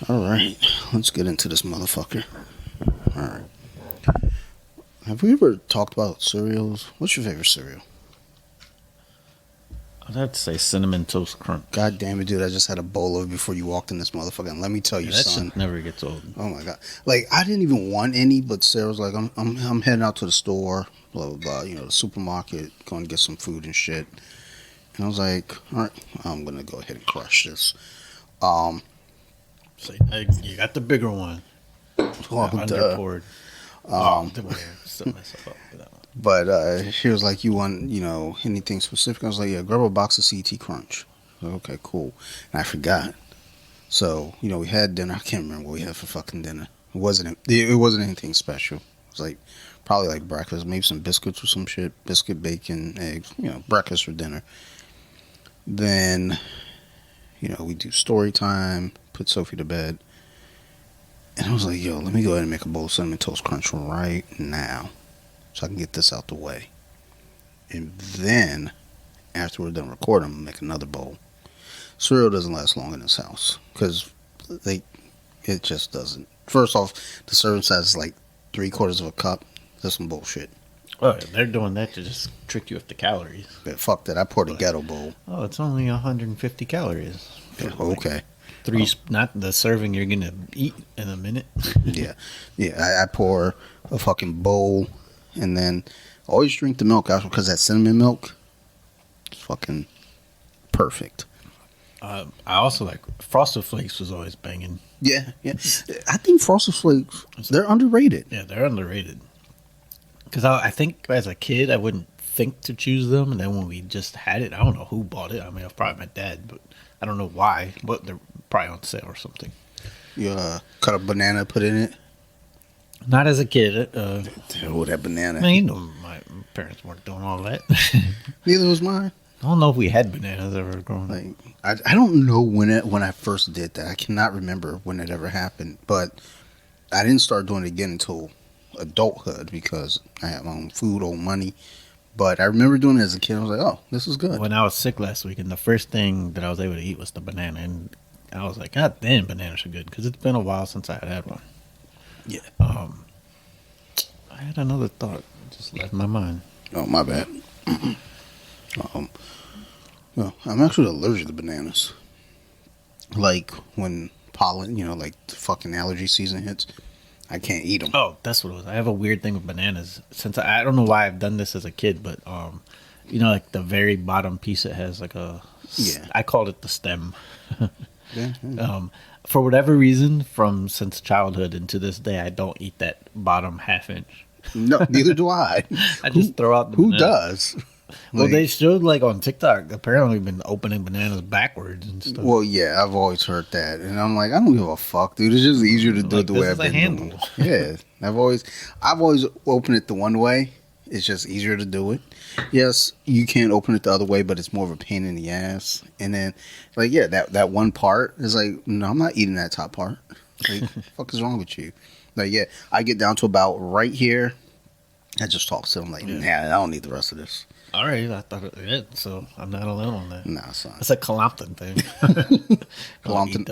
All right, let's get into this motherfucker. All right. Have we ever talked about cereals? What's your favorite cereal? I'd have to say Cinnamon Toast Crunch. God damn it, dude! I just had a bowl of it before you walked in this motherfucker. And let me tell you, That son. shit never gets old. Oh my god! Like I didn't even want any, but Sarah was like, "I'm heading out to the store, blah blah blah. You know, the supermarket, going to get some food and shit." And I was like, "All right, I'm gonna go ahead and crush this." So you got the bigger one. Well, Underpoured. Set myself up for that one. But she was like, "You want, anything specific?" I was like, "Yeah, grab a box of CT Crunch." I was like, okay, cool. And I forgot. So we had dinner. I can't remember what we had for fucking dinner. It wasn't anything special. It was like probably like breakfast, maybe some biscuits or some shit, biscuit, bacon, eggs. Breakfast for dinner. Then we do story time. Put Sophie to bed. And I was like, yo, let me go ahead and make a bowl of Cinnamon Toast Crunch right now so I can get this out the way. And then, after we're done recording, I'm going to make another bowl. Cereal doesn't last long in this house because it just doesn't. First off, the serving size is like 3/4 of a cup. That's some bullshit. Oh, yeah, they're doing that to just trick you with the calories. But fuck that. I poured a ghetto bowl. Oh, it's only 150 calories. Yeah, okay. Not the serving you're gonna eat in a minute. Yeah. I pour a fucking bowl, and then always drink the milk after because that cinnamon milk is fucking perfect. I also like Frosted Flakes was always banging. Yeah. I think Frosted Flakes, they're underrated. Yeah, they're underrated. Because I think as a kid I wouldn't think to choose them, and then when we just had it, I don't know who bought it. I mean, it was probably my dad, but I don't know why. But they're probably on sale or something. You cut a banana, put in it. Not as a kid. That banana. Man, my parents weren't doing all that. Neither was mine. I don't know if we had bananas ever growing up. Like, I don't know when I first did that. I cannot remember when it ever happened. But I didn't start doing it again until adulthood because I had my own food, own money. But I remember doing it as a kid. I was like, oh, this is good. When I was sick last week, and the first thing that I was able to eat was the banana, and I was like, God damn, bananas are good, because it's been a while since I had one. Yeah. I had another thought. It just left my mind. Oh, my bad. No, I'm actually allergic to bananas. Like when pollen, like the fucking allergy season hits, I can't eat them. Oh, that's what it was. I have a weird thing with bananas. Since I don't know why I've done this as a kid, but like the very bottom piece, it has like a. Yeah. I called it the stem. Yeah. For whatever reason, since childhood and to this day, I don't eat that bottom half inch. No, neither do I. I just throw out the Who banana. does? Well, they showed like on TikTok. Apparently, been opening bananas backwards and stuff. Well, yeah, I've always heard that, and I'm like, I don't give a fuck, dude. It's just easier to do it the way I've been doing it. Yeah, I've always opened it the one way. It's just easier to do it. Yes, you can open it the other way, but it's more of a pain in the ass. And then, that one part is like, no, I'm not eating that top part. Like, what the fuck is wrong with you? Like, yeah, I get down to about right here. I just talk to them like, nah, I don't need the rest of this. All right, I thought it did, so I'm not alone on that. Nah, son. It's a Colompton thing. Colompton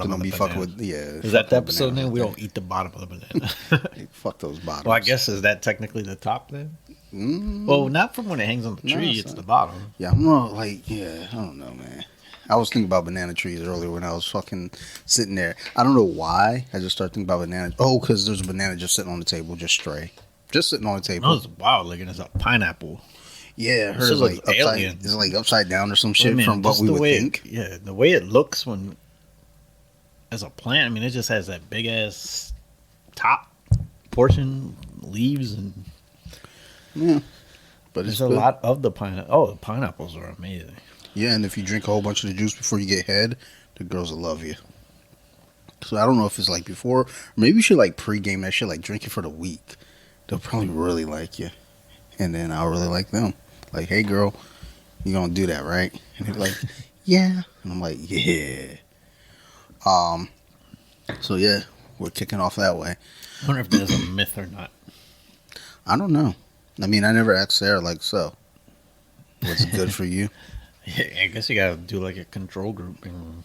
don't be fucking with, yeah. Is that the episode name? We don't eat the bottom of the banana. Fuck those bottoms. Well, I guess, is that technically the top then? Well, not from when it hangs on the tree, it's the bottom. Yeah, I'm not I don't know, man. I was thinking about banana trees earlier when I was fucking sitting there. I don't know why. I just started thinking about banana. Oh, because there's a banana just sitting on the table, just stray. Just sitting on the table. No, it's wild looking. It's a pineapple. Yeah, I heard it's like upside down or some shit from what we would think. Yeah, the way it looks as a plant, I mean, it just has that big ass top portion, leaves, and yeah. But there's a lot of the pineapple. Oh, the pineapples are amazing. Yeah, and if you drink a whole bunch of the juice before you get head, the girls will love you. So I don't know if it's like before, or maybe you should like pregame that shit, like drink it for the week. They'll probably really like you, and then I'll really like them. Like, hey girl, you gonna do that, right? And they're like, yeah. And I'm like, yeah. So yeah, we're kicking off that way. I wonder if there's a myth or not. I don't know. I mean, I never asked Sarah, like, so what's good for you? Yeah, I guess you gotta do like a control group and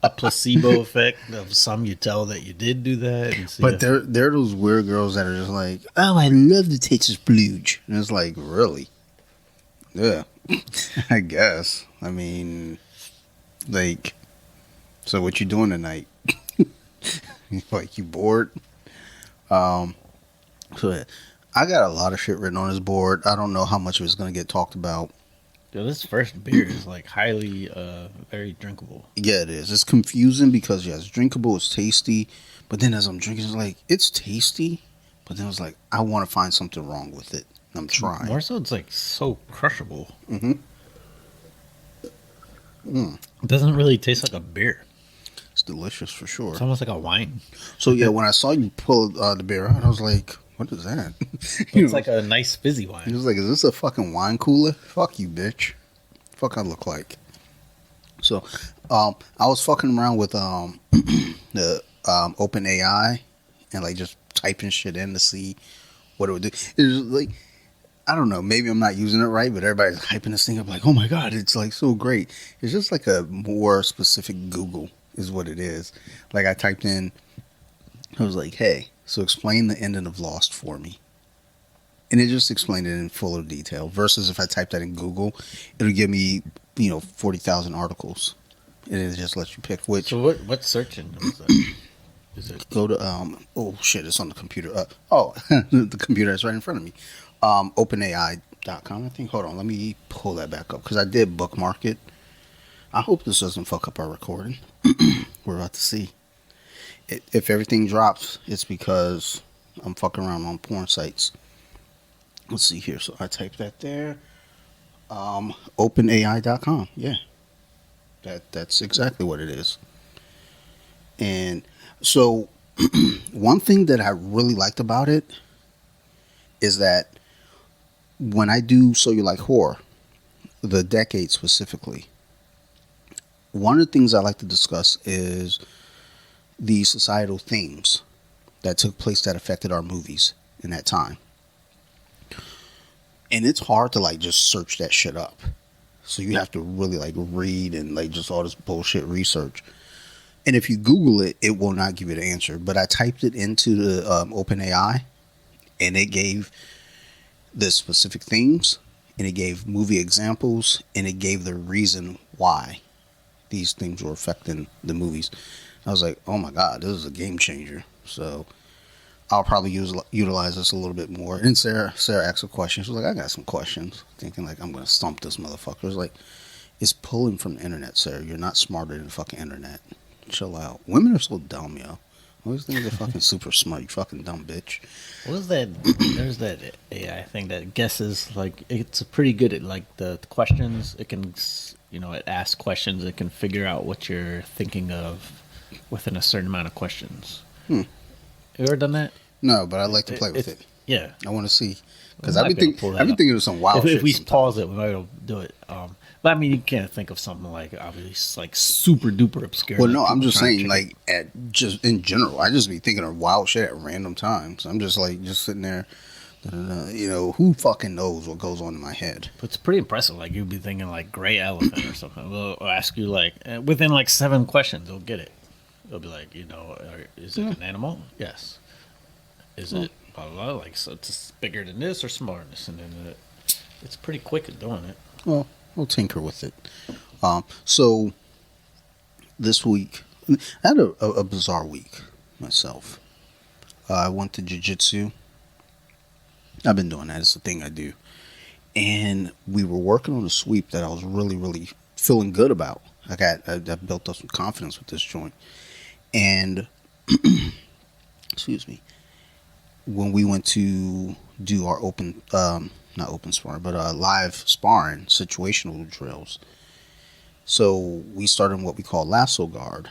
a placebo effect of some you tell that you did do that and see But if there are those weird girls that are just like, oh, I love the Texas Blooge. And it's like, really? Yeah, I guess. I mean, like, so what you doing tonight? Like, you bored? Um, so yeah, I got a lot of shit written on this board. I don't know how much of it's gonna get talked about. yo, this first beer is like highly very drinkable. Yeah, it is. It's confusing because yeah, it's drinkable, it's tasty, but then as I'm drinking, it's like it's tasty, but then it's like I want to find something wrong with it. I'm trying. More so, it's like so crushable. Mm-hmm. It doesn't really taste like a beer. It's delicious for sure. It's almost like a wine. So yeah, when I saw you pull the beer out, I was like, "What is that?" It's like a nice fizzy he wine. was like, "Is this a fucking wine cooler?" Fuck you, bitch. Fuck, I look like. So, I was fucking around with the Open AI and like just typing shit in to see what it would do. It was like, I don't know, maybe I'm not using it right, but everybody's hyping this thing up like, oh my god, it's like so great. It's just like a more specific Google is what it is. Like I typed in, I was like, hey, so explain the ending of Lost for me. And it just explained it in fuller detail. Versus if I type that in Google, it'll give me, 40,000 articles. And it just lets you pick which. So what search engine is that? Is it Go to oh shit, it's on the computer. The computer is right in front of me. OpenAI.com, I think. Hold on, let me pull that back up because I did bookmark it. I hope this doesn't fuck up our recording. We're about to see. If everything drops, it's because I'm fucking around on porn sites. Let's see here. So I typed that there. OpenAI.com. Yeah, that's exactly what it is. And so, one thing that I really liked about it is that when I do So You Like Horror, the decade specifically, one of the things I like to discuss is the societal themes that took place that affected our movies in that time. And it's hard to like just search that shit up. So you have to really like read and like just all this bullshit research. And if you Google it, it will not give you the answer. But I typed it into the OpenAI, and it gave the specific things, and it gave movie examples, and it gave the reason why these things were affecting the movies. I was like, oh my god, this is a game changer. So I'll probably utilize this a little bit more. And Sarah asked a question. She was like, I got some questions, thinking like I'm gonna stump this motherfucker. It's like, it's pulling from the internet, Sarah. You're not smarter than the fucking internet. Chill out. Women are so dumb, yo. Always think they're fucking super smart. You fucking dumb bitch. what is that? There's that AI thing that guesses like it's pretty good at like the questions. It can it asks questions. It can figure out what you're thinking of within a certain amount of questions. Hmm. You ever done that? No, but I'd like to play with it. Yeah. I want to see because We I've might been be able to pull that I've been up. thinking of some wild shit. If we sometimes. pause it, we might be able to do it. But I mean, you can't think of something like obviously like super duper obscure. Well, like no, I'm people just trying to saying, check like at just in general, I just be thinking of wild shit at random times. I'm just like just sitting there, who fucking knows what goes on in my head. But it's pretty impressive. Like you'd be thinking like gray elephant or something. We'll ask you like within like 7 questions, they'll get it. They'll be like, is it an animal? Yes. Is it blah, blah, blah, like so? It's bigger than this or smaller than this, and then it's pretty quick at doing it. Well, we'll tinker with it. So this week, I had a bizarre week myself. I went to jiu-jitsu. I've been doing that. It's the thing I do. And we were working on a sweep that I was really, really feeling good about. I built up some confidence with this joint. And, excuse me, when we went to do our not open sparring, but live sparring situational drills. So we started what we call lasso guard.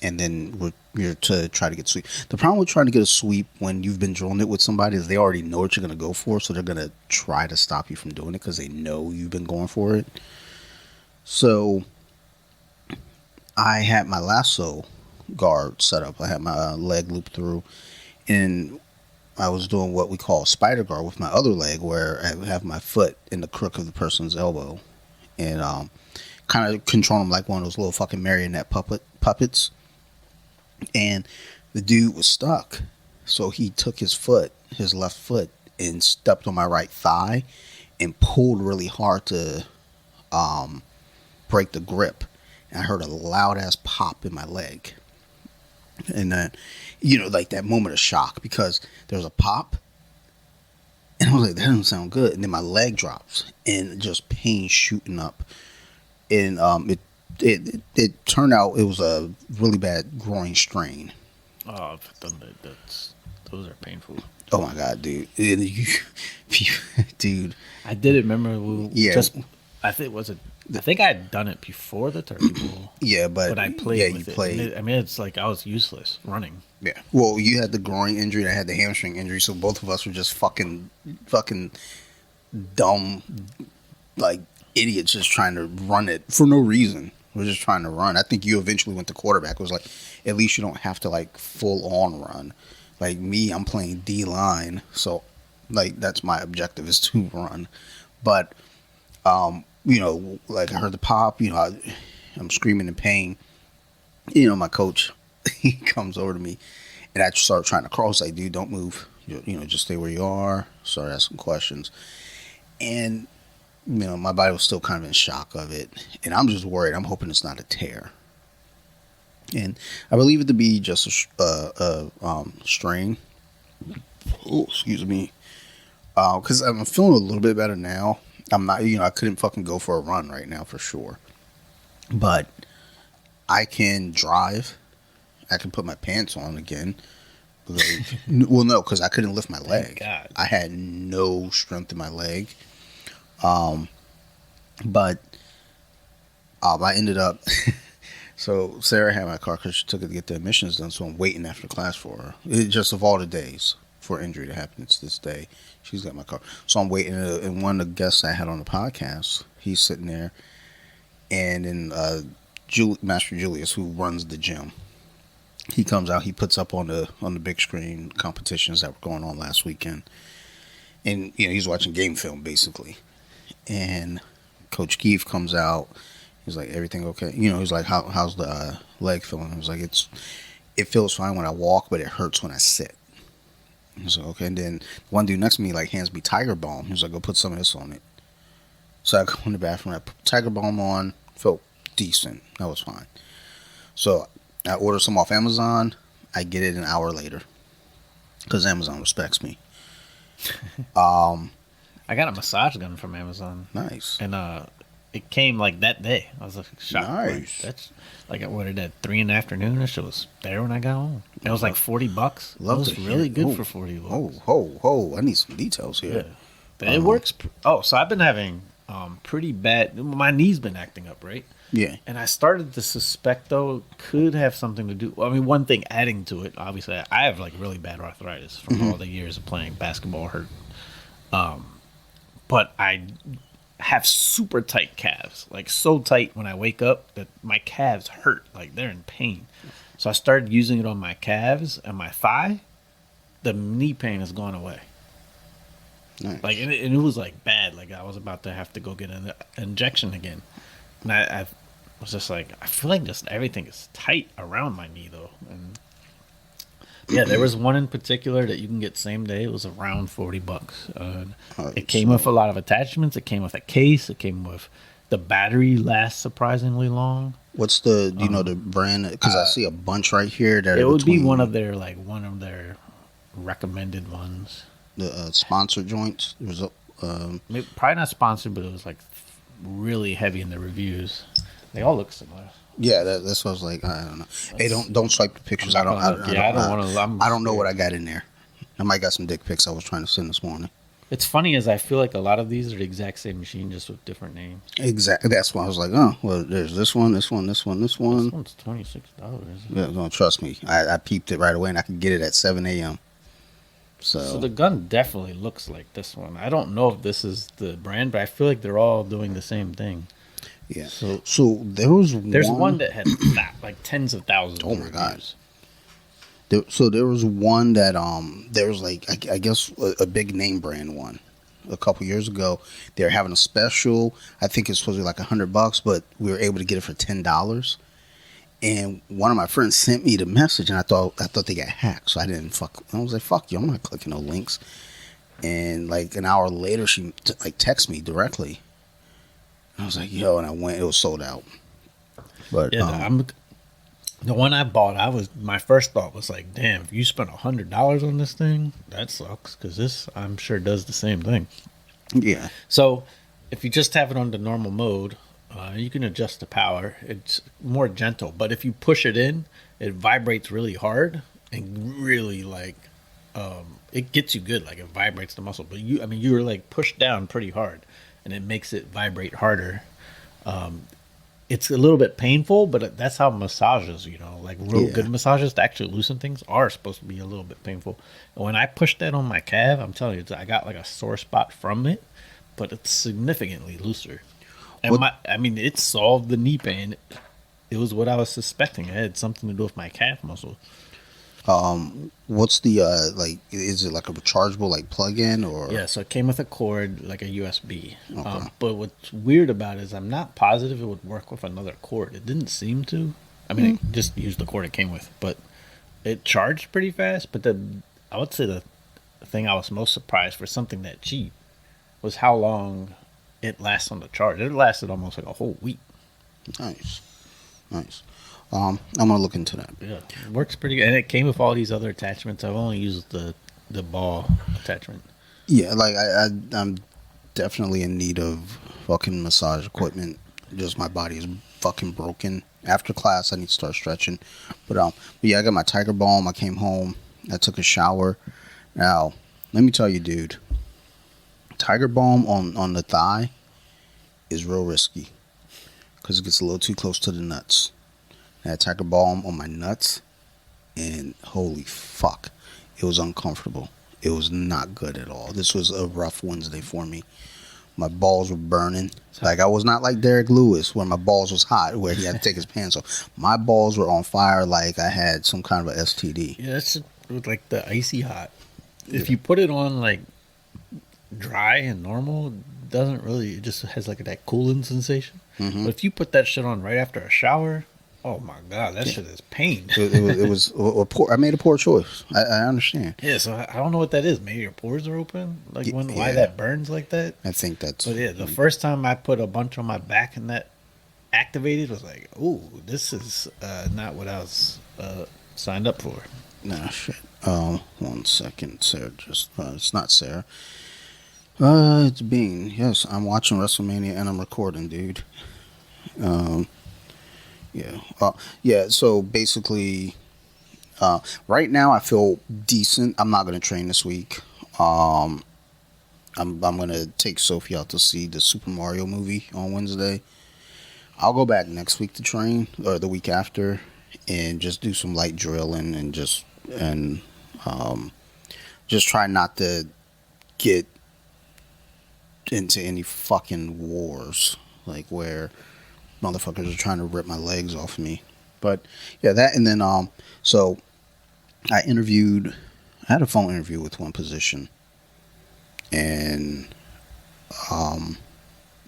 And then you're to try to get sweep. The problem with trying to get a sweep when you've been drilling it with somebody is they already know what you're going to go for. So they're going to try to stop you from doing it because they know you've been going for it. So I had my lasso guard set up. I had my leg looped through. And I was doing what we call spider guard with my other leg where I have my foot in the crook of the person's elbow. and kind of control him like one of those little fucking marionette puppets. And the dude was stuck, so he took his left foot, and stepped on my right thigh, and pulled really hard to break the grip. And I heard a loud ass pop in my leg, and then like that moment of shock, because there's a pop. And I was like, that doesn't sound good. And then my leg drops, and just pain shooting up. And it turned out it was a really bad groin strain. Oh, I've done that. Those are painful. Oh my god, dude! Dude, I did it. Remember? Yeah. I think I had done it before the Turkey Bowl. Yeah, but I played. Yeah, with you it. played. I mean, it's like I was useless running. Yeah. Well, you had the groin injury, and I had the hamstring injury, so both of us were just fucking dumb, like idiots, just trying to run it for no reason. We're just trying to run. I think you eventually went to quarterback. It was like, at least you don't have to like full on run. Like me, I'm playing D line, so like that's my objective, is to run. But like I heard the pop. I'm screaming in pain. My coach, he comes over to me, and I start trying to crawl. He's like, dude, don't move. Just stay where you are. Start asking questions. And, my body was still kind of in shock of it. And I'm just worried. I'm hoping it's not a tear. And I believe it to be just a strain. Oh, excuse me. Because I'm feeling a little bit better now. I'm not, I couldn't fucking go for a run right now for sure. But I can drive. I can put my pants on again. Well, no, because I couldn't lift my leg. God. I had no strength in my leg. But I ended up. So Sarah had my car because she took it to get the admissions done. So I'm waiting after class for her. It just, of all the days for injury to happen, it's this day. She's got my car. So I'm waiting. And one of the guests I had on the podcast, he's sitting there, and then Master Julius, who runs the gym, he comes out. He puts up on the big screen competitions that were going on last weekend, and he's watching game film basically. And Coach Keith comes out. He's like, everything okay? He's like, how's the leg feeling? I was like, it feels fine when I walk, but it hurts when I sit. So okay. And then one dude next to me like hands me Tiger Balm. He was like, go put some of this on it. So I go in the bathroom. I put Tiger Balm on. Felt decent. That was fine. So I order some off Amazon. I get it an hour later because Amazon respects me. I got a massage gun from Amazon. Nice. And it came like that day. I was like shocked. Nice. Like, that's like I ordered at 3 in the afternoon. That shit was there when I got home. It was like $40. It was really good for $40. Oh! I need some details here. Yeah. It works. So I've been having pretty bad. My knee's been acting up, right? Yeah. And I started to suspect, though, it could have something to do. I mean, one thing adding to it, obviously, I have like really bad arthritis from all the years of playing basketball. Hurt. But I have super tight calves, like so tight when I wake up that my calves hurt, like they're in pain. So I started using it on my calves and my thigh. The knee pain has gone away. Nice. Like, and it was like bad. Like I was about to have to go get an injection again. And I was just like, I feel like just everything is tight around my knee though. And yeah, there was one in particular that you can get same day. It was around $40. It came with a lot of attachments. It came with a case. It came with the battery lasts surprisingly long. What's the the brand? Because I see a bunch right here. That it would be one of their recommended ones. The sponsored joints. There's probably not sponsored, but it was like really heavy in the reviews. They all look similar. Yeah, that's what I was like. I don't know. Hey, don't swipe the pictures. I don't know what I got in there. I might got some dick pics I was trying to send this morning. It's funny as I feel like a lot of these are the exact same machine, just with different names. Exactly. That's why I was like, oh, well, there's this one. This one's $26. Yeah, don't trust me. I peeped it right away, and I could get it at 7 a.m. So the gun definitely looks like this one. I don't know if this is the brand, but I feel like they're all doing the same thing. Yeah. So there's one that had like tens of thousands. Oh my god. So there was one that there was like I guess a big name brand one, a couple years ago. They're having a special. I think it's supposed to be like $100, but we were able to get it for $10. And one of my friends sent me the message, and I thought they got hacked, so I didn't fuck. I was like, "Fuck you! I'm not clicking no links." And like an hour later, she like texted me directly. I was like, "Yo," and I went. It was sold out. But Yeah, the one I bought. My first thought was like, damn, if you spent $100 on this thing, that sucks because this I'm sure does the same thing. yeah, So if you just have it on the normal mode, you can adjust the power. It's more gentle, but if you push it in, it vibrates really hard and really like it gets you good. Like it vibrates the muscle, but you're like pushed down pretty hard, and it makes it vibrate harder. It's a little bit painful, but that's how massages, like real yeah. good massages to actually loosen things are supposed to be a little bit painful. And when I pushed that on my calf, I'm telling you, I got like a sore spot from it, but it's significantly looser. And What it solved the knee pain. It was what I was suspecting. It had something to do with my calf muscle. what's the like? Is it like a rechargeable like plug-in or? Yeah, so it came with a cord, like a USB. Okay. But what's weird about it is I'm not positive it would work with another cord. It didn't seem to. I mean, it just used the cord it came with, but it charged pretty fast. But I would say the thing I was most surprised for something that cheap was how long it lasts on the charge. It lasted almost like a whole week. Nice, nice. I'm gonna look into that. Yeah, it works pretty good. And it came with all these other attachments. I've only used the ball attachment. Yeah, like I'm definitely in need of fucking massage equipment. Just my body is fucking broken. After class, I need to start stretching. But yeah, I got my Tiger Balm. I came home. I took a shower. Now, let me tell you, dude. Tiger Balm on the thigh is real risky because it gets a little too close to the nuts. I had Tiger Balm on my nuts, and holy fuck, it was uncomfortable. It was not good at all. This was a rough Wednesday for me. My balls were burning. Like I was not like Derek Lewis where my balls was hot where he had to take his pants off. My balls were on fire like I had some kind of a STD. Yeah, that's with like the icy hot. If you put it on like dry and normal, it doesn't really. It just has like that cooling sensation. Mm-hmm. But if you put that shit on right after a shower, oh my god, that shit is pain. It was a poor. I made a poor choice. I understand. Yeah, so I don't know what that is. Maybe your pores are open. Like why Yeah. that burns like that. I think that's. But yeah, the first time I put a bunch on my back and that activated was like, ooh, this is not what I was signed up for. Nah, shit. 1 second, Sarah. Just it's not Sarah. It's Bean. Yes, I'm watching WrestleMania and I'm recording, dude. Yeah. Yeah. So basically, right now I feel decent. I'm not gonna train this week. I'm gonna take Sophie out to see the Super Mario movie on Wednesday. I'll go back next week to train, or the week after, and just do some light drilling and just try not to get into any fucking wars like where motherfuckers are trying to rip my legs off me. But yeah, that, and then so I had a phone interview with one position, and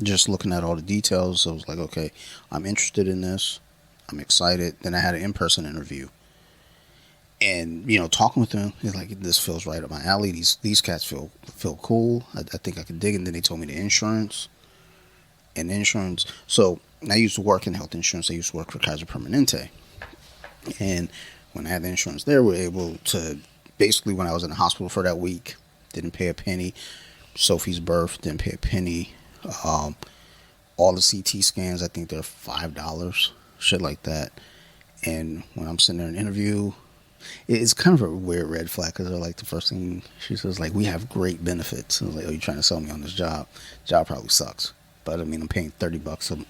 just looking at all the details, I was like, okay, I'm interested in this. I'm excited. Then I had an in-person interview. And, talking with them, it's like, this feels right up my alley. These cats feel cool. I think I could dig. And then they told me the insurance. So I used to work in health insurance. I used to work for Kaiser Permanente. And when I had the insurance there, we were able to, basically when I was in the hospital for that week, didn't pay a penny. Sophie's birth, didn't pay a penny. All the CT scans, I think they're $5, shit like that. And when I'm sitting there in an interview, it's kind of a weird red flag because they're like, the first thing she says, like, we have great benefits. And I was like, oh, you're trying to sell me on this job? Job probably sucks. But I mean, I'm paying $30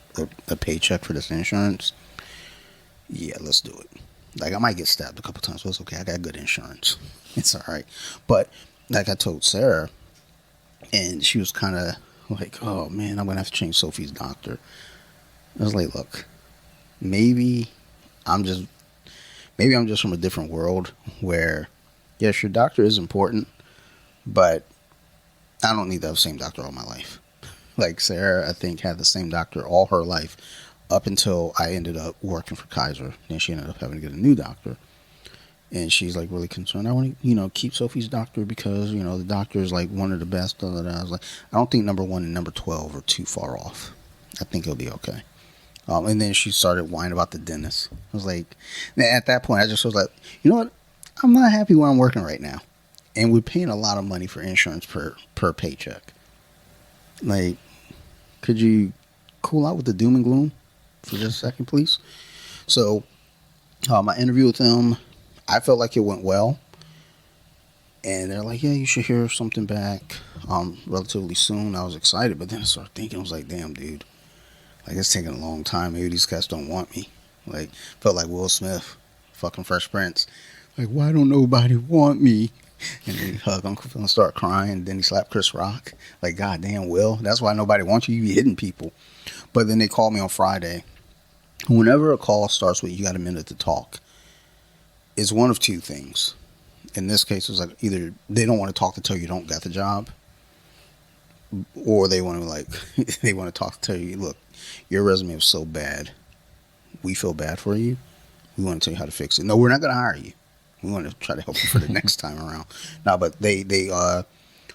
a paycheck for this insurance. Yeah, let's do it. Like, I might get stabbed a couple times, but it's okay. I got good insurance. It's all right. But like I told Sarah, and she was kind of like, oh man, I'm gonna have to change Sophie's doctor. I was like, look, maybe I'm just from a different world where, yes, your doctor is important, but I don't need to have the same doctor all my life. Like Sarah, I think, had the same doctor all her life up until I ended up working for Kaiser. Then she ended up having to get a new doctor. And she's like really concerned. I want to, keep Sophie's doctor because, the doctor is like one of the best. Blah, blah, blah. I was like, I don't think number 1 and number 12 are too far off. I think it'll be okay. And then she started whining about the dentist. I was like, at that point, I just was like, you know what? I'm not happy where I'm working right now. And we're paying a lot of money for insurance per paycheck. Like, could you cool out with the doom and gloom for just a second, please? So, my interview with them, I felt like it went well. And they're like, yeah, you should hear something back relatively soon. I was excited, but then I started thinking, I was like, damn, dude. Like, it's taking a long time. Maybe these guys don't want me. Like, felt like Will Smith, fucking Fresh Prince. Like, why don't nobody want me? And then he hugged Uncle Phil and start crying. And then he slapped Chris Rock. Like, goddamn, Will. That's why nobody wants you. You be hitting people. But then they called me on Friday. Whenever a call starts with you got a minute to talk, it's one of two things. In this case, it was like either they don't want to talk to tell you don't get the job, or they want to they want to talk to tell you, look, your resume was so bad. We feel bad for you. We want to tell you how to fix it. No, we're not going to hire you. We want to try to help you for the next time around. No, but they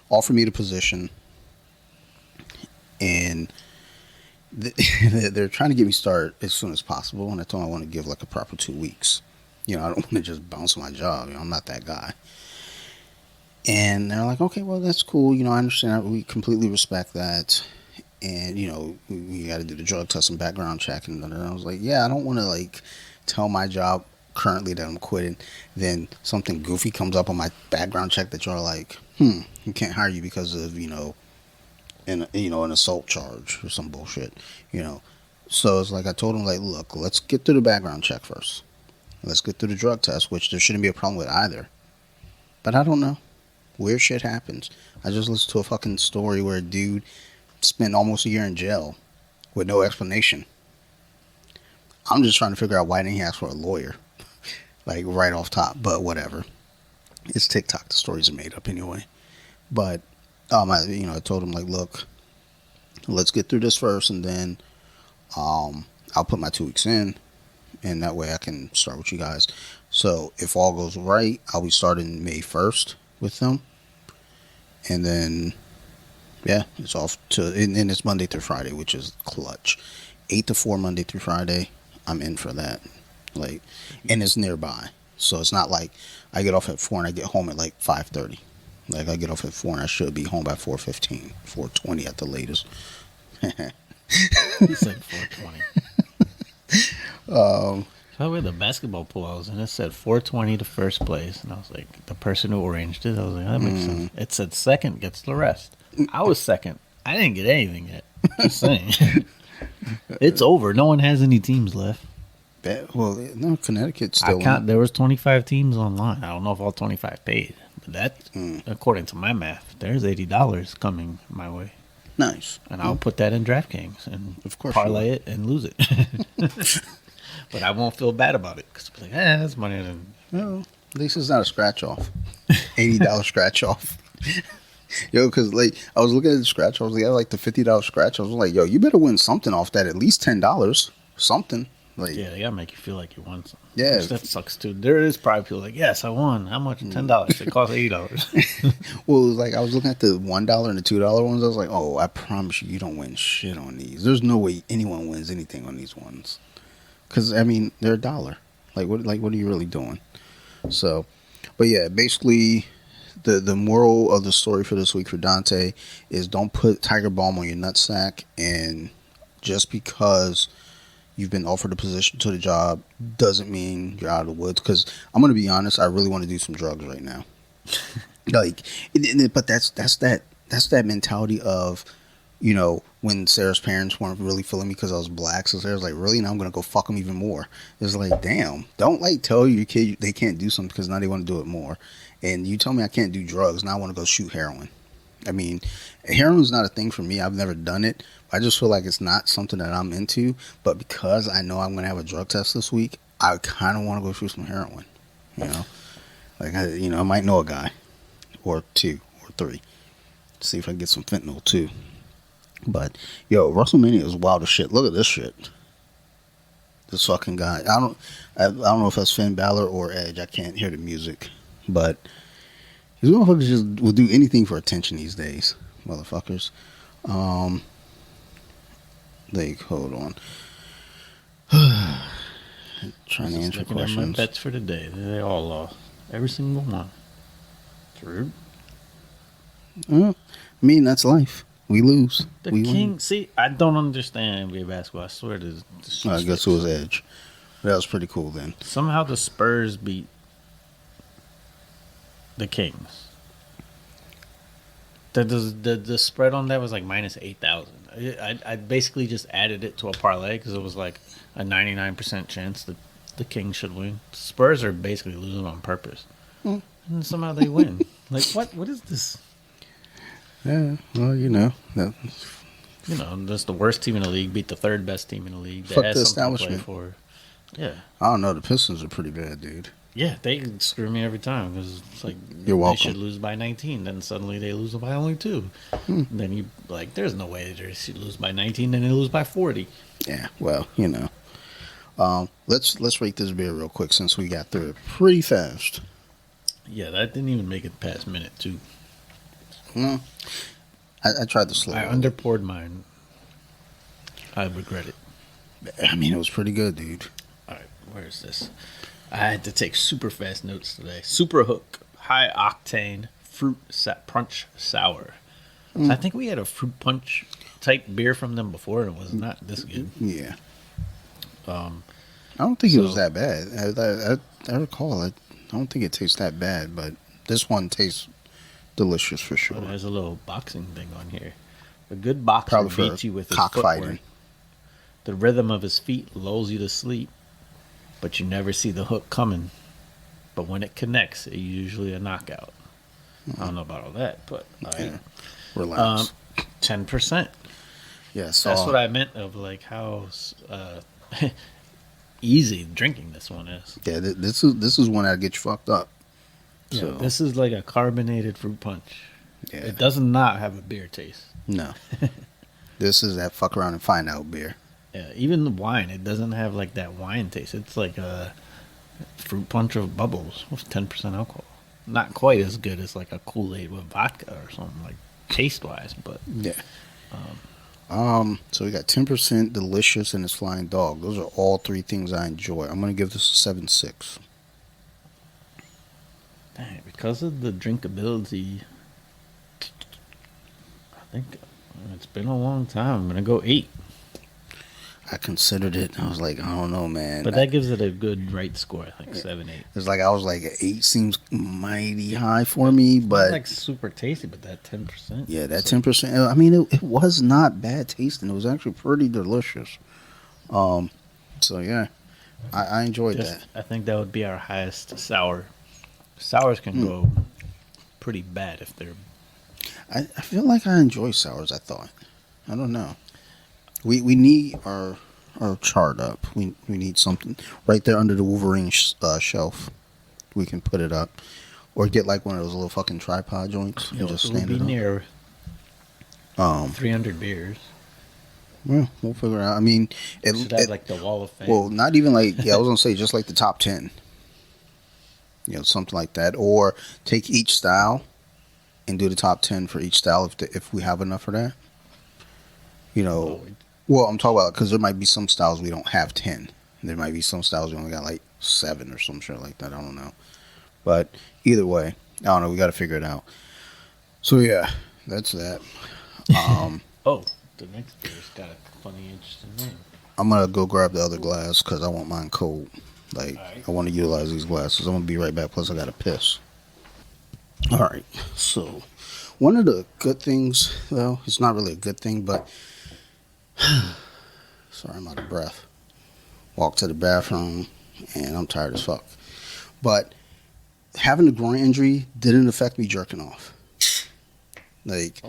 offered me the position, and they're trying to get me started as soon as possible. And I told them I want to give like a proper 2 weeks. I don't want to just bounce my job. I'm not that guy. And they're like, okay, well, that's cool. I understand. We completely respect that. And, we got to do the drug test and background check. And I was like, yeah, I don't want to, tell my job currently that I'm quitting. Then something goofy comes up on my background check that you're like, we can't hire you because of, an assault charge or some bullshit, So it's like I told him, look, let's get through the background check first. Let's get through the drug test, which there shouldn't be a problem with either. But I don't know. Weird shit happens. I just listened to a fucking story where a dude spent almost a year in jail with no explanation. I'm just trying to figure out why didn't he ask for a lawyer, right off top. But whatever. It's TikTok. The stories are made up anyway. But I told him look, let's get through this first, and then I'll put my 2 weeks in, and that way I can start with you guys. So if all goes right, I'll be starting May 1st with them, and then it's off to, and it's Monday through Friday, which is clutch. 8 to 4 Monday through Friday. I'm in for that. And it's nearby, so it's not like I get off at 4 and I get home at 5:30. I get off at 4 and I should be home by 4:15, 4:20 at the latest. He said 4:20. So with the basketball pool I was in, it said 4:20 to first place, and I was like, the person who arranged it, I was like, that makes sense. It said second gets the rest. I was second. I didn't get anything yet. Just saying. It's over. No one has any teams left. Well, no, Connecticut's still. There was 25 teams online. I don't know if all 25 paid, but that, according to my math, there's $80 coming my way. Nice. And I'll put that in DraftKings and of course parlay it and lose it. But I won't feel bad about it because I'll be like, that's money. Well, at least it's not a scratch off. $80 scratch off. Yo, because I was looking at the scratch. I was the $50 scratch. I was like, yo, you better win something off that. At least $10, something. Yeah, they gotta make you feel like you won something. Yeah, that sucks too. There is probably people yes, I won. How much? $10. It costs $80. Well, it was I was looking at the $1 and the $2 ones. I was like, oh, I promise you don't win shit on these. There's no way anyone wins anything on these ones. Because they're $1. What are you really doing? So, but yeah, basically, the moral of the story for this week for Dante is don't put Tiger Balm on your nutsack, and just because you've been offered a position to the job doesn't mean you're out of the woods. Because I'm gonna be honest, I really want to do some drugs right now. But that's that mentality of, when Sarah's parents weren't really feeling me because I was black. So Sarah's like, really? Now I'm going to go fuck them even more. It's like, damn, don't tell your kid they can't do something because now they want to do it more. And you tell me I can't do drugs, now I want to go shoot heroin. I mean, heroin's not a thing for me. I've never done it. I just feel like it's not something that I'm into. But because I know I'm going to have a drug test this week, I kind of want to go shoot some heroin. I might know a guy or two or three. See if I can get some fentanyl too. But yo, WrestleMania is wild as shit. Look at this shit. This fucking guy. I don't know if that's Finn Balor or Edge. I can't hear the music, but these motherfuckers just will do anything for attention these days, motherfuckers. Like, hold on. Trying to answer looking at my questions. bets for the day. They all lost. Every single one. It's rude. I mean, that's life. We lose. The We King. win. See, I don't understand NBA basketball. I swear to. I guess it was Edge. That was pretty cool then. Somehow the Spurs beat the Kings. The spread on that was like minus 8,000. I basically just added it to a parlay because it was like a 99% chance that the Kings should win. Spurs are basically losing on purpose, and somehow they win. Like what? What is this? Yeah, well, you know. That, You know, that's the worst team in the league beat the third best team in the league. They Fuck had the something to play establishment. for. Yeah. I don't know. The Pistons are pretty bad, dude. Yeah, they screw me every time because it's like You're welcome. they should lose by 19. Then suddenly they lose by only 2. Then you like, there's no way they should lose by 19. Then they lose by 40. Yeah, well, you know. Let's rate this beer real quick since we got through it pretty fast. Yeah, that didn't even make it past minute 2. I tried to slow. I underpoured mine. I regret it. I mean, it was pretty good, dude. All right, where is this? I had to take super fast notes today. Super Hook, high octane fruit punch sour. So I think we had a fruit punch type beer from them before, and it was not this good. Yeah. I don't think it was so- that bad. I recall it. I don't think it tastes that bad, but this one tastes delicious for sure. Oh, there's a little boxing thing on here. A good boxer Probably for beats you with his cockfighting. footwork. The rhythm of his feet lulls you to sleep, but you never see the hook coming. But when it connects, it's usually a knockout. I don't know about all that, but Yeah. Relax. 10%. Yeah, so That's what I meant of like how easy drinking this one is. yeah, this is one that gets you fucked up. Yeah, So this is like a carbonated fruit punch. yeah, It does not have a beer taste. no, this is that fuck around and find out beer. Yeah, even the wine, it doesn't have like that wine taste. It's like a fruit punch of bubbles with 10% alcohol. Not quite as good as like a Kool-Aid with vodka or something like taste-wise, but Yeah. So we got 10% delicious and it's flying dog. Those are all 3 things I enjoy. I'm gonna give this a 7.6. dang, because of the drinkability, I think it's been a long time. I'm gonna go 8, I considered it. I was like, I don't know, man. but that gives it a good right score. I think 7, 8. It's like I was like 8 seems mighty high for me, It's but not like super tasty, but that 10%. yeah, that so- 10%. I mean, it was not bad tasting. It was actually pretty delicious. So yeah, I enjoyed that. I think that would be our highest sour. Sours can go pretty bad if they're. I feel like I enjoy sours. I thought. I don't know. We need our chart up. We need something right there under the Wolverine shelf. We can put it up, or get like one of those little fucking tripod joints and just it would stand be it up. near 300 beers. Well, we'll figure it out. I mean, It should have like the wall of fame. well, not even like I was gonna say just like the top 10. You know, something like that, or take each style and do the top 10 for each style if we have enough for that. You know, well, I'm talking about because there might be some styles we don't have 10. There might be some styles we only got like 7 or some shit like that. I don't know, but either way, I don't know. We got to figure it out. So yeah, that's that. Oh, the next beer's got a funny, interesting name. I'm gonna go grab the other glass because I want mine cold. Like, Alright. I want to utilize these glasses. I'm gonna be right back. Plus, I gotta piss. All right. So, one of the good things, though, it's not really a good thing, but sorry, I'm out of breath. Walked to the bathroom, and I'm tired as fuck. But having the groin injury didn't affect me jerking off. Like,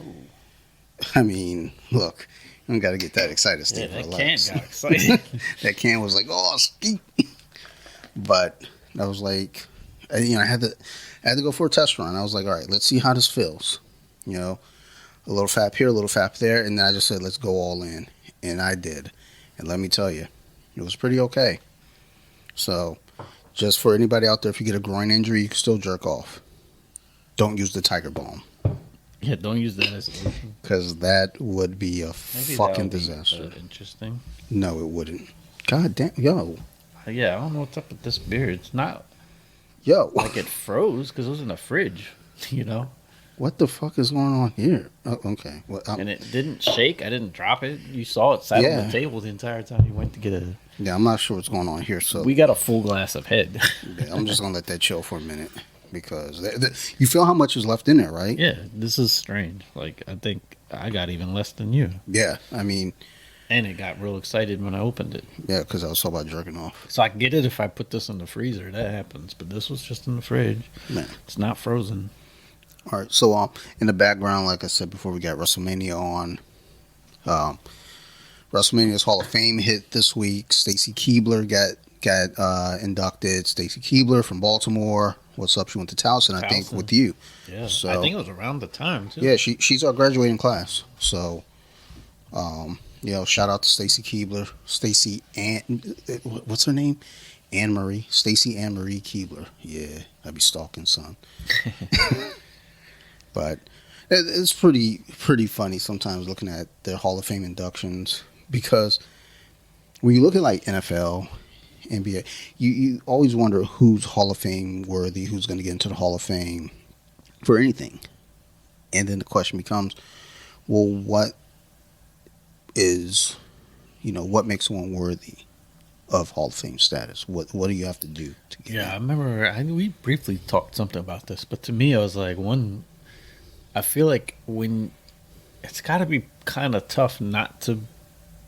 I mean, look, you don't got to get that excited, Yeah, Steve. that Relax. can got excited. That can was like, oh, ski. But I was like, I had to go for a test run. I was like, all right, let's see how this feels. You know, A little fap here, a little fap there, and then I just said, let's go all in. And I did. And let me tell you, it was pretty okay. So, just for anybody out there, if you get a groin injury, you can still jerk off. Don't use the Tiger Balm. Yeah, don't use that as a solution. Because that would be a Maybe fucking that would disaster. be, interesting. No, it wouldn't. God damn. Yo. Yeah, I don't know what's up with this beer. It's not Yo. like it froze because it was in the fridge, you know? What the fuck is going on here? Oh, okay. Well, And it didn't shake. I didn't drop it. You saw it sat on the table the entire time you went to get a... yeah, I'm not sure what's going on here. So we got a full glass of head. yeah, I'm just going to let that chill for a minute. Because you feel how much is left in there, right? Yeah, this is strange. Like, I think I got even less than you. Yeah, I mean... and it got real excited when I opened it. Yeah, because I was talking about jerking off. So I get it if I put this in the freezer. That happens. But this was just in the fridge. Man. It's not frozen. All right, so in the background, like I said before, we got WrestleMania on. WrestleMania's Hall of Fame hit this week. Stacy Keibler got inducted. Stacy Keibler from Baltimore. What's up? She went to Towson, I think, with you. Yeah, so, I think it was around the time, too. Yeah, she's our graduating class. So, shout out to Stacy Keibler. Stacy what's her name? Anne Marie. Stacy Anne Marie Keibler. Yeah, I'd be stalking, son. But it's pretty funny sometimes looking at their Hall of Fame inductions, because when you look at like NFL, NBA, you always wonder who's Hall of Fame worthy, who's going to get into the Hall of Fame for anything. And then the question becomes, well, what makes someone worthy of Hall of Fame status? What do you have to do to get in? I remember we briefly talked something about this, but to me, I was like, I feel like when it's got to be kind of tough not to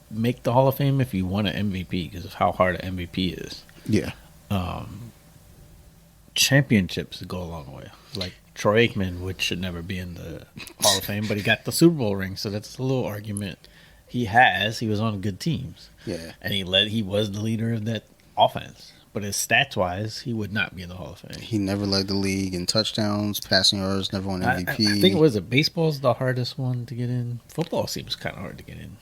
make the Hall of Fame if you won an MVP because of how hard an MVP is. Yeah. Championships go a long way. Like Troy Aikman, which should never be in the Hall of Fame, but he got the Super Bowl ring, so that's a little argument. He was on good teams. Yeah. And he was the leader of that offense. But his stats wise, he would not be in the Hall of Fame. He never led the league in touchdowns, passing yards, never won MVP. I think baseball's the hardest one to get in. Football seems kind of hard to get in.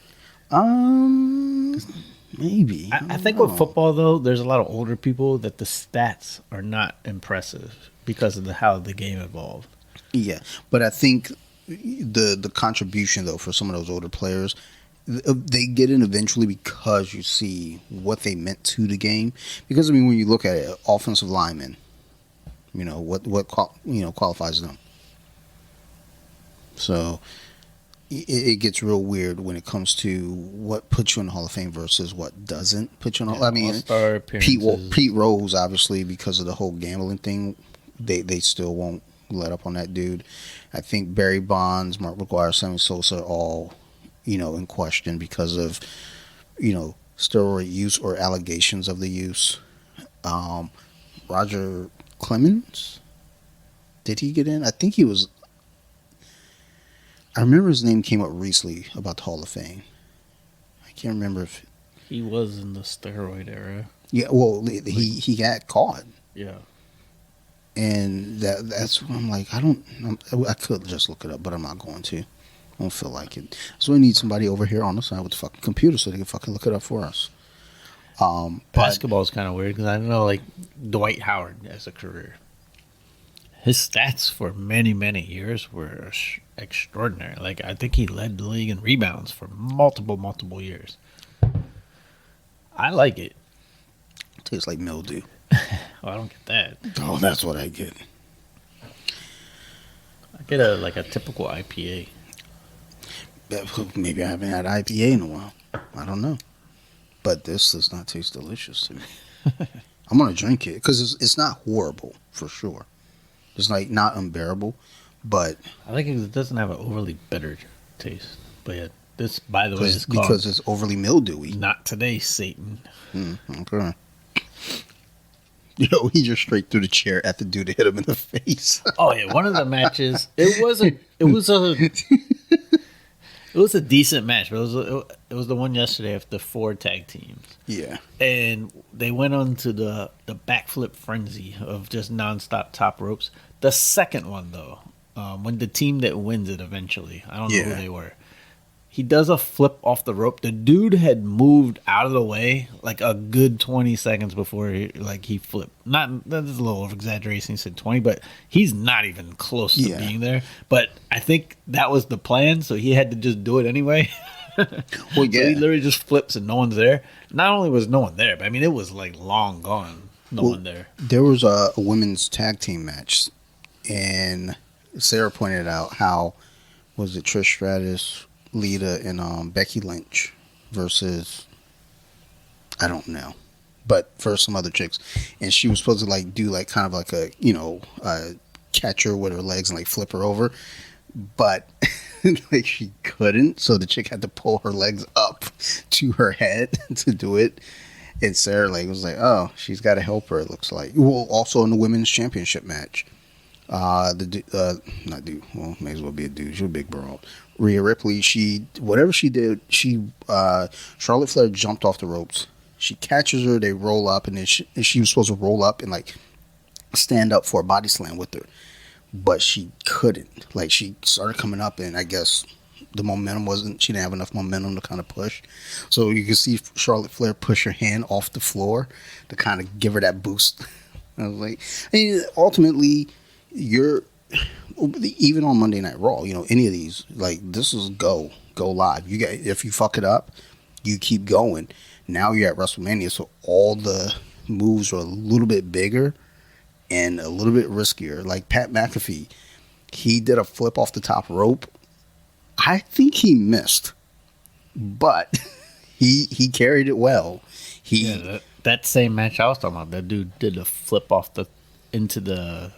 Maybe. I think with football though, there's a lot of older people that the stats are not impressive because of how the game evolved. Yeah, but I think the contribution though for some of those older players, they get in eventually because you see what they meant to the game. Because I mean, when you look at it, offensive linemen, what qualifies them. So it gets real weird when it comes to what puts you in the Hall of Fame versus what doesn't put you in. I mean, Pete Rose, obviously, because of the whole gambling thing, they still won't let up on that dude. I think Barry Bonds, Mark McGwire, Sammy Sosa are all in question because of, steroid use or allegations of the use. Roger Clemens, did he get in? I think he was. I remember his name came up recently about the Hall of Fame. I can't remember if he was in the steroid era. Yeah, well, he got caught. Yeah. And that's what I'm like. I could just look it up, but I'm not going to. I don't feel like it. So we need somebody over here on the side with the fucking computer so they can fucking look it up for us. Basketball is kind of weird because I know, like, Dwight Howard as a career. His stats for many, many years were extraordinary. Like, I think he led the league in rebounds for multiple years. I like it. Tastes like mildew. I don't get that. Oh, that's what I get. I get a typical IPA. Maybe I haven't had IPA in a while. I don't know. But this does not taste delicious to me. I'm going to drink it because it's not horrible, for sure. It's like not unbearable, but... I like it because it doesn't have an overly bitter taste. But yeah, this, by the way, is called... Because it's overly mildewy. Not today, Satan. Okay. He just straight through the chair at the dude to hit him in the face. Oh yeah, one of the matches. It was a decent match, but it was the one yesterday of the 4 tag teams. Yeah. And they went on to the backflip frenzy of just nonstop top ropes. The second one though, when the team that wins it eventually, I don't know who Yeah. they were. He does a flip off the rope. The dude had moved out of the way like a good 20 seconds before he flipped. Not that's a little over exaggeration. He said 20, but he's not even close to Yeah. being there. But I think that was the plan, so he had to just do it anyway. Well, So yeah. he literally just flips and no one's there. Not only was no one there, but I mean it was like long gone. No Well, one there. there was a women's tag team match, and Sarah pointed out how was it Trish Stratus, Lita, and Becky Lynch versus I don't know, but for some other chicks, and she was supposed to like do like kind of like a catch her with her legs and like flip her over, but like she couldn't, so the chick had to pull her legs up to her head to do it. And Sarah like was like, oh, she's got to help her. It looks like. Well, also in the women's championship match, not dude. Well, may as well be a dude. She's a big broad. Rhea Ripley. Whatever she did, Charlotte Flair jumped off the ropes. She catches her. They roll up, and then she was supposed to roll up and like stand up for a body slam with her, but she couldn't. Like she started coming up, and I guess the momentum wasn't. She didn't have enough momentum to kind of push. So you can see Charlotte Flair push her hand off the floor to kind of give her that boost. I was like, I mean, ultimately, you're even on Monday Night Raw. You know, any of these, like this is go live. You get if you fuck it up, you keep going. Now you're at WrestleMania, so all the moves are a little bit bigger and a little bit riskier. Like Pat McAfee, he did a flip off the top rope. I think he missed, but he carried it well. That same match I was talking about, that dude did a flip off into the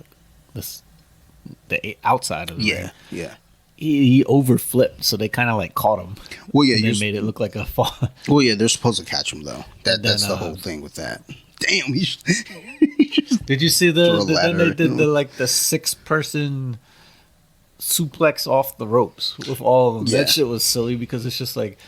outside of the ring. Yeah. He overflipped, so they kind of like caught him. Well, yeah, they made it look like a fall. Well, yeah, they're supposed to catch him though. That's the whole thing with that. Damn, he just did you see threw a then ladder, they did the 6-person suplex off the ropes with all of them. Yeah. That shit was silly because it's just like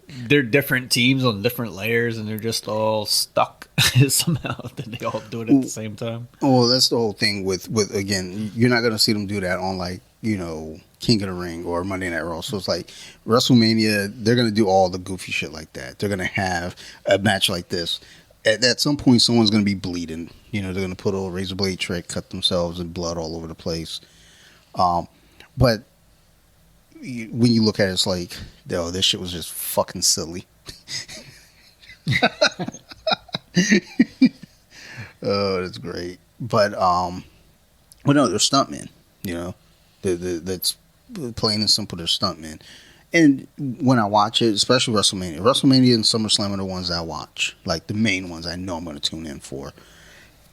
they're different teams on different layers and they're just all stuck somehow. Then they all do it at the same time. Well, that's the whole thing with again, you're not gonna see them do that on like King of the Ring or Monday Night Raw. So it's like WrestleMania, they're gonna do all the goofy shit like that. They're gonna have a match like this. At some point, someone's gonna be bleeding. They're gonna put a razor blade trick, cut themselves, and blood all over the place. But when you look at it, it's like, yo, this shit was just fucking silly. Oh, that's great. But no, they're stuntmen. That's plain and simple. They're stuntmen. And when I watch it, especially WrestleMania and SummerSlam are the ones I watch, like the main ones I know I'm going to tune in for.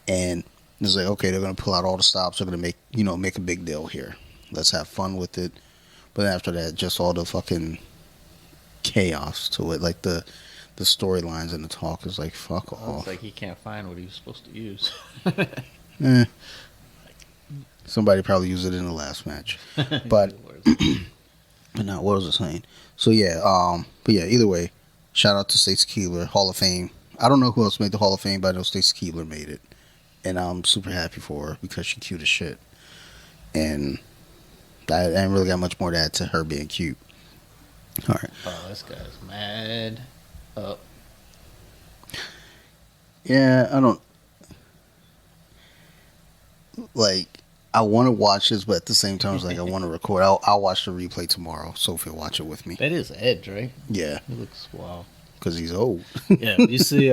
And it's like, okay, they're going to pull out all the stops. They're going to make a big deal here. Let's have fun with it. But after that, just all the fucking chaos to it, like the storylines and the talk is like, fuck off. It's like he can't find what he was supposed to use. Somebody probably used it in the last match, but no, what was I saying? So yeah, but yeah, either way, shout out to Stacy Keibler, Hall of Fame. I don't know who else made the Hall of Fame, but I know Stacy Keibler made it, and I'm super happy for her because she's cute as shit. And I ain't really got much more to add to her being cute. All right. Oh, this guy's mad up. Yeah, I don't like. I want to watch this, but at the same time, it's like I want to record. I'll watch the replay tomorrow. Sophie will watch it with me. That is Edge, right? Yeah, He looks wow. because he's old. Yeah, you see,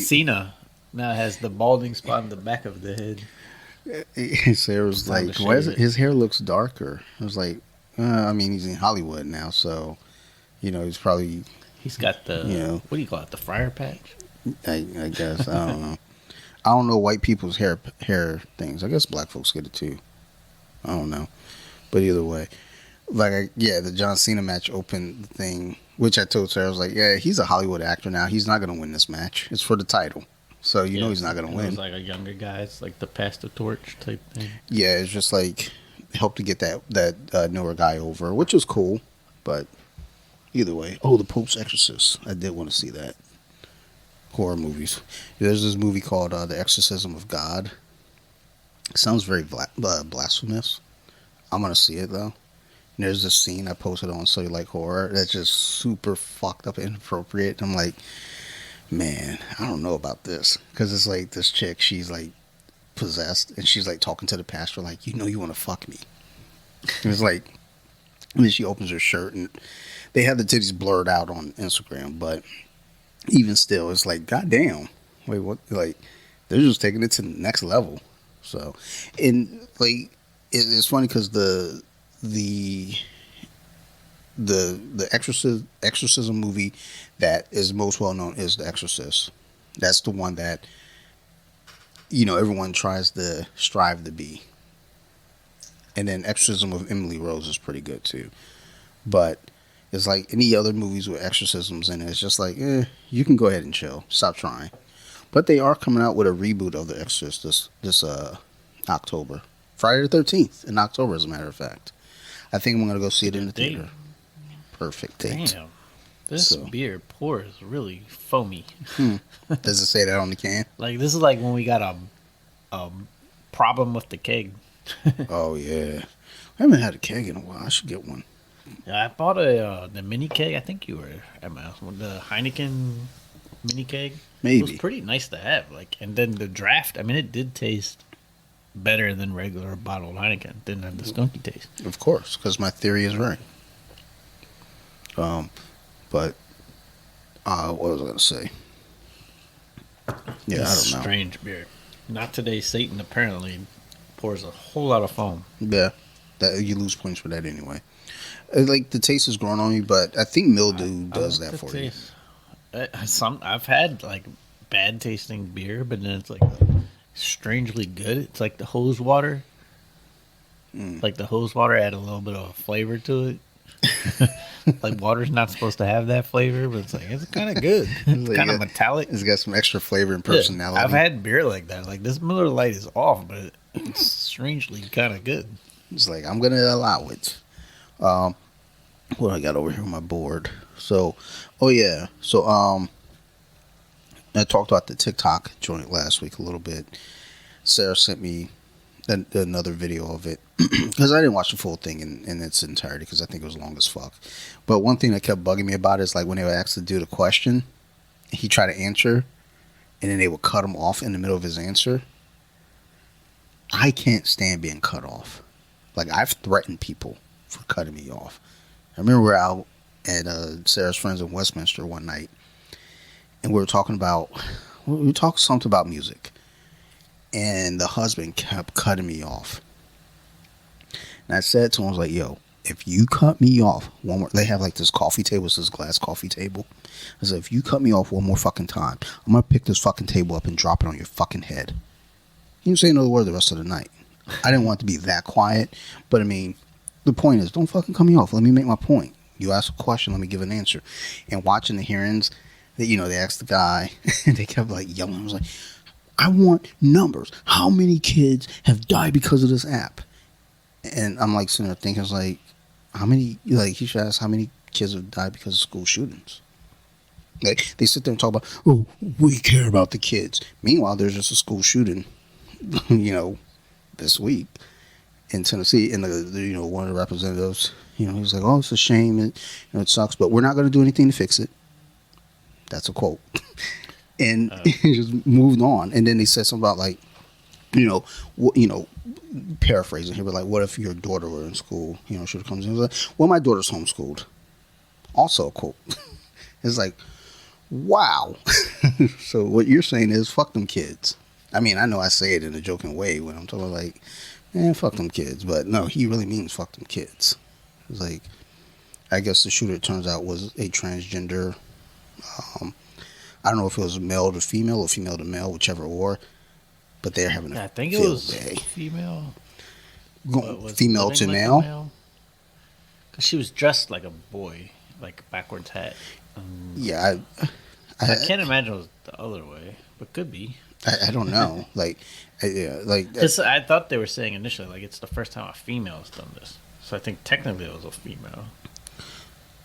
Cena now has the balding spot in the back of the head. Sarah's like, to why is shave it? His hair looks darker. I was like, I mean, he's in Hollywood now, so he's probably. He's got the what do you call it? The friar patch. I guess I don't know. I don't know white people's hair things. I guess black folks get it too. I don't know, but either way, the John Cena match opened the thing, which I told Sarah, I was like, yeah, he's a Hollywood actor now. He's not gonna win this match. It's for the title, so know he's not gonna win. It's like a younger guy. It's like the pass the torch type thing. Yeah, it's just like help to get that newer guy over, which was cool. But either way, the Pope's Exorcist. I did want to see that. Horror movies. There's this movie called The Exorcism of God. It sounds very blasphemous, I'm gonna see it though. And there's this scene I posted on So You Like Horror that's just super fucked up and inappropriate. I'm like, man, I don't know about this because it's like this chick, she's like possessed, and she's like talking to the pastor, like, you know, you want to fuck me. And it's like, and then she opens her shirt, and they have the titties blurred out on Instagram, but even still, it's like, goddamn, wait, what? Like, they're just taking it to the next level. So, and like, it's funny because the the exorcism movie that is most well known is The Exorcist. That's the one that, you know, everyone tries to strive to be. And then Exorcism of Emily Rose is pretty good too. But it's like any other movies with exorcisms in it, it's just like, you can go ahead and chill. Stop trying. But they are coming out with a reboot of The Exorcist this October. Friday the 13th in October, as a matter of fact. I think I'm going to go see it in the theater. Perfect date. Damn. This beer pours really foamy. Does it say that on the can? Like, this is like when we got a problem with the keg. Oh, yeah. I haven't had a keg in a while. I should get one. Yeah, I bought the mini keg. I think you were at my house with the Heineken mini keg. Maybe. It was pretty nice to have. Like, and then the draft, I mean, it did taste better than regular bottled Heineken. Didn't have the skunky taste. Of course, because my theory is right. But what was I going to say? Yeah, I don't know. Strange beer. Not today. Satan apparently pours a whole lot of foam. Yeah, that you lose points for that anyway. Like, the taste is growing on me, but I think mildew does that for you. I've had like bad tasting beer, but then it's like strangely good. It's like the hose water. Like the hose water add a little bit of flavor to it. Like, water's not supposed to have that flavor, but it's kind of good. It's kind of metallic. It's got some extra flavor and personality. Yeah, I've had beer like that. Like, this Miller Lite is off, but it's strangely kind of good. It's like, I'm gonna allow it. What I got over here on my board. So, oh yeah. So, I talked about the TikTok joint last week a little bit. Sarah sent me another video of it because I didn't watch the full thing in its entirety because I think it was long as fuck. But one thing that kept bugging me about it is like when they would ask the dude a question, he tried to answer, and then they would cut him off in the middle of his answer. I can't stand being cut off. Like, I've threatened people for cutting me off. I remember we were out at Sarah's friends in Westminster one night, and we were talking something about music, and the husband kept cutting me off. And I said to him, I was like, yo, if you cut me off one more, they have like this coffee table, it's this glass coffee table. I said, if you cut me off one more fucking time, I'm gonna pick this fucking table up and drop it on your fucking head. He didn't say another word the rest of the night. I didn't want it to be that quiet, but I mean, the point is, don't fucking cut me off. Let me make my point. You ask a question, let me give an answer. And watching the hearings, that, you know, they asked the guy, and they kept like yelling. I was like, I want numbers. How many kids have died because of this app? And I'm like sitting there thinking, I was like, how many? Like, he should ask how many kids have died because of school shootings. Like, they sit there and talk about, oh, we care about the kids. Meanwhile, there's just a school shooting, you know, this week in Tennessee, and you know, one of the representatives, you know, he's like, oh, it's a shame, and you know, it sucks, but we're not going to do anything to fix it. That's a quote. And he just moved on. And then they said something about, like, paraphrasing here, but like, what if your daughter were in school? You know, she comes in and was like, well, my daughter's homeschooled. Also a quote. It's like, wow. So what you're saying is, fuck them kids. I mean, I know I say it in a joking way when I'm talking like, fuck them kids. But no, he really means fuck them kids. It's like, I guess the shooter, it turns out, was a transgender. I don't know if it was male to female or female to male, whichever or. But they're having a I think it field was day. Female. Female to male? Because she was dressed like a boy, like a backwards hat. Yeah. I can't imagine it was the other way, but could be. I don't know. Like, yeah, like. I thought they were saying initially, like, it's the first time a female has done this. So I think technically it was a female.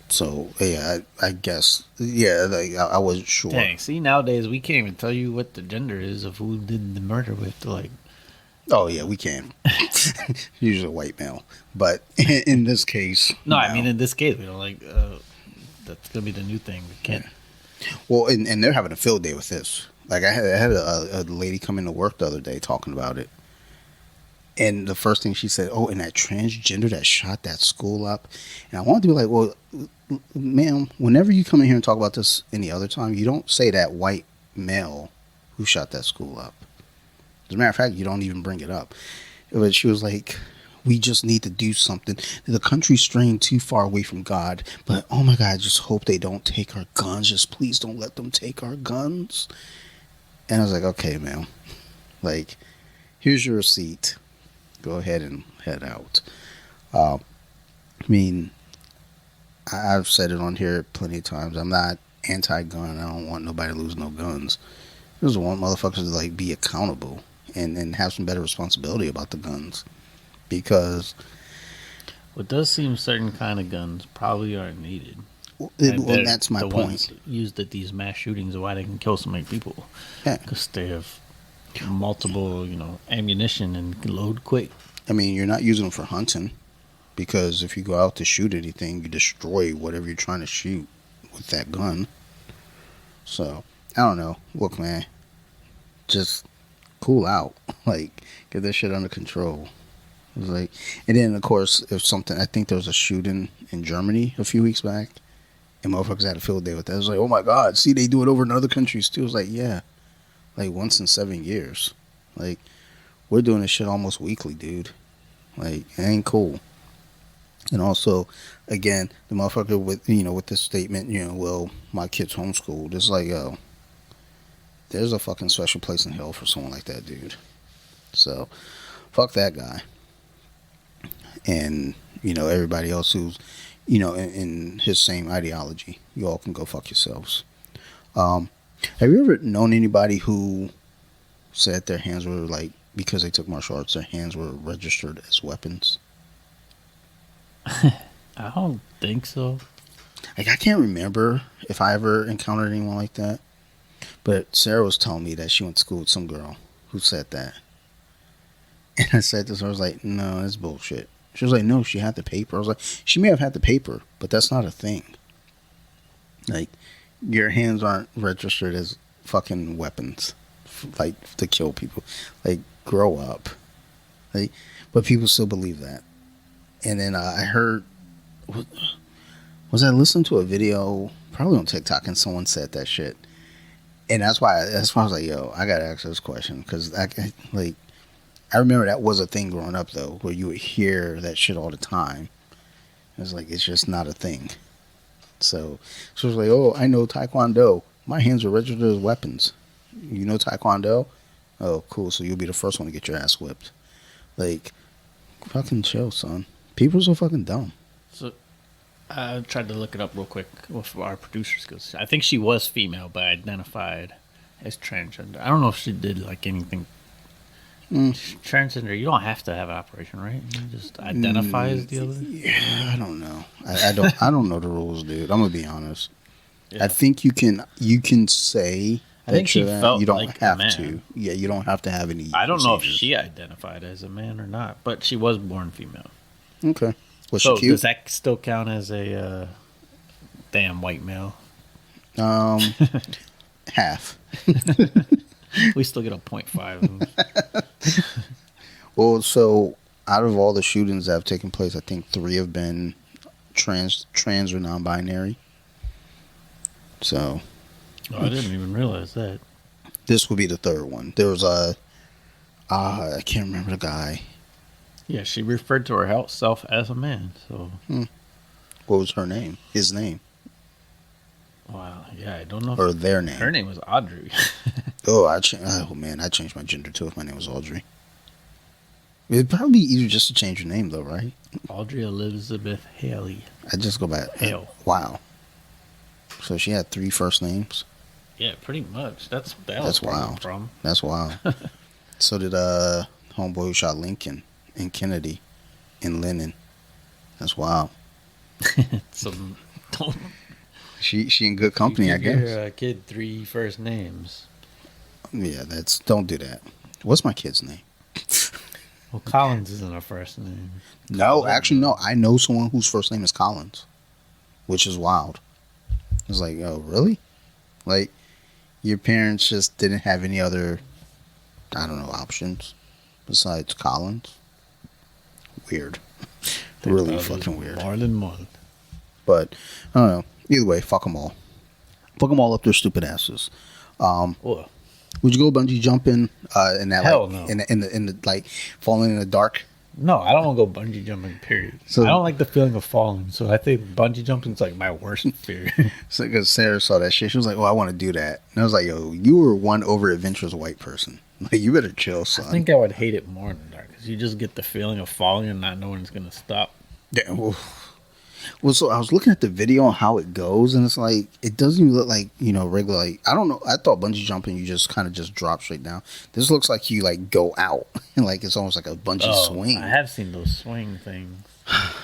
So, yeah, I guess. Yeah, like, I wasn't sure. Dang, see, nowadays we can't even tell you what the gender is of who did the murder. We have to, like, Oh yeah, we can. Usually a white male, but in this case, No, I mean in this case we don't like. That's gonna be the new thing. We can't. Well, and they're having a field day with this. Like I had a lady come into work the other day talking about it, and the first thing she said, "Oh, and that transgender that shot that school up," and I wanted to be like, "Well, ma'am, whenever you come in here and talk about this any other time, you don't say that white male who shot that school up. As a matter of fact, you don't even bring it up." But she was like, "We just need to do something. The country's straying too far away from God. But oh my God, I just hope they don't take our guns. Just please don't let them take our guns." And I was like, "Okay, ma'am. Like, here's your receipt. Go ahead and head out." I mean, I've said it on here plenty of times. I'm not anti-gun. I don't want nobody to lose no guns. I just want motherfuckers to like be accountable and have some better responsibility about the guns. Because It does seem certain kind of guns probably aren't needed. that's my the point. Ones used at these mass shootings, why they can kill so many people, Yeah. because they have multiple, ammunition and can load quick. I mean, you're not using them for hunting, because if you go out to shoot anything, you destroy whatever you're trying to shoot with that gun. So, I don't know. Look, man, just cool out. Like, get this shit under control. It was like, and then, of course, if something, I think there was a shooting in Germany a few weeks back, and motherfuckers had a field day with that. It was like, oh my God, see, they do it over in other countries too. It was like, yeah, like once in 7 years. Like, we're doing this shit almost weekly, dude. Like, it ain't cool. And also, again, the motherfucker with this statement, well, my kid's homeschooled. It's like, yo, there's a fucking special place in hell for someone like that, dude. So, fuck that guy. And, everybody else who's, in his same ideology. You all can go fuck yourselves. Have you ever known anybody who said their hands were like, because they took martial arts, their hands were registered as weapons? I don't think so. Like, I can't remember if I ever encountered anyone like that. But Sarah was telling me that she went to school with some girl who said that. And I said this, I was like, no, that's bullshit. She was like, no, she had the paper. I was like, she may have had the paper, but that's not a thing. Like, your hands aren't registered as fucking weapons, like, to kill people. Like, grow up. Like, but people still believe that. And then I heard, was I listening to a video, probably on TikTok, and someone said that shit. And that's why I was like, yo, I gotta ask this question, because I remember that was a thing growing up, though, where you would hear that shit all the time. It was like, it's just not a thing. So she was like, oh, I know Taekwondo. My hands are registered as weapons. You know Taekwondo? Oh, cool. So you'll be the first one to get your ass whipped. Like, fucking chill, son. People are so fucking dumb. So I tried to look it up real quick with our producers, because I think she was female but identified as transgender. I don't know if she did like anything. Transgender, you don't have to have an operation, right? You just identify as the other. Yeah, I don't know. I don't know the rules, dude. I'm gonna be honest. Yeah. I think you can say. I think she felt you don't like have a man. to. Yeah, you don't have to have any. I don't know if procedures. she identified as a man or not, but she was born female. Okay. Was So she cute? does that still count as a damn white male? Half. We still get a 0.5. Well, so out of all the shootings that have taken place, I think 3 have been trans or non-binary. So Oh, I didn't even realize that. this would be the 3rd one. There was I can't remember the guy. Yeah, she referred to herself as a man. So What was her name? His name wow, yeah, I don't know. or their name? Her name was Audrey. Oh, I changed my gender too if my name was Audrey. It'd probably be easier just to change your name though, right? Audrey Elizabeth Haley. I just go back. Hale. Wow. So she had 3 first names. Yeah, pretty much. That's That's where I'm wild. from. That's wild. So did homeboy who shot Lincoln and Kennedy and Lennon. That's wild. Some don't She in good company, I give guess. your kid 3 first names. Yeah, don't do that. What's my kid's name? Well, Collins isn't a first name. No, actually, no. I know someone whose first name is Collins, which is wild. It's like, oh, really? Like, your parents just didn't have any other, I don't know, options besides Collins? Weird. Really fucking weird. More than one. But, I don't know. Either way, fuck them all. Fuck them all up their stupid asses. Well, Would you go bungee jumping in that, hell like, no. in the, like, falling in the dark? No, I don't want to go bungee jumping, period. So- I don't like the feeling of falling, so I think bungee jumping is like my worst fear. So, because Sarah saw that shit, she was like, "Oh, I want to do that." And I was like, "Yo, you were one over adventurous white person. Like, you better chill, son." I think I would hate it more in the dark because you just get the feeling of falling and not knowing it's going to stop. Yeah. Well, so I was looking at the video on how it goes, and it's like it doesn't even look like, you know, regular. Like, I don't know. I thought bungee jumping you just kind of just drop straight down. This looks like you like go out and like it's almost like a bungee swing. I have seen those swing things.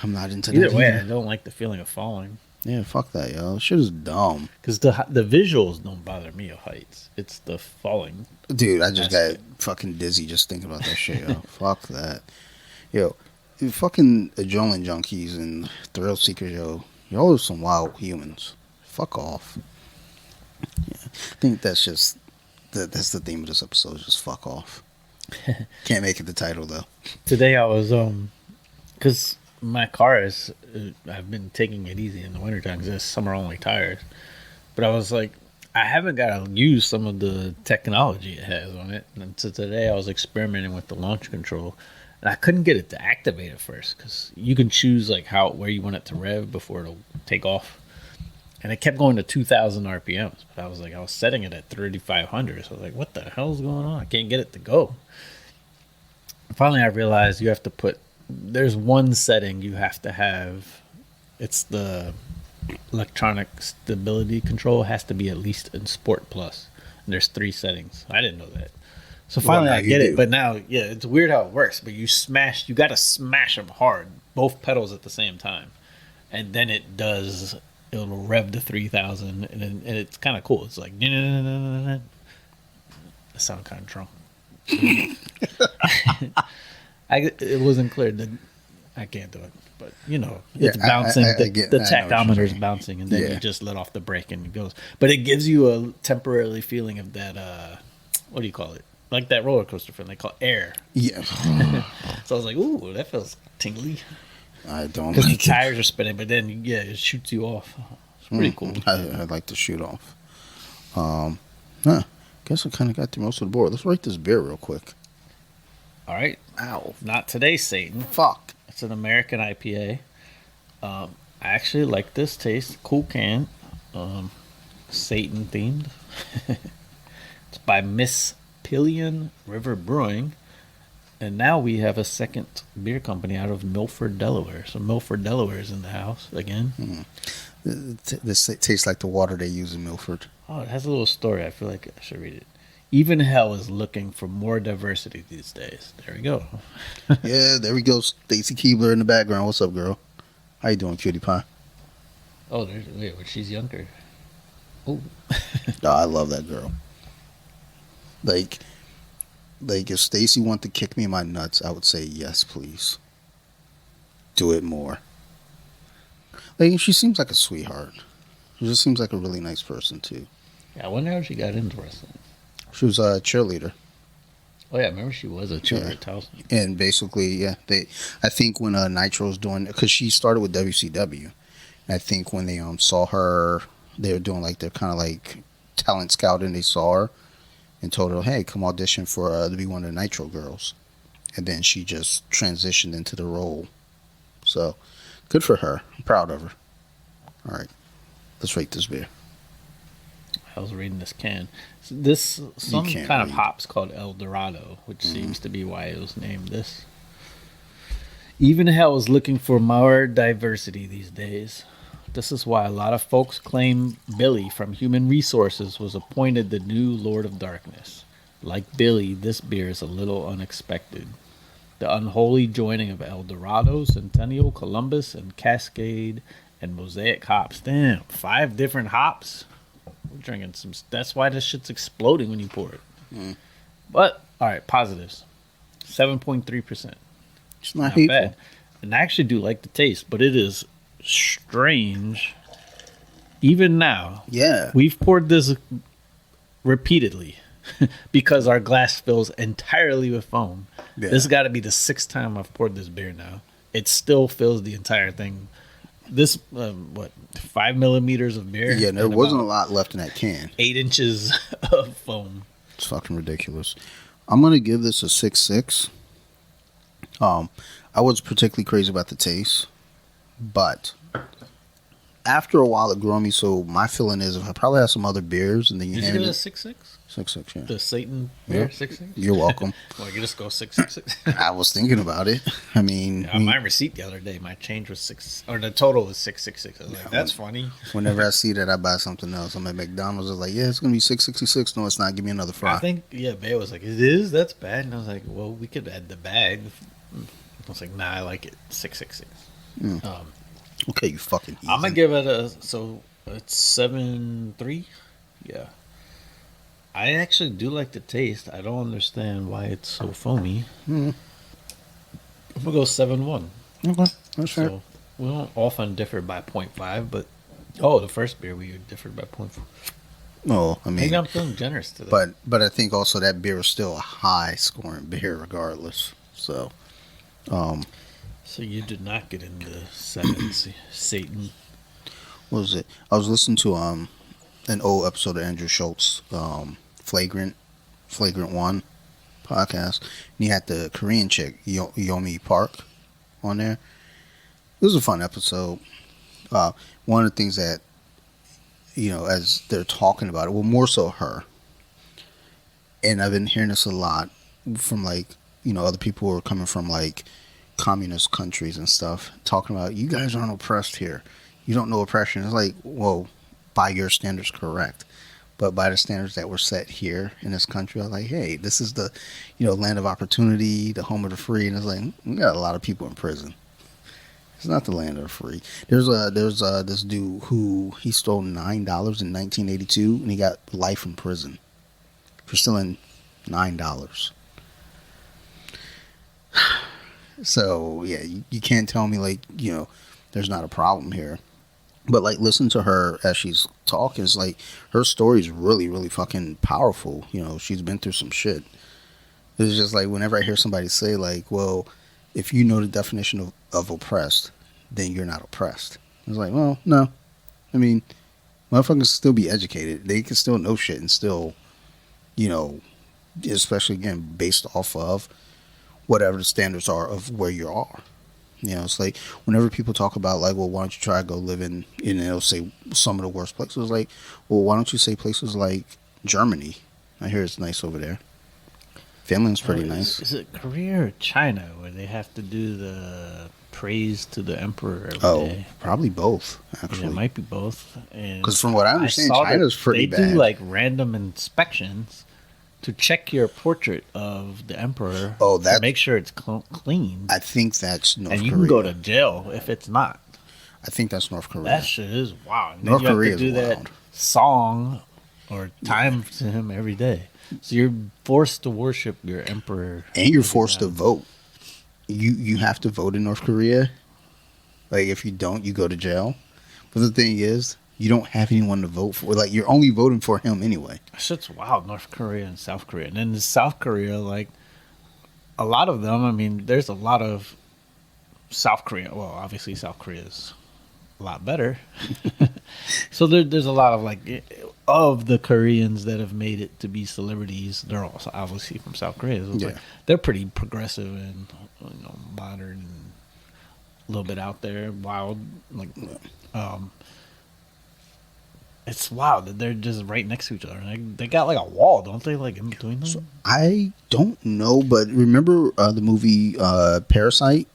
I'm not into Either that. way, I don't like the feeling of falling. Yeah, fuck that, yo. Shit is dumb, Because the visuals don't bother me of heights. It's the falling. dude. I just got fucking dizzy just thinking about that shit, yo. Fuck that, yo. You fucking adrenaline junkies and thrill seekers, yo. Y'all are some wild humans. Fuck off. Yeah, I think that's just that's the theme of this episode. Is just fuck off. Can't make it the title though. Today I was because my car is I've been taking it easy in the wintertime because it's summer only tires. But I was like, I haven't got to use some of the technology it has on it. And so today I was experimenting with the launch control. And I couldn't get it to activate at first because you can choose like where you want it to rev before it'll take off. And it kept going to 2,000 RPMs. But I was setting it at 3,500. So I was like, what the hell's going on? I can't get it to go. Finally, I realized you have to there's one setting you have to have. It's the electronic stability control. It has to be at least in Sport Plus. And there's 3 settings. I didn't know that. So finally I get it, but now, yeah, it's weird how it works, but you got to smash them hard, both pedals at the same time. And then it'll rev to 3,000, and it's kind of cool. It's like, I sound kind of drunk. It wasn't clear. I can't do it, but you know, it's bouncing. The tachometer's bouncing, and then you just let off the brake and it goes. But it gives you a temporary feeling of that, what do you call it? Like that roller coaster feeling they call air. Yeah. So I was like, ooh, that feels tingly. I don't Because like the tires are spinning, but then, it shoots you off. It's pretty cool. I'd like to shoot off. Guess I kind of got through most of the board. Let's rate this beer real quick. All right. Ow. Not today, Satan. Fuck. It's an American IPA. I actually like this taste. Cool can. Satan themed. It's by Miss Pillion River Brewing. And now we have a second beer company out of Milford, Delaware. So Milford, Delaware is in the house again. This tastes like the water they use in Milford. Oh, it has a little story. I feel like I should read it. Even hell is looking for more diversity these days. There we go. Yeah, there we go. Stacy Keibler in the background. What's up, girl? How you doing, cutie pie? Oh, she's younger. Oh. Oh, I love that girl. Like if Stacy wanted to kick me in my nuts, I would say yes, please. Do it more. Like, she seems like a sweetheart. She just seems like a really nice person too. Yeah, I wonder how she got into wrestling. She was a cheerleader. Oh yeah, I remember she was a cheerleader at Towson. And basically, I think when Nitro was doing, because she started with WCW, and I think when they saw her, they were doing like their kind of like talent scouting. They saw her and told her, "Hey, come audition for to be one of the Nitro girls," and then she just transitioned into the role. So, good for her. I'm proud of her. All right, let's rate this beer. I was reading this can. Some kind of hops called El Dorado, which seems to be why it was named this. Even hell is looking for more diversity these days. This is why a lot of folks claim Billy from Human Resources was appointed the new Lord of Darkness. Like Billy, this beer is a little unexpected. The unholy joining of El Dorado, Centennial, Columbus, and Cascade and Mosaic hops. Damn, 5 different hops? We're drinking that's why this shit's exploding when you pour it. But, alright, positives. 7.3%. It's not Not hateful. bad. And I actually do like the taste, but it is strange. Even now, Yeah. we've poured this repeatedly because our glass fills entirely with foam. Yeah. This has got to be the sixth time I've poured this beer now. It still fills the entire thing. This, 5 millimeters of beer? Yeah, there and wasn't a about lot left in that can. 8 inches of foam. It's fucking ridiculous. I'm gonna give this a 6.6. I was particularly crazy about the taste, but after a while it grew on me. So my feeling is, if I probably have some other beers and then you Did you hand give me it a 6.6? 6.6, yeah. The Satan Yeah. beer 6.6? You're welcome. Well, you just go 6.6. I was thinking about it. I mean, On my receipt the other day, my change was 6, or the total was 6.66. I was like, that's funny. whenever I see that, I buy something else. I'm at McDonald's. I was like, yeah, it's gonna be 6.66. No, it's not. Give me another fry. I think, Bae was like, it is? That's bad. And I was like, well, we could add the bag. I was like, nah, I like it 6.66. Okay, you fucking. I'm gonna give it it's 7.3. Yeah, I actually do like the taste. I don't understand why it's so foamy. Mm. I'm gonna go 7.1. Okay, that's fair. So we don't often differ by 0.5, but the first beer we differed by 0.4. No, I Maybe mean, I'm feeling generous today. but I think also that beer is still a high scoring beer regardless. So, So you did not get into sevens, Satan. what was it? I was listening to an old episode of Andrew Schultz, Flagrant 1 podcast, and he had the Korean chick Yomi Park on there. It was a fun episode. One of the things that, as they're talking about it, well, more so her, and I've been hearing this a lot from other people who are coming from communist countries and stuff, talking about, you guys aren't oppressed here. You don't know oppression. It's like, well, by your standards, correct. But by the standards that were set here in this country, I'm like, hey, this is the, land of opportunity, the home of the free. And it's like, we got a lot of people in prison. It's not the land of the free. There's this dude who he stole $9 in 1982, and he got life in prison for stealing $9. So yeah, you can't tell me there's not a problem here. But listen to her as she's talking. It's like her story is really, really fucking powerful. She's been through some shit. It's just like whenever I hear somebody say well, if you know the definition of oppressed, then you're not oppressed. It's like, well, no. I mean, motherfuckers still be educated. They can still know shit and still, especially again based off of whatever the standards are of where you are. It's like whenever people talk about well, why don't you try to go live in, they'll say some of the worst places. Like, well, why don't you say places like Germany? I hear it's nice over there. Finland's pretty nice. Is it Korea or China where they have to do the praise to the emperor every day? Probably both, actually. Yeah, it might be both. Because from what I understand, China's pretty bad. They do random inspections to check your portrait of the emperor. To make sure it's clean. I think that's North Korea. And you can go to jail if it's not. I think that's North Korea. That shit is wild. North Korea is wild. That song or time to him every day. So you're forced to worship your emperor. And you're forced to vote. You have to vote in North Korea. If you don't, you go to jail. But the thing is, you don't have anyone to vote for. You're only voting for him anyway. Shit's wild, North Korea and South Korea. And then in South Korea, a lot of them, there's a lot of South Korea. Well, obviously South Korea is a lot better. So there's a lot of the Koreans that have made it to be celebrities. They're also obviously from South Korea. So they're pretty progressive and modern and a little bit out there, wild. It's wild that they're just right next to each other. They got a wall, don't they? In between them. So I don't know, but remember the movie Parasite?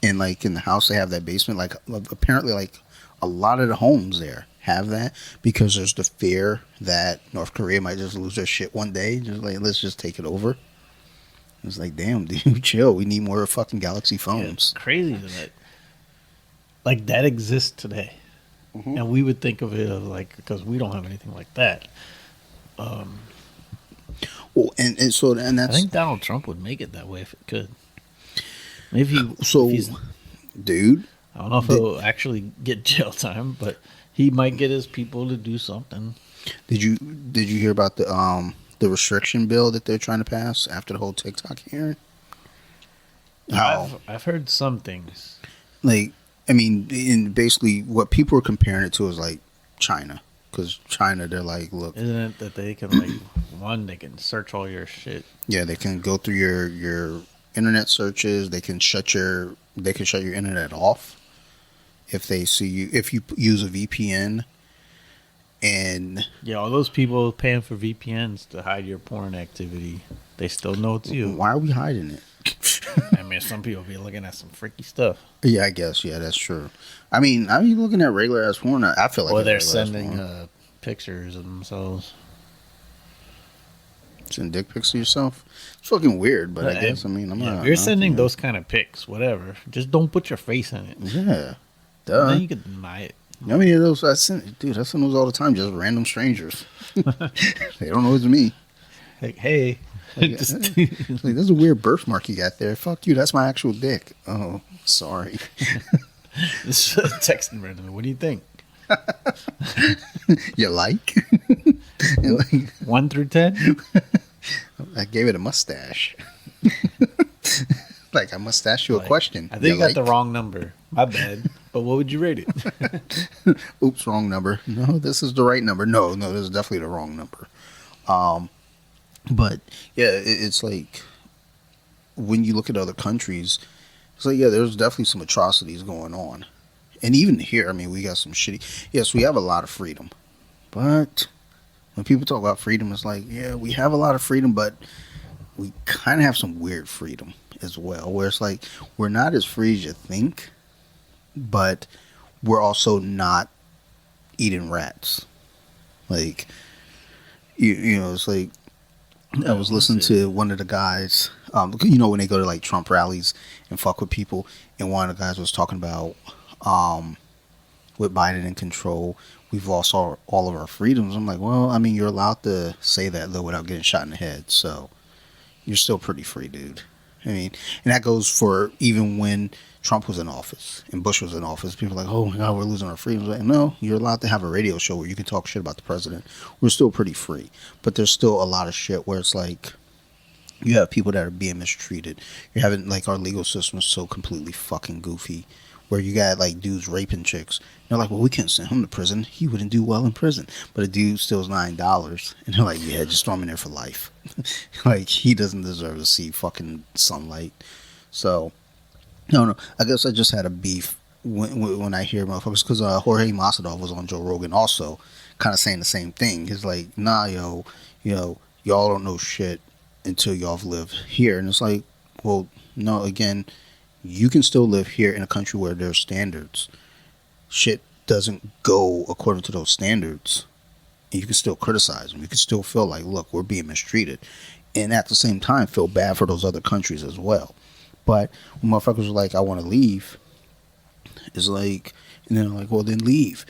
And in the house they have that basement. Apparently a lot of the homes there have that because there's the fear that North Korea might just lose their shit one day. Just let's just take it over. It's damn, dude, chill. We need more fucking Galaxy phones. Yeah, it's crazy that that exists today. Mm-hmm. And we would think of it as because we don't have anything like that. Well, and so and I that's think Donald Trump would make it that way if it could. Maybe if so, he's, dude. I don't know if he'll actually get jail time, but he might get his people to do something. Did you hear about the restriction bill that they're trying to pass after the whole TikTok hearing? How I've heard some things. like I mean, in basically what people are comparing it to is like China, because China they're like, look, Isn't it that they can like they can search all your shit? yeah, they can go through your internet searches, they can shut your internet off if they see you if you use a VPN. And Yeah, all those people paying for VPNs to hide your porn activity, they still know it's you. why are we hiding it? I mean, some people be looking at some freaky stuff. Yeah, I guess. Yeah, that's true. I mean, are you looking at regular ass porn? I feel like Or it's they're regular ass sending porn. pictures of themselves. Send dick pics to yourself. It's fucking weird, but I guess. I mean, I'm not. If you're sending those kind of pics, whatever, just don't put your face in it. Yeah, Then you can deny it. How many of those I send? Dude, I send those all the time. Just random strangers. They don't know it's me. Like, hey, Like, like, there's a weird birthmark you got there. Fuck you. That's my actual dick. Oh, sorry. just texting randomly. What do you think? You like? And like, 1 through 10? I gave it a mustache. Like, I mustache you a question. I think you got like? the wrong number. My bad. But what would you rate it? Oops, wrong number. No, this is the right number. No, this is definitely the wrong number. But yeah, it's like when you look at other countries, it's like, yeah, there's definitely some atrocities going on. And even here, I mean, we got some shitty. Yes, we have a lot of freedom. But when people talk about freedom, it's like, yeah, we have a lot of freedom, but we kind of have some weird freedom as well, where it's like we're not as free as you think, but we're also not eating rats. Like, you know, it's like I was listening to one of the guys, when they go to like Trump rallies and fuck with people, and one of the guys was talking about with Biden in control, we've lost all of our freedoms. I'm like, well, I mean, you're allowed to say that though without getting shot in the head, so you're still pretty free, dude. I mean, and that goes for even when Trump was in office and Bush was in office. People are like, oh my God, we're losing our freedoms. Like, no, you're allowed to have a radio show where you can talk shit about the president. We're still pretty free. But there's still a lot of shit where it's like, you have people that are being mistreated. You're having, like, our legal system is so completely fucking goofy. Where you got, like, dudes raping chicks. They're like, well, we can't send him to prison. He wouldn't do well in prison. But a dude steals $9. And they're like, yeah, just throw him in there for life. Like, he doesn't deserve to see fucking sunlight. So, no. I guess I just had a beef when I hear motherfuckers. Because Jorge Masvidal was on Joe Rogan also kind of saying the same thing. He's like, nah, y'all don't know shit until y'all live here. And it's like, well, no, again, you can still live here in a country where there's standards. Shit doesn't go according to those standards. And you can still criticize them. You can still feel like, look, we're being mistreated. And at the same time, feel bad for those other countries as well. But when motherfuckers are like, I want to leave, it's like, and they're like, well, then leave.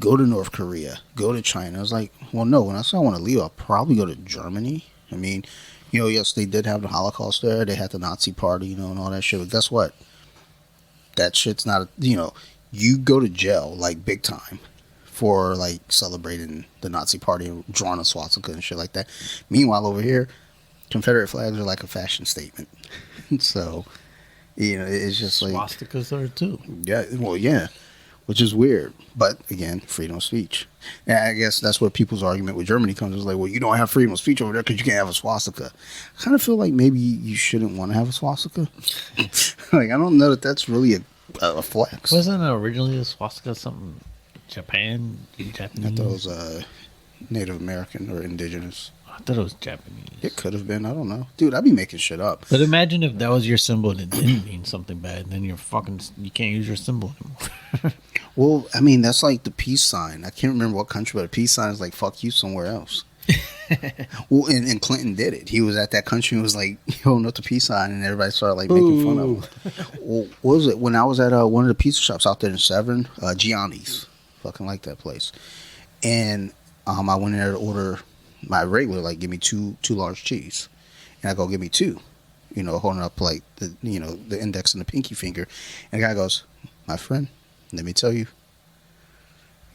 Go to North Korea. Go to China. I was like, well, no, when I say I want to leave, I'll probably go to Germany. I mean, yes, they did have the Holocaust there. They had the Nazi party, and all that shit. But guess what? That shit's not, you go to jail, like, big time for, like, celebrating the Nazi party and drawing a swastika and shit like that. Meanwhile, over here, Confederate flags are like a fashion statement. So, it's just like... Swastikas are too. Yeah, well, yeah. Which is weird. But, again, freedom of speech. And I guess that's where people's argument with Germany comes. It's like, well, you don't have freedom of speech over there because you can't have a swastika. I kind of feel like maybe you shouldn't want to have a swastika. Like, I don't know that that's really a flex. Wasn't it originally a swastika something Japan? Japanese? I thought it was Native American or indigenous. I thought it was Japanese. It could have been. I don't know. Dude, I'd be making shit up. But imagine if that was your symbol and it didn't mean something bad. Then you can't use your symbol anymore. Well, I mean, that's like the peace sign. I can't remember what country, but a peace sign is like, fuck you somewhere else. Well, and Clinton did it. He was at that country and was like, yo, not the peace sign. And everybody started like making fun of him. Well, what was it? When I was at one of the pizza shops out there in Severn, Gianni's. Fucking like that place. And I went in there to order my regular, like, give me two large cheese. And I go, give me two. You know, holding up like the the index and the pinky finger. And the guy goes, my friend, let me tell you,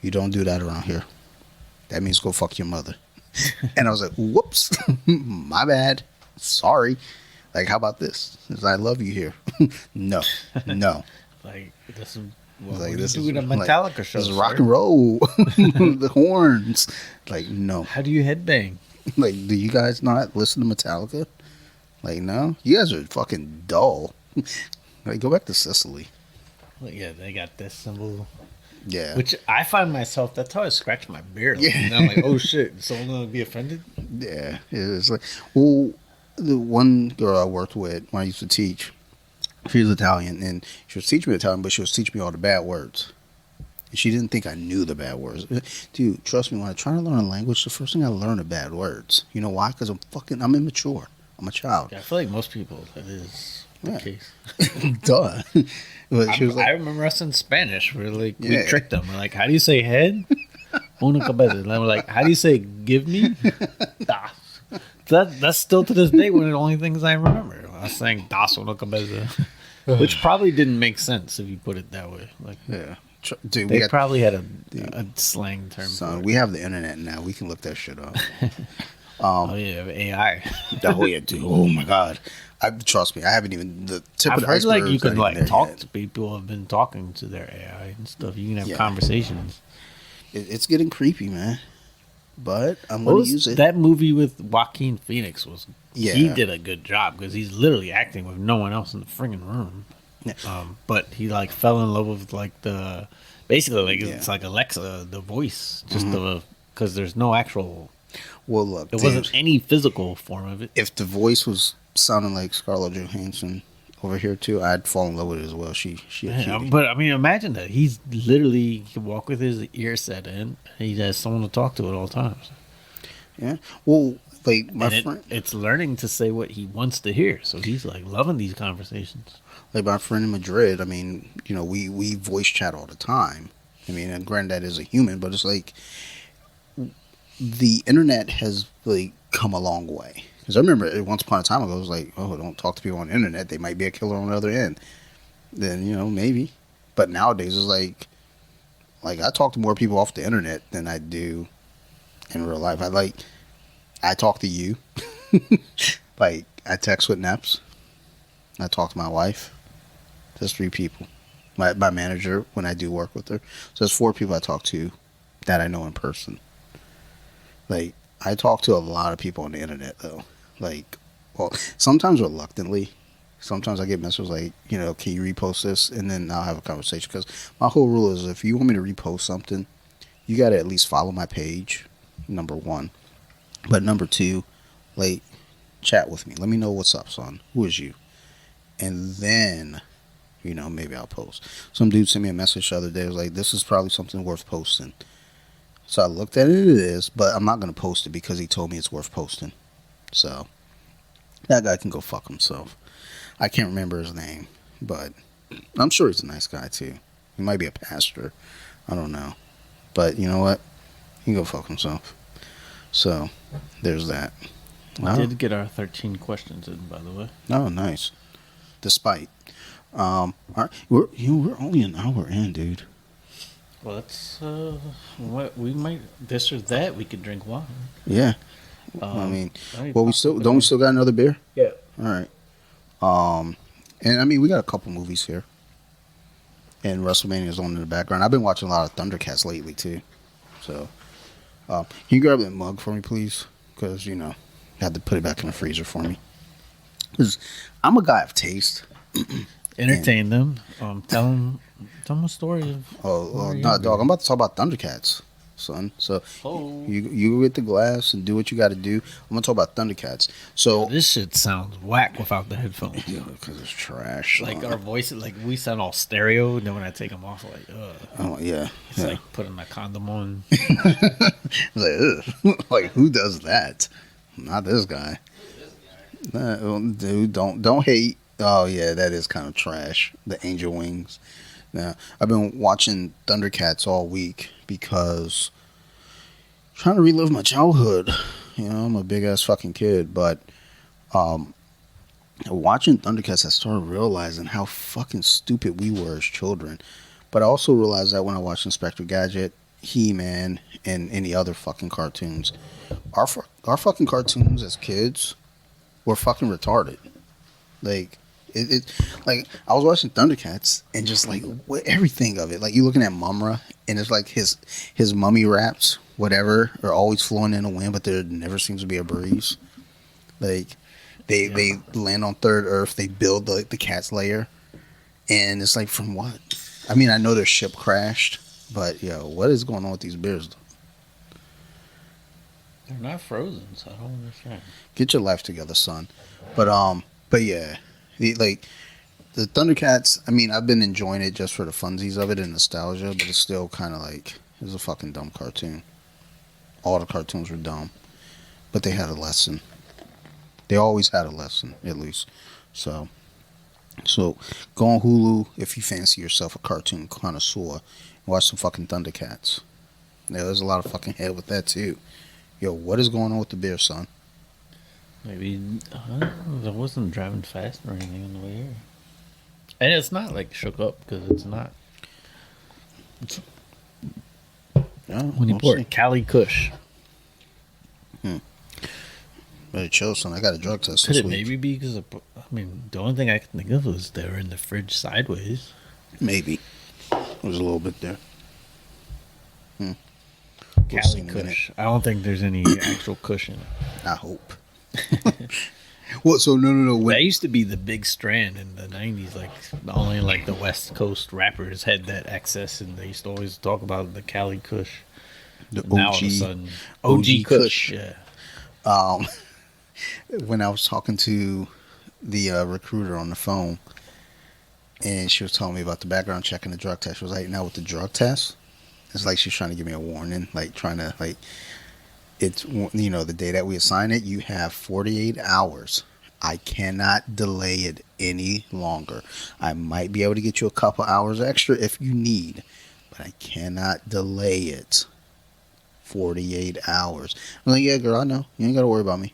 you don't do that around here. That means go fuck your mother. And I was like, whoops, my bad. Sorry. Like, how about this? I love you here. No. Like, this is what Like, you this do in a is Metallica like, show. this is rock and roll. The horns. Like, no. How do you headbang? Like, do you guys not listen to Metallica? Like, no? You guys are fucking dull. Like, go back to Sicily. Well, yeah, they got this symbol. Yeah. Which I find myself, that's how I scratch my beard. Yeah. And I'm like, oh shit, is someone going to be offended? Yeah. It's like, well, the one girl I worked with when I used to teach, she was Italian, and she was teaching me Italian, but she was teaching me all the bad words. And she didn't think I knew the bad words. Dude, trust me, when I try to learn a language, the first thing I learn are bad words. You know why? Because I'm immature. I'm a child. Yeah, I feel like most people, that is the case. Duh. But she was I like, remember us in Spanish. We Yeah. tricked them. We're like, how do you say head? Una cabeza. And we're like, how do you say give me? Das. That's still to this day one of the only things I remember. I was saying das una cabeza. Which probably didn't make sense if you put it that way. Like, yeah. Dude, they probably had a slang term. Son, for it. we have the internet now. We can look that shit up. Oh yeah, AI. Oh yeah, dude. Oh my god. Trust me, I haven't even the tip I've of the heard like iceberg you is not can even like there talk yet. to people have been talking to their AI and stuff. You can have Yeah. conversations. It's getting creepy, man. But I'm What gonna was use it. that movie with Joaquin Phoenix was? Yeah. He did a good job because he's literally acting with no one else in the friggin' room. Yeah. But he like fell in love with like the basically like Yeah. it's like Alexa, the voice, just because there's no actual. Well, look, There dude, wasn't any physical form of it. if the voice was sounding like Scarlett Johansson over here too, I'd fall in love with it as well. She a Yeah, cutie. but I mean, imagine that he's literally he can walk with his ear set in. He has someone to talk to at all times. Yeah. Well, like my And friend, it's learning to say what he wants to hear. So he's like loving these conversations. like my friend in Madrid. I mean, you know, we voice chat all the time. I mean, and granddad is a human, but it's like the internet has like come a long way. Because I remember once upon a time ago, it was like, oh, don't talk to people on the internet. They might be a killer on the other end. Then, you know, maybe. But nowadays, it's like I talk to more people off the internet than I do in real life. I talk to you. Like, I text with Neps. I talk to my wife. There's 3 people. My manager, when I do work with her. So there's 4 people I talk to that I know in person. Like, I talk to a lot of people on the internet, though. Like, well, sometimes reluctantly. Sometimes I get messages like, you know, can you repost this? And then I'll have a conversation. Because my whole rule is if you want me to repost something, you got to at least follow my page, number 1. But number 2, like, chat with me. Let me know what's up, son. Who is you? And then, you know, maybe I'll post. Some dude sent me a message the other day. It was like, this is probably something worth posting. So I looked at it. It is, but I'm not going to post it because he told me it's worth posting. So that guy can go fuck himself. I can't remember his name, but I'm sure he's a nice guy too. He might be a pastor. I don't know. But you know what? He can go fuck himself. So there's that. We did get our 13 questions in, by the way. Oh, nice. Despite. All right. We're only an hour in, dude. Well, that's what we might this or that. We could drink wine. Yeah. I mean, well, we still got another beer. Yeah. All right. And I mean, we got a couple movies here, and WrestleMania is on in the background. I've been watching a lot of Thundercats lately too. So, can you grab that mug for me, please? Because you know, you had to put it back in the freezer for me. Because I'm a guy of taste. Entertain them. Tell them a story of. No, dog. I'm about to talk about Thundercats, son. So you get the glass and do what you got to do. I'm gonna talk about Thundercats. So This shit sounds whack without the headphones. because it's trash. Like our voices, like we sound all stereo, and then when I take them off, like, Oh yeah. it's like putting a condom on. Like, ugh. Like who does that? Not this guy. Nah, dude, don't hate. Oh yeah, that is kind of trash. The angel wings. Now I've been watching Thundercats all week because I'm trying to relive my childhood. You know, I'm a big ass fucking kid, but um, watching Thundercats, I started realizing how fucking stupid we were as children. But I also realized that when I watched Inspector Gadget, He-Man, and any other fucking cartoons, our fucking cartoons as kids were fucking retarded. Like like I was watching Thundercats and just like everything of it. Like you looking at Mumra and it's like his mummy wraps, whatever, are always flowing in the wind, but there never seems to be a breeze. Like they land on Third Earth, they build the cat's lair, and it's like from what? I mean, I know their ship crashed, but yo, what is going on with these bears? They're not frozen, so I don't understand. Get your life together, son. But yeah, like the Thundercats. I mean, I've been enjoying it just for the funsies of it and nostalgia, but it's still kind of like it's a fucking dumb cartoon. All the cartoons were dumb, but they had a lesson. They always had a lesson, at least. So go on Hulu if you fancy yourself a cartoon connoisseur. Watch some fucking Thundercats. Yeah, there's a lot of fucking head with that too. Yo, what is going on with the bear, son? Maybe I wasn't driving fast or anything on the way here. And it's not like shook up because it's not. It's, Yeah, when you pour Cali Kush. Better chill, son. I got a drug test Could this it week. maybe be because of, I mean, the only thing I could think of was they were in the fridge sideways. Maybe. There's a little bit there. We'll see Cali in a minute. Kush. I don't think there's any actual cushion. I hope. Well, so no. That used to be the big strand in the 90s. Like, only like the West Coast rappers had that access, and they used to always talk about the Cali Kush. The Now all of a sudden, OG Kush. Yeah. When I was talking to the recruiter on the phone, and she was telling me about the background check and the drug test, she was like, "Now with the drug test, it's like she's trying to give me a warning, like trying to like." It's, you know, the day that we assign it, you have 48 hours. I cannot delay it any longer. I might be able to get you a couple hours extra if you need, but I cannot delay it 48 hours. I'm like, yeah, girl, I know. You ain't got to worry about me.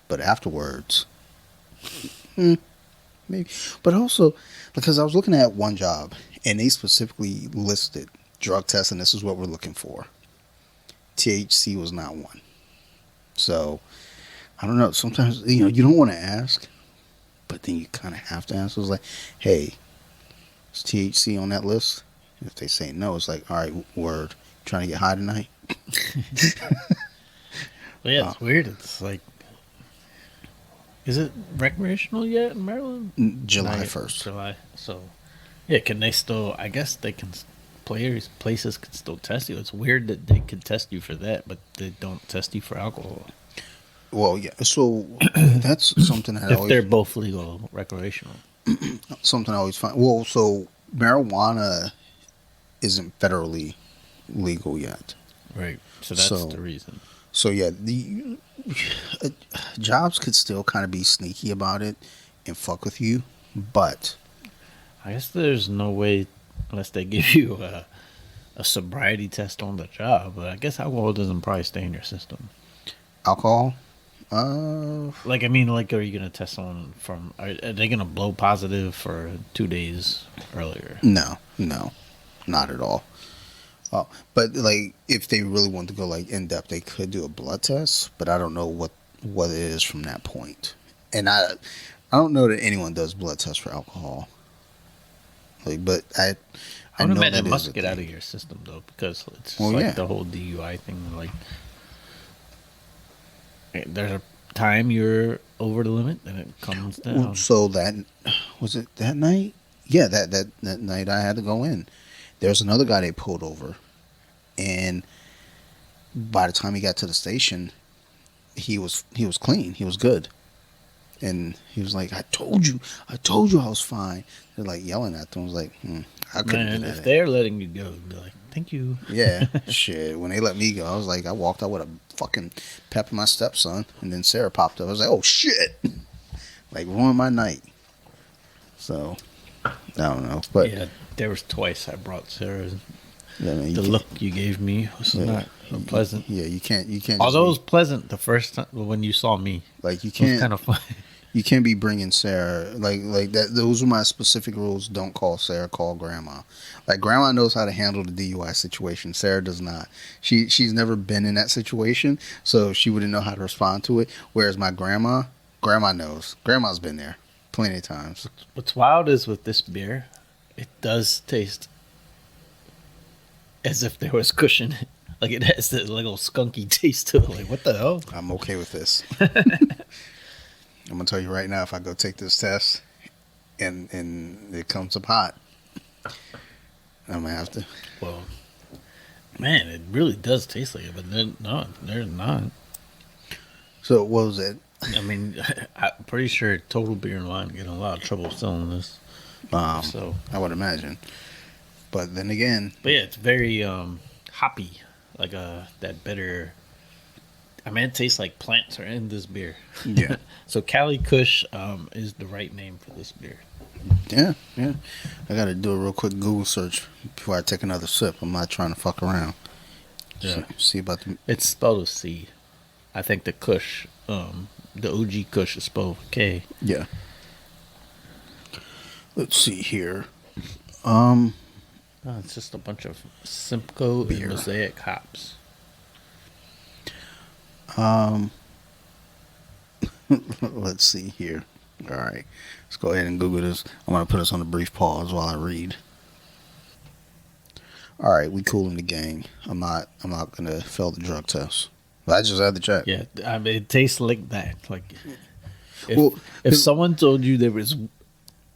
But afterwards, maybe. But also, because I was looking at one job, and they specifically listed drug tests, and this is what we're looking for. THC was not one. So, I don't know. Sometimes, you know, you don't want to ask, but then you kind of have to ask. It was like, hey, is THC on that list? If they say no, it's like, all right, word. Trying to get high tonight? Well, yeah, it's weird. It's like, is it recreational yet in Maryland? July 1st. July. So, yeah, can they still, I guess they can, places can still test you. It's weird that they could test you for that, but they don't test you for alcohol. Well, yeah. So that's something that If they're both legal, recreational. something I always find. Well, so marijuana isn't federally legal yet. Right. So that's the reason. So yeah, the jobs could still kind of be sneaky about it and fuck with you, but I guess there's no way unless they give you a sobriety test on the job. But I guess alcohol doesn't probably stay in your system. alcohol. Like, I mean, like, are you gonna test someone from? Are they gonna blow positive for 2 days earlier? No, not at all. But like, if they really want to go like in depth, they could do a blood test. But I don't know what it is from that point. And I don't know that anyone does blood tests for alcohol. Like, but I would know imagine that it must is a get out thing. of your system though, because it's Well, like yeah. the whole DUI thing. Like, there's a time you're over the limit, and it comes down. Well, so that was it that night. Yeah, that night I had to go in. There's another guy they pulled over, and by the time he got to the station, he was clean. He was good, and he was like, "I told you I was fine." They're like yelling at them. I was like, I couldn't Man, do if that. they're letting you go, be like, thank you. Yeah, shit. When they let me go, I was like, I walked out with a fucking pep in my step, son. And then Sarah popped up. I was like, oh shit, like ruined my night. So I don't know, but Yeah, there was twice I brought Sarah. yeah, man, The look you gave me was Yeah. not or pleasant. Yeah, you can't Although it was just pleasant the first time when you saw me. be, like you It was can't kind of fun. you can't be bringing Sarah like that. Those are my specific rules. Don't call Sarah. Call Grandma. Like Grandma knows how to handle the DUI situation. Sarah does not. She's never been in that situation, so she wouldn't know how to respond to it. Whereas my grandma knows. Grandma's been there plenty of times. What's wild is with this beer, it does taste as if there was cushion. Like it has that little skunky taste to it. Like what the hell? I'm okay with this. I'm gonna tell you right now, if I go take this test and it comes up hot, I'm gonna have to. Well, man, it really does taste like it, but then no, there's not. So what was it? I mean, I'm pretty sure Total Beer and Wine get in a lot of trouble selling this. So I would imagine. But then again, but yeah, it's very hoppy, like that bitter. I mean, it tastes like plants are in this beer. Yeah. So Cali Kush is the right name for this beer. yeah. I gotta do a real quick Google search before I take another sip. I'm not trying to fuck around. Yeah. See about the. It's spelled with C. I think the Kush, the OG Kush is spelled with K. Yeah. Let's see here. Oh, it's just a bunch of Simcoe Beer. and Mosaic hops. Let's see here. All right, let's go ahead and Google this. I'm gonna put us on a brief pause while I read. All right, we cool in the gang. I'm not gonna fail the drug test. I just had to check. Yeah, I mean, it tastes like that. Like if, Well, if someone told you there was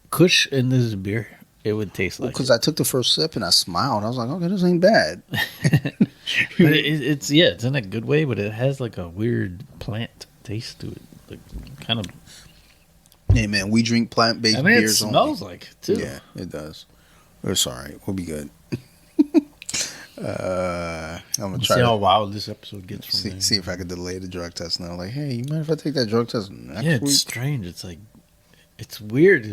Kush in this beer, it would taste like. Because I took the first sip and I smiled. I was like, okay, this ain't bad. But it's in a good way, but it has like a weird plant taste to it, like kind of. Hey man, we drink plant-based I mean, it beers smells only. like it too. Yeah, it does. It's all right. We'll be good. I'm gonna try See how to wild this episode gets from there. see if I could delay the drug test now. Like, hey, you mind if I take that drug test next Yeah, it's week? strange. It's like, it's weird.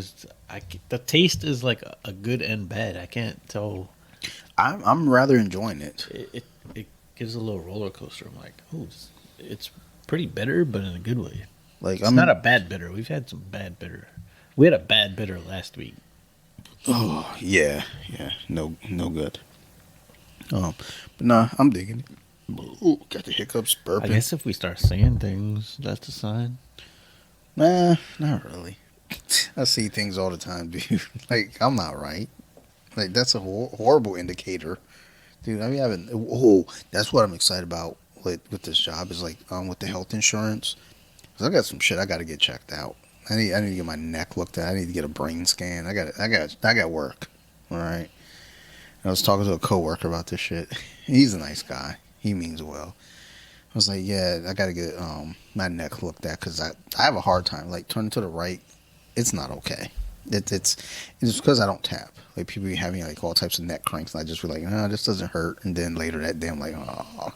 The taste is like a good and bad. I can't tell. I'm rather enjoying it. It gives a little roller coaster. I'm like, oh, it's pretty bitter, but in a good way. Like, It's not a bad bitter. We've had some bad bitter. We had a bad bitter last week. Oh yeah, no good. But nah, I'm digging it. Ooh, got the hiccups, burping. I guess if we start saying things, that's a sign. Nah, not really. I see things all the time, dude. Like, I'm not right. Like, that's a horrible indicator. Dude, I mean, that's what I'm excited about with this job is, like, with the health insurance. 'Cause I got some shit I got to get checked out. I need to get my neck looked at. I need to get a brain scan. I got work. All right. I was talking to a coworker about this shit. He's a nice guy. He means well. I was like, yeah, I got to get my neck looked at because I have a hard time. Like, turning to the right, it's not okay. It's because I don't tap. Like, people be having, like, all types of neck cranks, and I just be like, no, this doesn't hurt. And then later that day, I'm like, oh,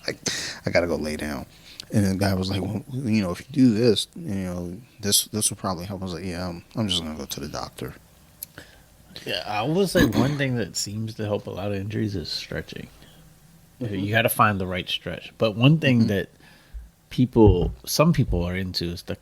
I got to go lay down. And the guy was like, well, you know, if you do this, you know, this will probably help. I was like, yeah, I'm just going to go to the doctor. Yeah, I will say one thing that seems to help a lot of injuries is stretching. Mm-hmm. You got to find the right stretch. But one thing that some people are into is the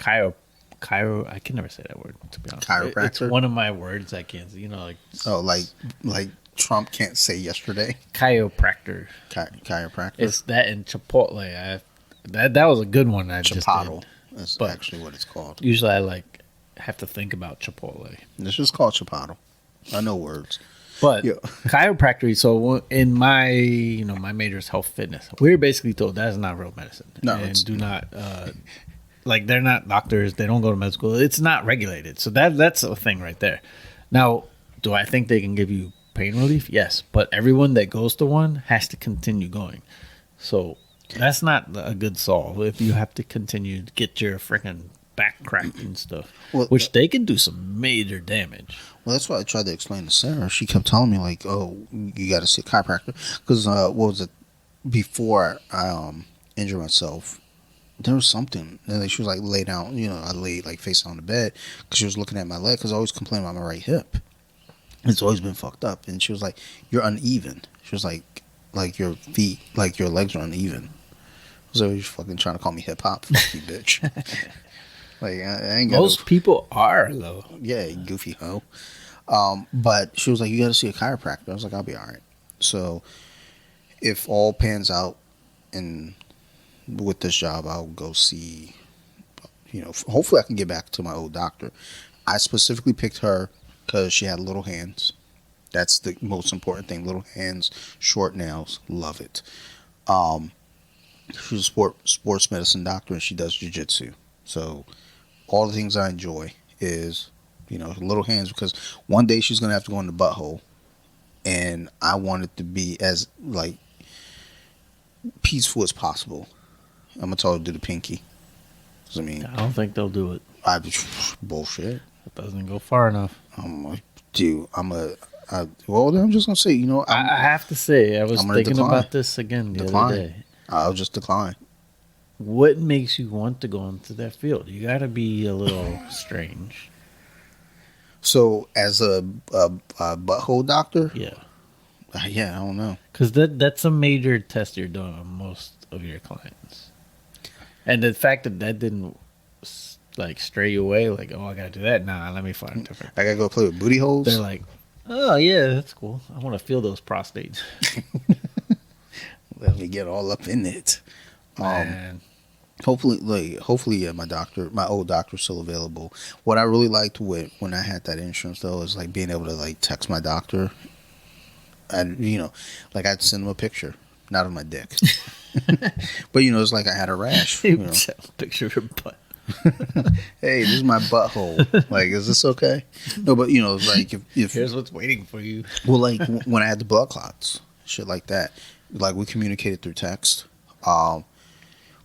I can never say that word, to be honest. Chiropractor? It's one of my words I can't, like. Oh, like Trump can't say yesterday? Chiropractor. Chiropractor? It's that in Chipotle. That was a good one I just Chipotle. did. That's actually what it's called. Usually I have to think about Chipotle. It's just called Chipotle. I know words. But Yeah. chiropractor, so in my my major is health fitness. We're basically told that's not real medicine. No, and it's do not they're not doctors, they don't go to med school. It's not regulated. So that's a thing right there. Now, do I think they can give you pain relief? Yes, but everyone that goes to one has to continue going. So that's not a good solve if you have to continue to get your freaking back cracked and stuff, which they can do some major damage. Well, that's what I tried to explain to Sarah. She kept telling me, like, oh, you got to see a chiropractor. Because, what was it? Before I injured myself, there was something. And like, she was like, lay down. I laid, like, face on the bed. Because she was looking at my leg. Because I always complain about my right hip. It's always been fucked up. And she was like, you're uneven. She was like, like your feet, like your legs are uneven. So you're fucking trying to call me hip hop, fuck you, bitch. Like I ain't got no. Most people are though. Yeah, you goofy hoe. But she was like, you got to see a chiropractor. I was like, I'll be all right. So if all pans out and with this job, I'll go see. You know, hopefully I can get back to my old doctor. I specifically picked her because she had little hands. That's the most important thing. Little hands, short nails, love it. Um, she's a sports medicine doctor and she does jiu-jitsu. So all the things I enjoy is, you know, little hands because one day she's gonna have to go in the butthole, and I want it to be as like peaceful as possible. I'm gonna tell her to do the pinky. 'Cause, I mean, I don't think they'll do it. Bullshit. It doesn't go far enough. I'm like, dude, well, then I'm just gonna say, you know, I have to say, I was thinking decline. about this again the other day. I'll just decline. What makes you want to go into that field? You got to be a little strange. So, as a butthole doctor, Yeah. I don't know. Because that's a major test you're doing on most of your clients. And the fact that didn't like stray you away, like, oh, I got to do that. Nah, let me find different. I gotta go play with booty holes. They're like, oh, yeah, that's cool. I want to feel those prostates. Let me get all up in it. Man. Hopefully, my old doctor's still available. What I really liked when I had that insurance though is like being able to like text my doctor, and you know, like I'd send him a picture, not of my dick, but you know, it's like I had a rash. You know, Picture of your butt. hey, this is my butthole. Like, is this okay? No, but you know, it's like if Here's what's waiting for you. well, like when I had the blood clots, shit like that. Like we communicated through text.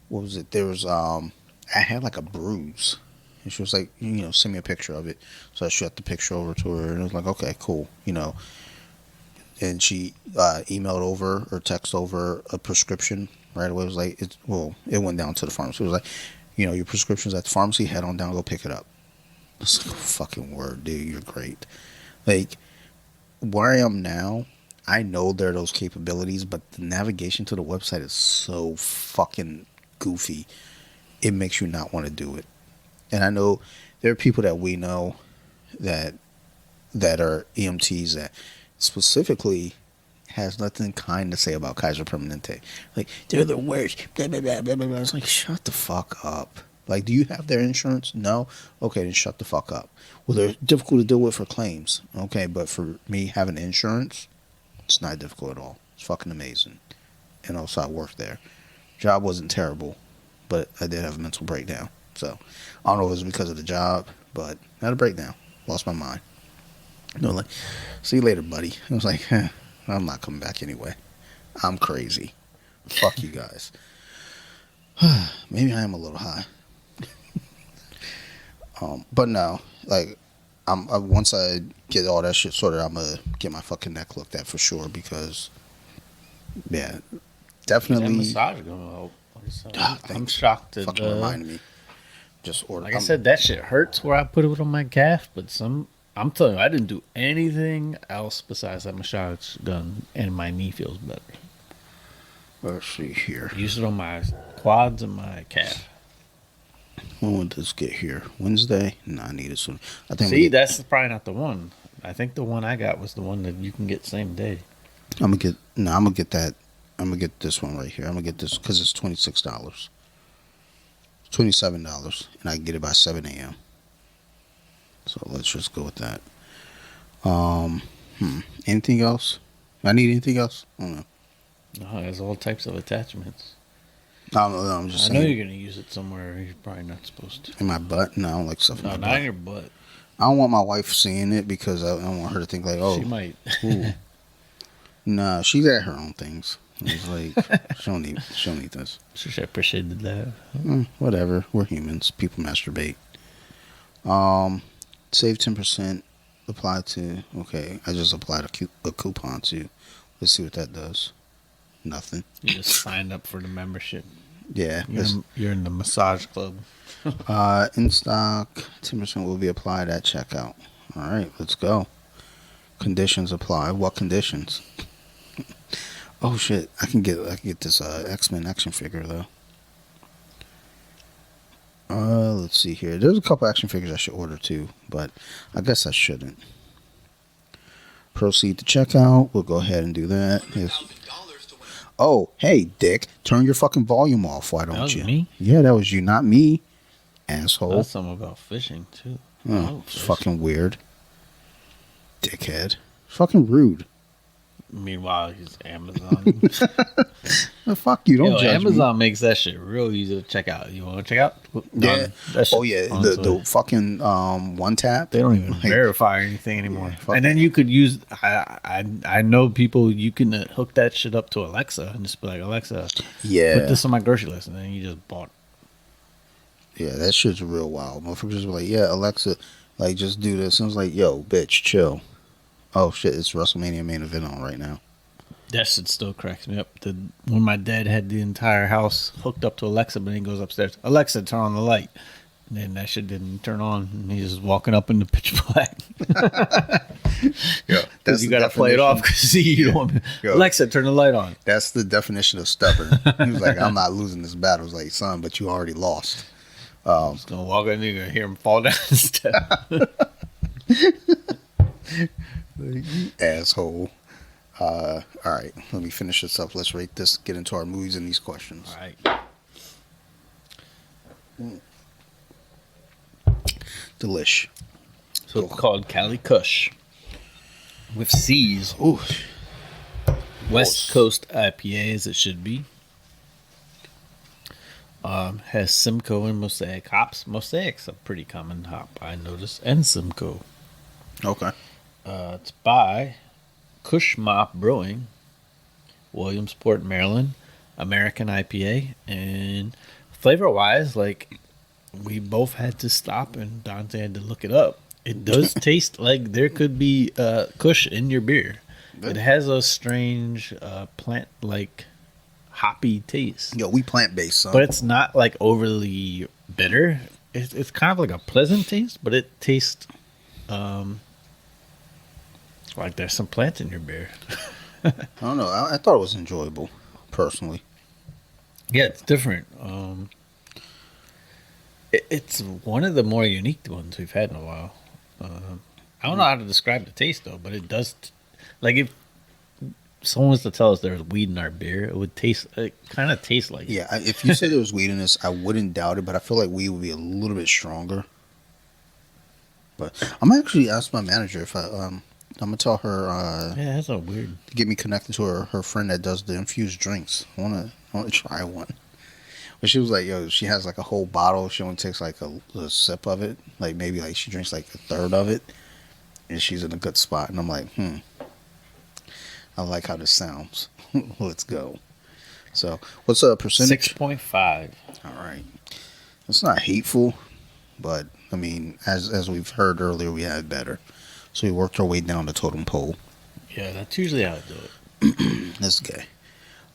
What was it? There was I had like a bruise, and she was like, you know, send me a picture of it. So I shot the picture over to her, and it was like, okay, cool, you know. And she emailed over or text over a prescription right away. It was like, it went down to the pharmacy. It was like, you know, your prescription's at the pharmacy. Head on down, go pick it up. It's like, fucking word, dude, you're great. Like where I am now, I know there are those capabilities, but the navigation to the website is so fucking goofy. It makes you not want to do it. And I know there are people that we know that are EMTs that specifically has nothing kind to say about Kaiser Permanente. Like, they're the worst. Blah, blah, blah, blah, blah. It's like, shut the fuck up. Like, do you have their insurance? No? Okay, then shut the fuck up. Well, they're difficult to deal with for claims. Okay, but for me having insurance, it's not difficult at all. It's fucking amazing. And also, I worked there. Job wasn't terrible, but I did have a mental breakdown. So, I don't know if it was because of the job, but I had a breakdown. Lost my mind. No, like, see you later, buddy. I was like, I'm not coming back anyway. I'm crazy. Fuck you guys. Maybe I am a little high. But no, like, once I get all that shit sorted, I'm gonna get my fucking neck looked at for sure because, yeah, definitely. That massage gonna help. I'm Thanks. shocked that. Fucking reminded me. Just order. Like I said, that shit hurts where I put it on my calf, but I'm telling you, I didn't do anything else besides that massage gun, and my knee feels better. Let's see here. I use it on my quads and my calf. When would this get here? Wednesday? No, I need it soon. I think. See, that's probably not the one. I think the one I got was the one that you can get same day. I'm gonna get that. I'm gonna get this one right here. I'm gonna get this because it's $26. $27, and I can get it by 7 a.m. So let's just go with that. Anything else? I need anything else? I don't know. No, there's all types of attachments. I don't know. I'm just I saying. know you're gonna use it somewhere you're probably not supposed to. In my butt? No, I don't like stuff in No, my not butt. in your butt. I don't want my wife seeing it because I don't want her to think like, oh, She might. ooh. Nah, she got her own things. It's like she don't need this. She appreciated that. Whatever. We're humans. People masturbate. Save 10%. Apply to. Okay, I just applied a coupon to. Let's see what that does. Nothing. You just signed up for the membership. Yeah. You're in the massage club. In stock, 10% will be applied at checkout. All right, let's go. Conditions apply. What conditions? Oh shit! I can get this X-Men action figure though. Let's see here. There's a couple action figures I should order too, but I guess I shouldn't. Proceed to checkout. We'll go ahead and do that. Yes. Oh, hey, Dick, turn your fucking volume off. Why don't That was you? me? Yeah, that was you, not me, asshole. That's something about fishing, too. Oh, it's fish. fucking weird. Dickhead. Fucking rude. Meanwhile, he's Amazon. The fuck you, don't Yo, judge Amazon makes that shit real easy to check out. You want to check out? Yeah. That Oh shit's yeah, fun, the so the fucking one tap. they don't even Like, verify anything anymore. Yeah, fuck and then you could use. I know people. You can hook that shit up to Alexa and just be like, Alexa, Yeah, put this on my grocery list, and then you just bought. yeah, that shit's real wild. Motherfuckers just be like, yeah, Alexa, like just do this. And I was like, yo, bitch, chill. Oh shit, it's WrestleMania main event on right now. That shit still cracks me up. When my dad had the entire house hooked up to Alexa, but then he goes upstairs, Alexa, turn on the light. And then that shit didn't turn on, and he's just walking up in the pitch black. Yeah, Because you got to play it off. Because you don't want me. Yo. Alexa, turn the light on. That's the definition of stubborn. He was like, I'm not losing this battle. I was like, son, but you already lost. Just gonna walk in, you're gonna hear him fall down the step. Asshole. All right, let me finish this up. Let's rate this. Get into our movies and these questions. All right. Delish. So it's called Cali Kush with C's. Ooh. West Coast IPA as it should be. Has Simcoe and Mosaic hops. Mosaic's a pretty common hop, I noticed, and Simcoe. Okay. It's by Kush Mop Brewing, Williamsport, Maryland, American IPA, and flavor-wise, like we both had to stop and Dante had to look it up. It does taste like there could be Kush in your beer. It has a strange plant-like hoppy taste. Yo, we plant-based, son. But it's not like overly bitter. It's kind of like a pleasant taste, but it tastes like there's some plant in your beer. I don't know. I thought it was enjoyable, personally. Yeah, it's different. It's one of the more unique ones we've had in a while. I don't know how to describe the taste though, but it does. Like if someone was to tell us there was weed in our beer, it would taste. It kind of tastes like. Yeah, if you said there was weed in this, I wouldn't doubt it, but I feel like weed would be a little bit stronger. But I'm actually ask my manager if I'm gonna tell her Yeah, that's so weird. to get me connected to her friend that does the infused drinks. I wanna try one. But she was like, yo, she has like a whole bottle. She only takes like a sip of it. Like maybe like she drinks like a third of it. And she's in a good spot. And I'm like, I like how this sounds. Let's go. So what's a percentage? 6.5. All right. It's not hateful, but I mean, as we've heard earlier, we had better. So we worked our way down the totem pole. Yeah, that's usually how I do it. That's gay.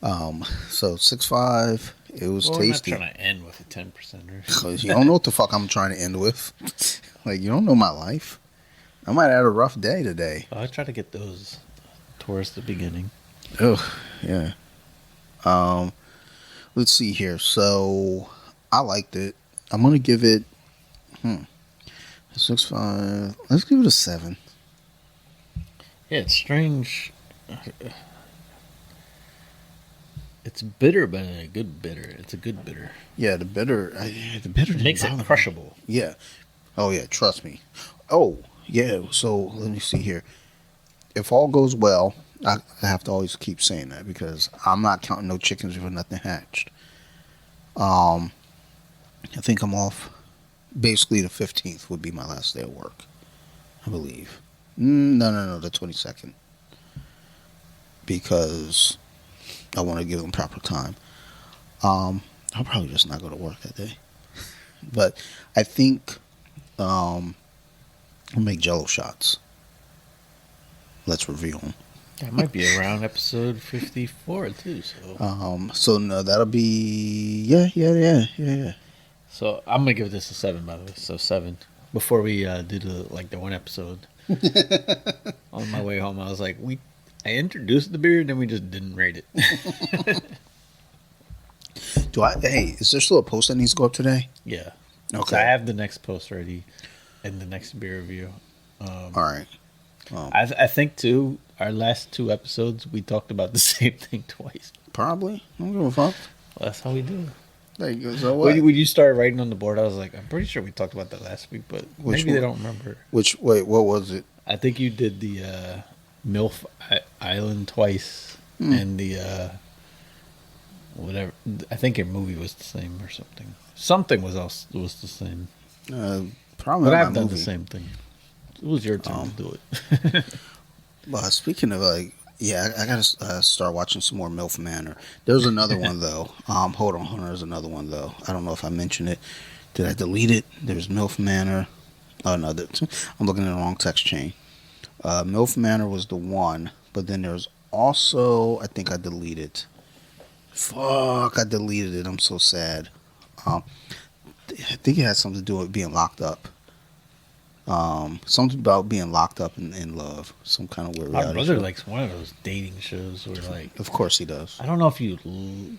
So 6.5. It was tasty. I'm not trying to end with a 10%er. Cause you don't know what the fuck I'm trying to end with. Like, you don't know my life. I might have had a rough day today. I try to get those towards the beginning. Ugh, yeah. Let's see here. So I liked it. I'm gonna give it 6.5. Let's give it a 7. Yeah, it's strange. It's bitter, but a good bitter. It's a good bitter. Yeah, the bitter It makes it crushable. Yeah. Oh yeah, trust me. Oh yeah. So let me see here. If all goes well, I have to always keep saying that because I'm not counting no chickens before nothing hatched. I think I'm off. Basically, the 15th would be my last day of work. I believe. No, the 22nd. Because I want to give them proper time. I'll probably just not go to work that day. But I think I'll make Jello shots. Let's review them. That might be around episode 54 too. So no, that'll be yeah. So I'm gonna give this a 7, by the way. So 7. Before we do the one episode. On my way home, I was like, I introduced the beer, and then we just didn't rate it. Hey, is there still a post that needs to go up today? Yeah. So I Okay. have the next post ready and the next beer review. All right. I think too. Our last two episodes, we talked about the same thing twice. Probably. I don't give a fuck. Well, that's how we do. There you go. So When what? you started writing on the board, I was like, I'm pretty sure we talked about that last week, but Which maybe they one? don't remember. Wait, what was it? I think you did the MILF Island twice, Hmm. and the whatever. I think your movie was the same or something. Something was the same, Probably but not I've my done the movie. same thing. It was your turn to do it. But speaking of like, yeah, I gotta start watching some more MILF Manor. There's another one though. Hold on. There's another one though. I don't know if I mentioned it. Did I delete it? There's MILF Manor. Oh no, I'm looking at the wrong text chain. MILF Manor was the one, but then there's also I think I deleted. Fuck, I deleted it. I'm so sad. Um, I think it had something to do with being locked up. Something about being locked up in love. Some kind of weird My reality brother show. likes one of those dating shows where like Of course he does. I don't know if you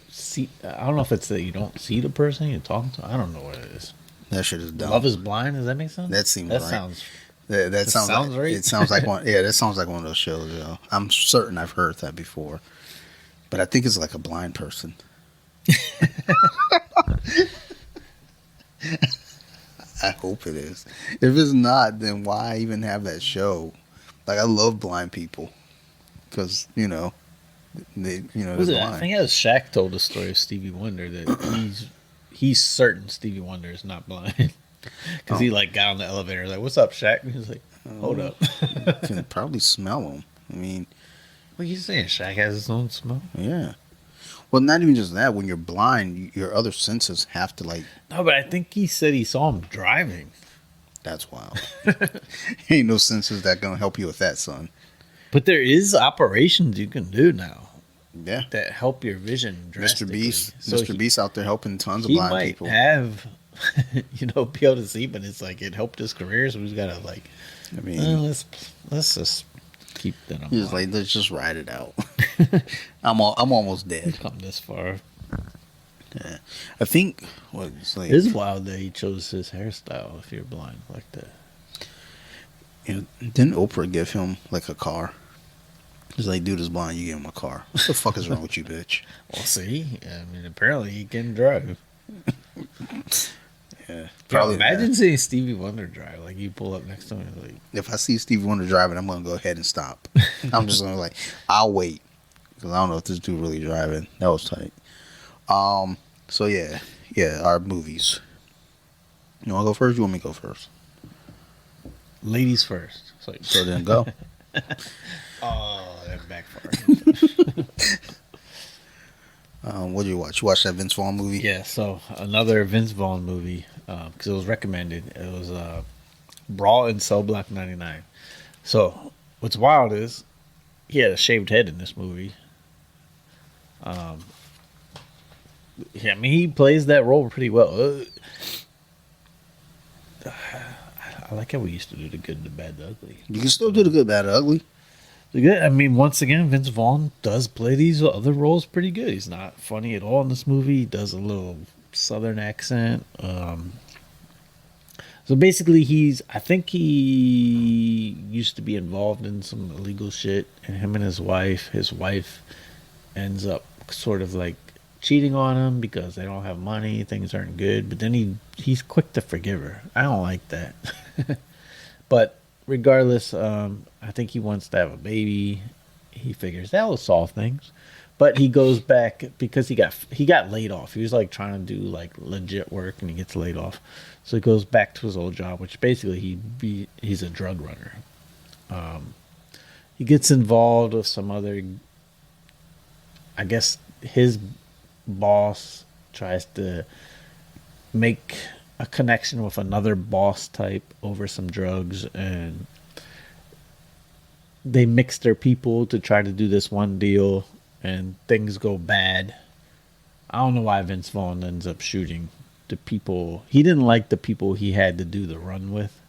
see. I don't know if it's that you don't see the person you're talking to. I don't know what it is. That shit is dumb. Love is blind. Does that make sense? That seems That right. sounds. That sounds sounds like, right. It sounds like one. Yeah, that sounds like one of those shows. I'm certain I've heard that before, but I think it's like a blind person. I hope it is. If it's not, then why even have that show? Like I love blind people because they're Was it? I blind. think it was Shaq told the story of Stevie Wonder that he's certain Stevie Wonder is not blind because he like got on the elevator like, "What's up, Shaq?" And he was like, "Hold up." Can probably smell them. I mean, What are you saying? Shaq has his own smell. yeah. Well, not even just that. When you're blind, your other senses have to like. No, but I think he said he saw him driving. That's wild. Ain't no senses that gonna help you with that, son. But there is operations you can do now Yeah. that help your vision Mr. drastically. Beast, So Mr. Beast out there helping tons of he blind might people. have, be able to see, but it's like it helped his career, so he's got to like, I mean, let's just keep that. he's like, let's just ride it out. I'm almost dead. Come this far. Yeah. I think what it's like. It is wild that he chose his hairstyle if you're blind like that. Didn't Oprah give him like a car? He's like, dude is blind, you give him a car. What the fuck is wrong with you, bitch? Well, see, I mean, apparently he can drive. Yeah. Bro, imagine seeing Stevie Wonder drive. Like you pull up next to him, and like, If I see Stevie Wonder driving, I'm gonna go ahead and stop. I'm just gonna like, I'll wait because I don't know if this dude really driving. That was tight. So yeah, our movies. You want to go first? You want me to go first? ladies first. So, So then go. oh, that backfired. What did you watch? You watched that Vince Vaughn movie? Yeah, so another Vince Vaughn movie because it was recommended. It was Brawl in Cell Block 99. So what's wild is he had a shaved head in this movie. Yeah, I mean he plays that role pretty well. I like how we used to do the good, the bad, the ugly. You can still do the good, bad, or ugly. The good. I mean, once again, Vince Vaughn does play these other roles pretty good. He's not funny at all in this movie. He does a little southern accent. So basically, I think he used to be involved in some illegal shit, and him and his wife ends up sort of like cheating on him because they don't have money, things aren't good. But then he's quick to forgive her. I don't like that. But regardless, I think he wants to have a baby. He figures that will solve things. But he goes back because he got laid off. He was like trying to do like legit work and he gets laid off. So he goes back to his old job, which basically he's a drug runner. He gets involved with some other, I guess his boss tries to make a connection with another boss type over some drugs, and they mix their people to try to do this one deal, and things go bad. I don't know why Vince Vaughn ends up shooting the people. He didn't like the people he had to do the run with,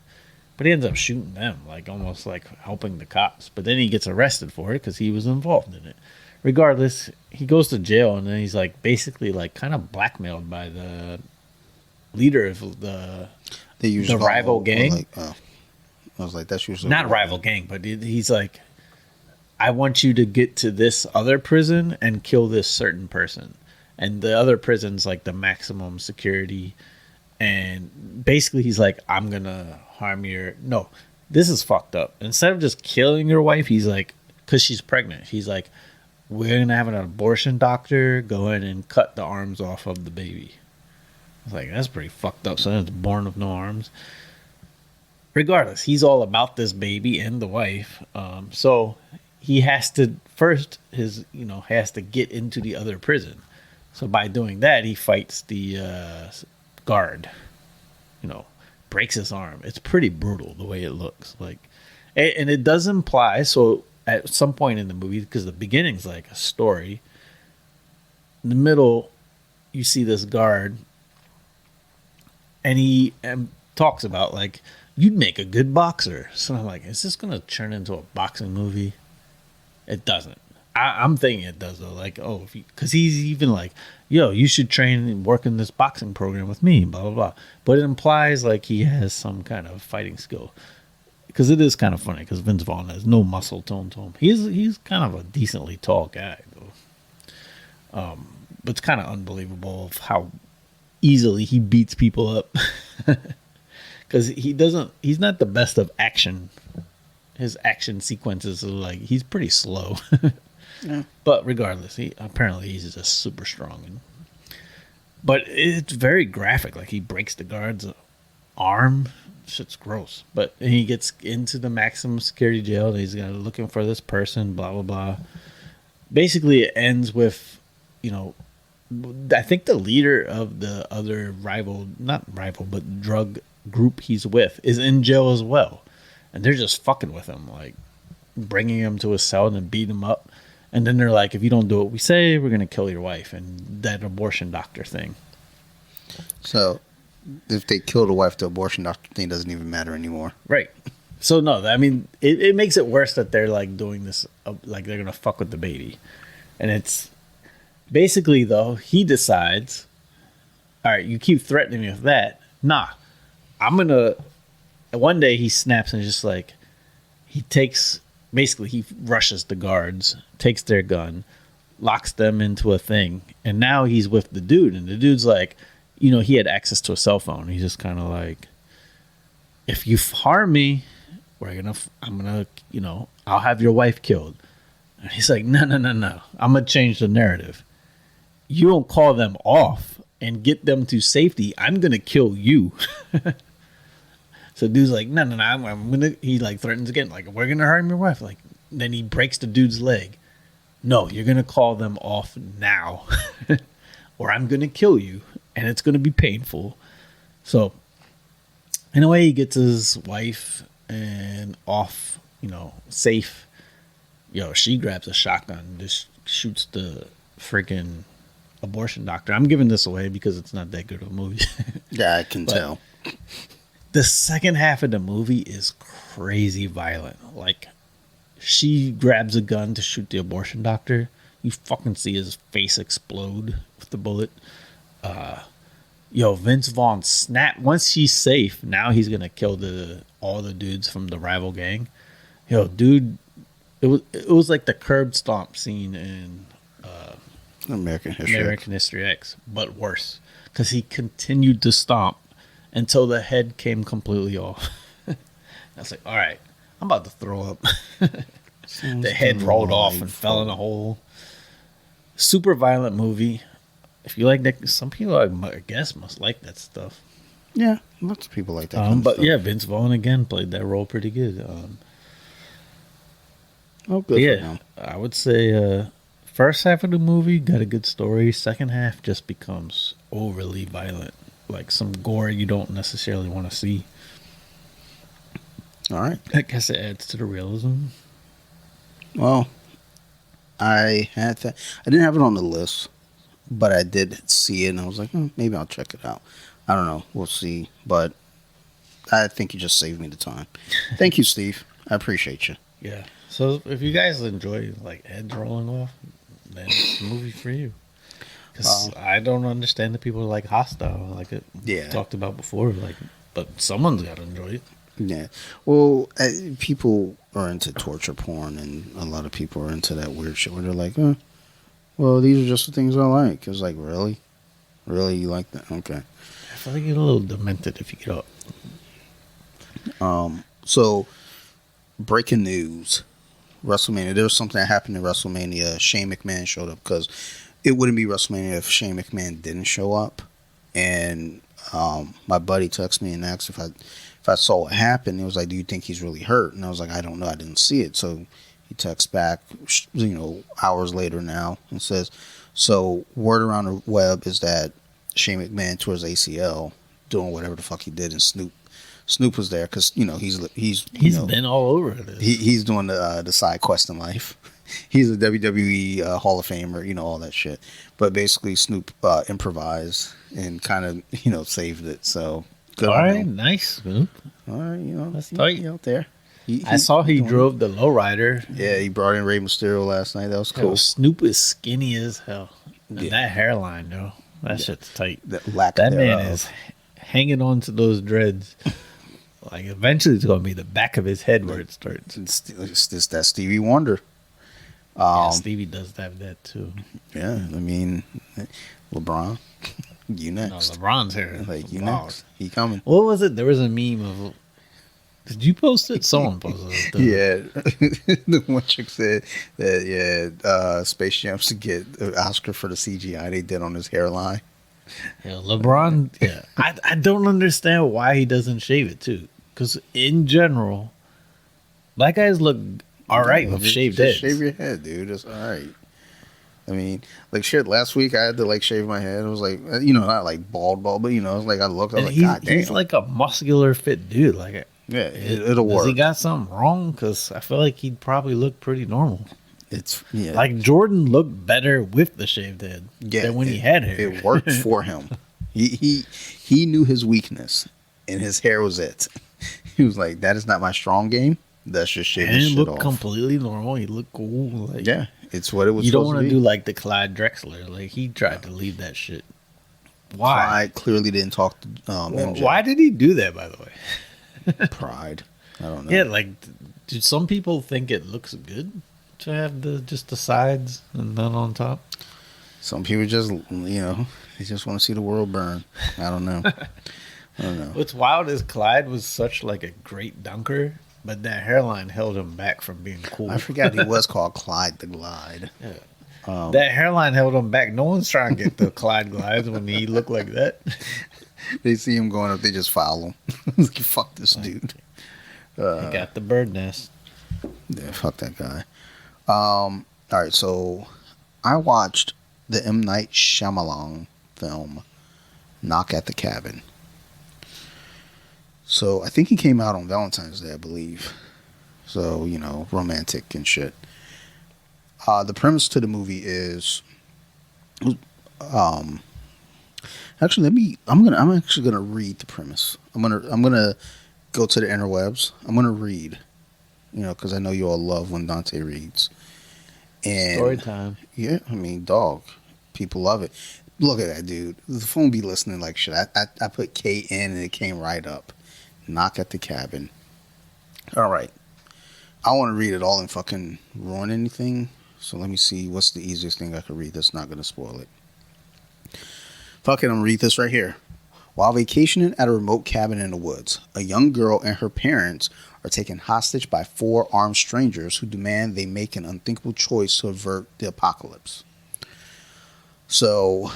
But he ends up shooting them, like almost like helping the cops. But then he gets arrested for it because he was involved in it. Regardless, he goes to jail and then he's like basically like kind of blackmailed by the leader of They the usually rival gang. like, I was like, that's usually Not rival gang, but he's like, I want you to get to this other prison and kill this certain person. And the other prison's like the maximum security. And basically, he's like, I'm going to harm your. No, this is fucked up. Instead of just killing your wife, he's like, because she's pregnant, he's like, we're going to have an abortion doctor go in and cut the arms off of the baby. I was like, that's pretty fucked up. So it's born with no arms. Regardless, he's all about this baby and the wife. So he has to first has to get into the other prison. So by doing that, he fights the guard. Breaks his arm. It's pretty brutal the way it looks. Like, and it does imply. So at some point in the movie, because the beginning's like a story, in the middle, you see this guard, and he talks about like, you'd make a good boxer. So I'm like, is this gonna turn into a boxing movie? It doesn't. I'm thinking it does though. Like, oh, because he's even like, yo, you should train and work in this boxing program with me, blah blah blah. But it implies like he has some kind of fighting skill. Because it is kind of funny because Vince Vaughn has no muscle tone to him. He's kind of a decently tall guy though. But it's kind of unbelievable of how easily he beats people up. Because he's not the best of action. His action sequences are like, he's pretty slow. Yeah. But regardless, he's just super strong. But it's very graphic. Like, he breaks the guard's arm. Shit's gross. But he gets into the maximum security jail. And he's looking for this person, blah, blah, blah. Basically, it ends with, I think the leader of the other but drug group he's with is in jail as well. And they're just fucking with him, like bringing him to a cell and beat him up. And then they're like, if you don't do what we say, we're going to kill your wife. And that abortion doctor thing. So if they kill the wife, the abortion doctor thing doesn't even matter anymore. Right. So, no, I mean, it makes it worse that they're like doing this, like they're going to fuck with the baby. And it's basically, though, he decides, all right, you keep threatening me with that. Nah, I'm going to. One day he snaps and just like, he rushes the guards, takes their gun, locks them into a thing, and now he's with the dude, and the dude's like, he had access to a cell phone. He's just kind of like, if you harm me, I'll have your wife killed. And he's like, no, I'm gonna change the narrative. You don't call them off and get them to safety, I'm gonna kill you. So dude's like, no, I'm gonna. He like threatens again, like, we're gonna harm your wife. Like, then he breaks the dude's leg. No, you're gonna call them off now, or I'm gonna kill you, and it's gonna be painful. So, in a way, he gets his wife and off, safe. She grabs a shotgun and just shoots the freaking abortion doctor. I'm giving this away because it's not that good of a movie. Yeah, I can tell. The second half of the movie is crazy violent. Like, she grabs a gun to shoot the abortion doctor. You fucking see his face explode with the bullet. Vince Vaughn snap. Once she's safe, now he's gonna kill all the dudes from the rival gang. Dude, it was like the curb stomp scene in American History X, but worse, because he continued to stomp until the head came completely off. I was like, all right, I'm about to throw up. The head rolled off and fell in a hole. Super violent movie. If you like that, some people, I guess, must like that stuff. Yeah, lots of people like that kind of but stuff. yeah, Vince Vaughn again played that role pretty good. Good for him. Yeah, I would say first half of the movie got a good story. Second half just becomes overly violent. Like some gore you don't necessarily want to see. All right. I guess it adds to the realism. Well, I had that. I didn't have it on the list, but I did see it, and I was like, maybe I'll check it out. I don't know. We'll see. But I think you just saved me the time. Thank you, Steve. I appreciate you. Yeah. So if you guys enjoy like heads rolling off, then it's a movie for you. Because I don't understand the people who like Hostile, like it Yeah. talked about before. Like, but someone's got to enjoy it. Yeah. Well, people are into torture porn, and a lot of people are into that weird shit where they're like, well, these are just the things I like. It's like, really? Really? You like that? Okay. I feel like you're a little demented if you get up. So, breaking news. WrestleMania. There was something that happened in WrestleMania. Shane McMahon showed up because it wouldn't be WrestleMania if Shane McMahon didn't show up. And my buddy texted me and asked if I saw what happened. He was like, "Do you think he's really hurt?" And I was like, "I don't know. I didn't see it." So he texts back, hours later now and says, "So word around the web is that Shane McMahon tore his ACL doing whatever the fuck he did, and Snoop was there because he's been all over this. He's doing the side quest in life. He's a WWE Hall of Famer, all that shit. But basically, Snoop improvised and kind of saved it. So good. All right, nice, Snoop. All right, that's tight. He out there. I saw he drove the lowrider. Yeah, he brought in Rey Mysterio last night. That was cool. Snoop is skinny as hell. And that hairline, though, that shit's tight. That man is hanging on to those dreads. Like, eventually it's going to be the back of his head where it starts. It's that Stevie Wonder. Stevie does have that, too. Yeah, I mean, LeBron, you next. No, LeBron's hair. Like, you next. He coming. What was it? There was a meme of... Did you post it? Someone posted it. Yeah. The one chick said that, Space Jam should get an Oscar for the CGI they did on his hairline. Yeah, LeBron, yeah. I don't understand why he doesn't shave it, too. Because in general, black guys look all right with shaved heads. Shave your head, dude. It's all right. I mean, like shit, last week I had to shave my head. It was like, not like bald, but it was like I was like, God damn. He's like a muscular fit dude. Like, yeah, it'll work. Has he got something wrong? Because I feel like he'd probably look pretty normal. Yeah. Like Jordan looked better with the shaved head than when he had hair. It worked for him. He knew his weakness, and his hair was it. He was like, "That is not my strong game. That's just shave this shit off." And he looked completely normal. He looked cool. Like, yeah, it's what it was. You don't want to do like the Clyde Drexler. Like he tried to leave that shit. Why? Clyde clearly didn't talk to MJ. Why did he do that? By the way, pride. I don't know. Yeah, like, do some people think it looks good to have just the sides and none on top? Some people just, they just want to see the world burn. I don't know. What's wild is Clyde was such like a great dunker, but that hairline held him back from being cool. I forgot he was called Clyde the Glide. Yeah. That hairline held him back. No one's trying to get the Clyde glides when he looked like that. They see him going up, they just foul him. Like, fuck this dude. He got the bird nest. Yeah, fuck that guy. All right, so I watched the M. Night Shyamalan film, Knock at the Cabin. So I think he came out on Valentine's Day, I believe. So, romantic and shit. The premise to the movie is, actually, I'm actually gonna read the premise. I'm gonna go to the interwebs. I'm gonna read, because I know you all love when Dante reads. And story time. Yeah, I mean, dog, people love it. Look at that dude. The phone be listening like shit. I put K in and it came right up. Knock at the Cabin. All right. I want to read it all and fucking ruin anything. So let me see what's the easiest thing I could read that's not going to spoil it. Fuck it, I'm going to read this right here. While vacationing at a remote cabin in the woods, a young girl and her parents are taken hostage by 4 armed strangers who demand they make an unthinkable choice to avert the apocalypse. So,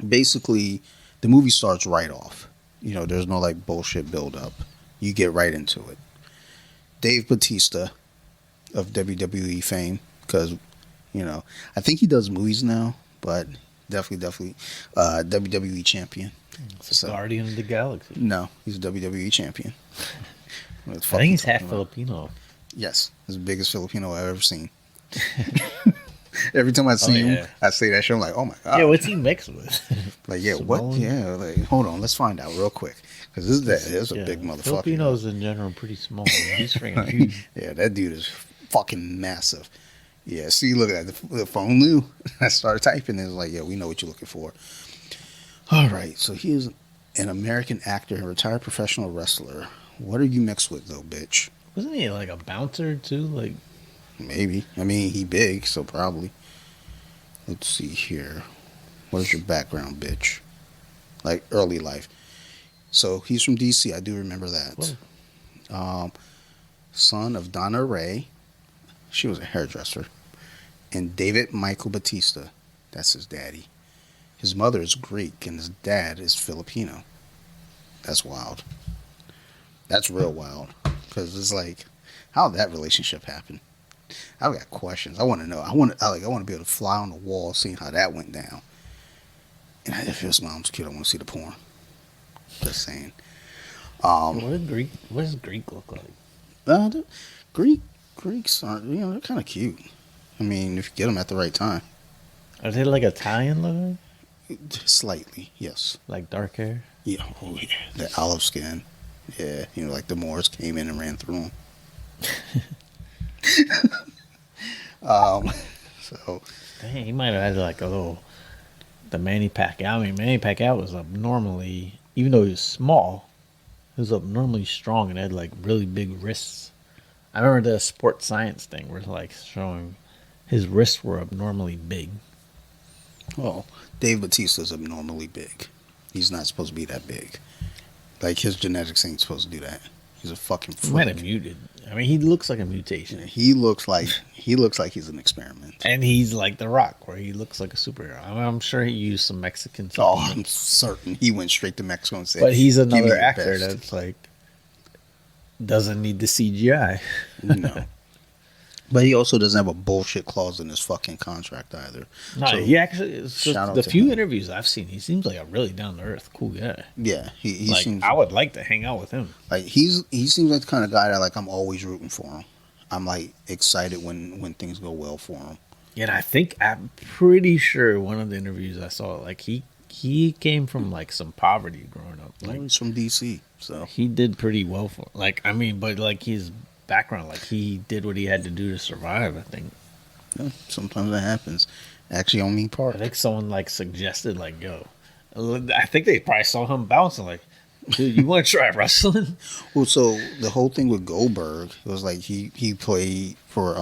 basically, the movie starts right off. There's no bullshit build up. You get right into it. Dave Bautista of WWE fame, because, I think he does movies now, but definitely WWE champion. It's a Guardian of the Galaxy. No, he's a WWE champion. I think he's half Filipino. Yes, he's the biggest Filipino I've ever seen. Every time I Oh see him, yeah. I say that shit. I'm like, oh my Yeah, god. what's he mixed with? Like, yeah, what? Samoan? Yeah, like, hold on, let's find out real quick. Because this is a Yeah, big motherfucker. Yo. Filipinos in general are pretty small. He's freaking huge. Yeah, that dude is fucking massive. Yeah, see, look at that. The phone knew. I started typing and it was like, yeah, we know what you're looking for. All right, so he is an American actor and retired professional wrestler. What are you mixed with, though, bitch? Wasn't he like a bouncer too? Like, Maybe. I mean, he big, so probably. Let's see here. What is your background, bitch? Like, early life. So, he's from D.C. I do remember that. whoa. Son of Donna Ray. She was a hairdresser. And David Michael Batista. That's his daddy. His mother is Greek and his dad is Filipino. That's wild. That's real wild. Because it's like, how did that relationship happen? I've got questions. I want to know. I want to be able to fly on the wall seeing how that went down. And if his mom's cute, I want to see the porn. Just saying. What does Greek look like? The Greeks aren't, they're kind of cute. I mean, if you get them at the right time. Are they like Italian looking? Slightly, yes. Like dark hair? Yeah, oh yeah. The olive skin. Yeah, like the Moors came in and ran through them. So. Dang, he might have had like a little. The Manny Pacquiao. I mean, Manny Pacquiao was abnormally, even though he was small, he was abnormally strong and had like really big wrists. I remember the sports science thing where it's like showing his wrists were abnormally big. Well, Dave Bautista's abnormally big. He's not supposed to be that big. Like, his genetics ain't supposed to do that. He's a fucking He might have freak. muted. I mean, he looks like a mutation. He looks like he's an experiment. And he's like The Rock, where he looks like a superhero. I'm sure he used some Mexican Oh, stuff. I'm certain he went straight to Mexico and said, But he's "Give me another your actor best." that's like doesn't need the CGI. No. But he also doesn't have a bullshit clause in his fucking contract either. No, So, he actually. It's shout just out the to few him. interviews I've seen, he seems like a really down to earth, cool guy. Yeah, he Like seems I would like to hang out with him. like he seems like the kind of guy that like I'm always rooting for him. I'm like excited when things go well for him. And I'm pretty sure one of the interviews I saw, like he came from like some poverty growing up. Like, Like he's from DC, so he did pretty well for. Like I mean, but like his background, like he did what he had to do to survive. I think. yeah, sometimes that happens. Actually, on me part. I think someone like suggested like, yo, I think they probably saw him bouncing like, dude, you want to try wrestling? Well, so the whole thing with Goldberg, it was like he played for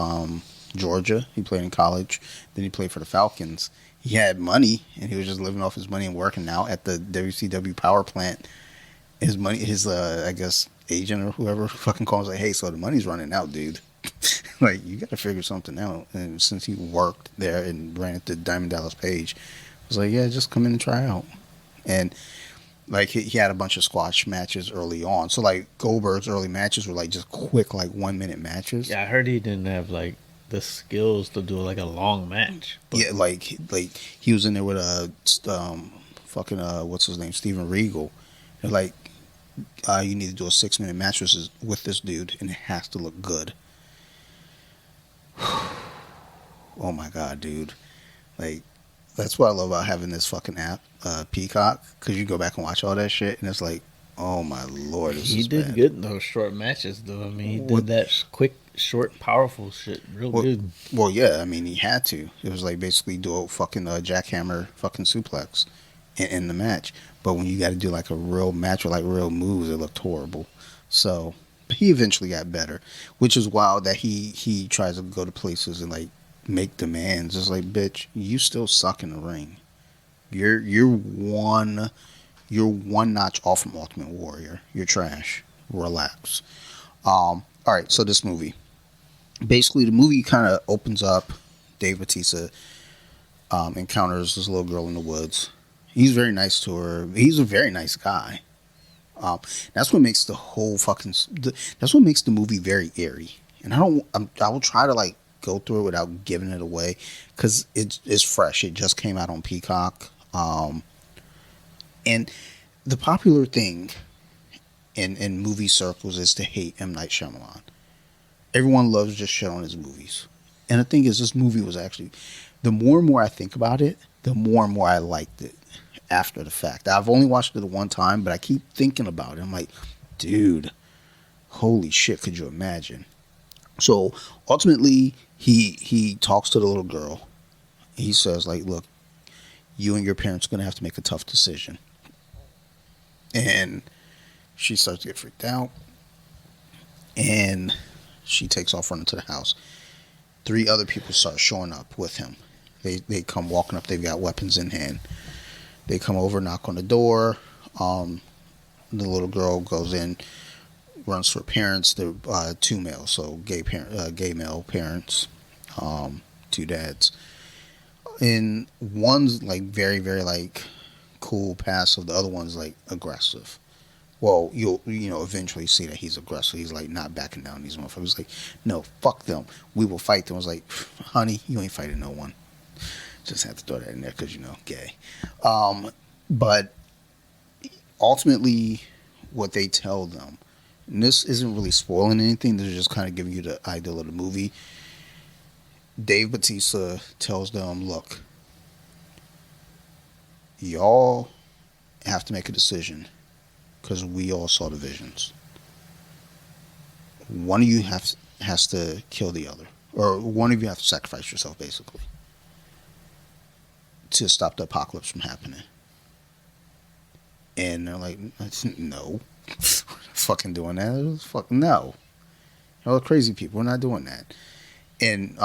Georgia. He played in college. Then he played for the Falcons. He had money, and he was just living off his money and working out at the WCW power plant. His I guess agent or whoever fucking calls like, hey, so the money's running out, dude. Like, you got to figure something out. And since he worked there and ran at the Diamond Dallas Page, I was like, yeah, just come in and try out. And like he had a bunch of squash matches early on. So like Goldberg's early matches were like just quick, like 1 minute matches. Yeah, I heard he didn't have like the skills to do like a long match. But Yeah, like he was in there with fucking what's his name, Steven Regal. They're like, you need to do a 6 minute match with this dude, and it has to look good. Oh my god, dude! Like, that's what I love about having this fucking app, Peacock, because you go back and watch all that shit, and it's like, oh my lord, this he is did bad. good in those short matches, though. I mean, he did What- that quick, short, powerful shit real Well, good. Well, yeah, I mean, he had to. It was like basically do a fucking jackhammer fucking suplex in the match. But when you got to do like a real match with like real moves, it looked horrible. So he eventually got better, which is wild that he tries to go to places and like make demands. It's like, bitch, you still suck in the ring. You're one notch off from Ultimate Warrior. You're trash. Relax. All right, so this movie. Basically, the movie kind of opens up. Dave Bautista encounters this little girl in the woods. He's very nice to her. He's a very nice guy. That's what makes the whole fucking. That's what makes the movie very eerie. And I will try to like go through it without giving it away because it's fresh. It just came out on Peacock. And the popular thing in movie circles is to hate M. Night Shyamalan. Everyone loves just shit on his movies. And the thing is, this movie was actually The more and more I think about it, the more and more I liked it after the fact. I've only watched it one time, but I keep thinking about it. I'm like, dude, holy shit, could you imagine? So ultimately, he talks to the little girl. He says, like, look, you and your parents are going to have to make a tough decision. And she starts to get freaked out. And she takes off running to the house. 3 other people start showing up with him. They come walking up. They've got weapons in hand. They come over, knock on the door. The little girl goes in, runs to her parents. They're 2 males, so gay male parents, 2 dads. And one's like very, very like cool, passive. The other one's like aggressive. Well, you'll eventually see that he's aggressive. He's like not backing down. These motherfuckers like, no, fuck them. We will fight them. I was like, honey, you ain't fighting no one. Just had to throw that in there because gay. But ultimately, what they tell them, and this isn't really spoiling anything. This is just kind of giving you the idea of the movie. Dave Bautista tells them, look, y'all have to make a decision because we all saw the visions. One of you has to kill the other, or one of you have to sacrifice yourself, basically, to stop the apocalypse from happening. And they're like, no, fucking doing that. Fucking no. Y'all are crazy people. We're not doing that. And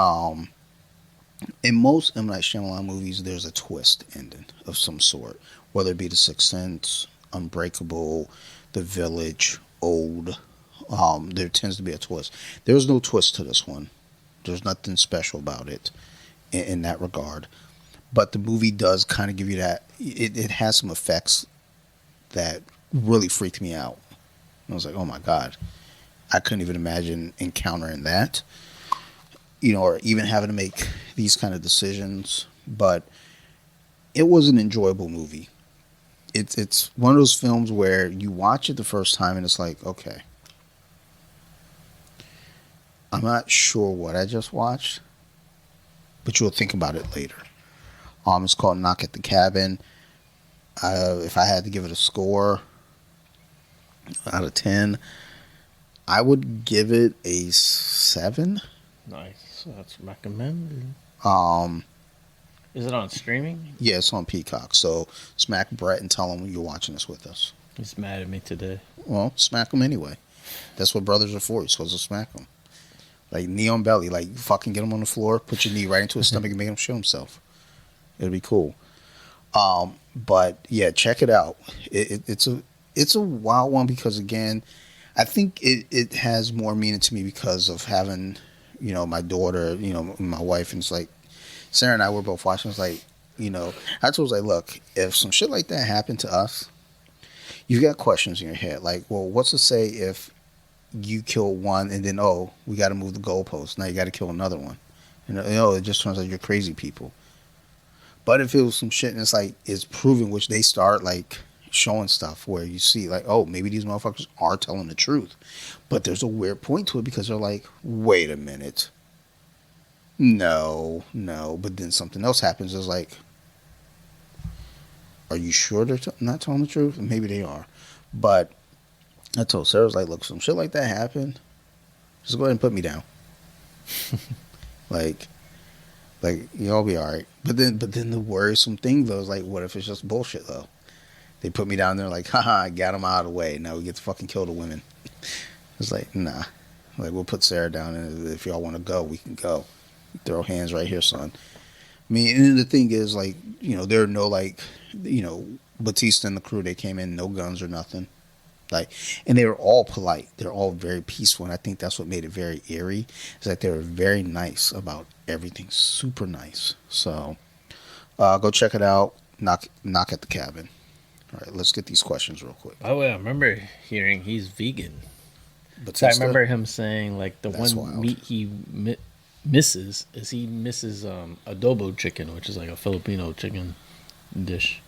in most M. Night Shyamalan movies, there's a twist ending of some sort, whether it be The Sixth Sense, Unbreakable, The Village, Old. There tends to be a twist. There's no twist to this one. There's nothing special about it in that regard. But the movie does kind of give you that. It has some effects that really freaked me out. I was like, oh my God. I couldn't even imagine encountering that. Or even having to make these kind of decisions. But it was an enjoyable movie. It's one of those films where you watch it the first time and it's like, okay, I'm not sure what I just watched, but you'll think about it later. It's called Knock at the Cabin. If I had to give it a score out of 10, I would give it a 7. Nice. That's recommended. Is it on streaming? Yeah, it's on Peacock. So smack Brett and tell him you're watching this with us. He's mad at me today. Well, smack him anyway. That's what brothers are for. You're supposed to smack him. Like knee on belly. Like fucking get him on the floor, put your knee right into his stomach and make him show himself. It'll be cool. But yeah, check it out. It's a wild one because again, I think it has more meaning to me because of having, my daughter, my wife, and it's like Sarah and I were both watching. It's like, I told her, like, look, if some shit like that happened to us, you've got questions in your head. Like, well, what's to say if you kill one and then, oh, we got to move the goalpost. Now you got to kill another one. It just turns out you're crazy people. But if it was some shit and it's like, it's proven, which they start like showing stuff where you see like, oh, maybe these motherfuckers are telling the truth. But there's a weird point to it because they're like, wait a minute. No. But then something else happens. It's like, are you sure they're not telling the truth? And maybe they are. But I told Sarah, I was like, look, some shit like that happened. Just go ahead and put me down. Like, y'all be all right. But then the worrisome thing though is like, what if it's just bullshit though? They put me down there like, haha, I got them out of the way. Now we get to fucking kill the women. It's like, nah. Like, we'll put Sarah down, and if y'all want to go, we can go. Throw hands right here, son. I mean, and the thing is, like, there are no, like, Batista and the crew, they came in, no guns or nothing. Like, and they were all polite. They're all very peaceful, and I think that's what made it very eerie, is that they were very nice about everything. Super nice. So, go check it out. Knock at the Cabin. All right, let's get these questions real quick. Oh, yeah, I remember hearing he's vegan. Batista? So I remember him saying, like, That's one wild. meat he misses is he misses adobo chicken, which is like a Filipino chicken dish.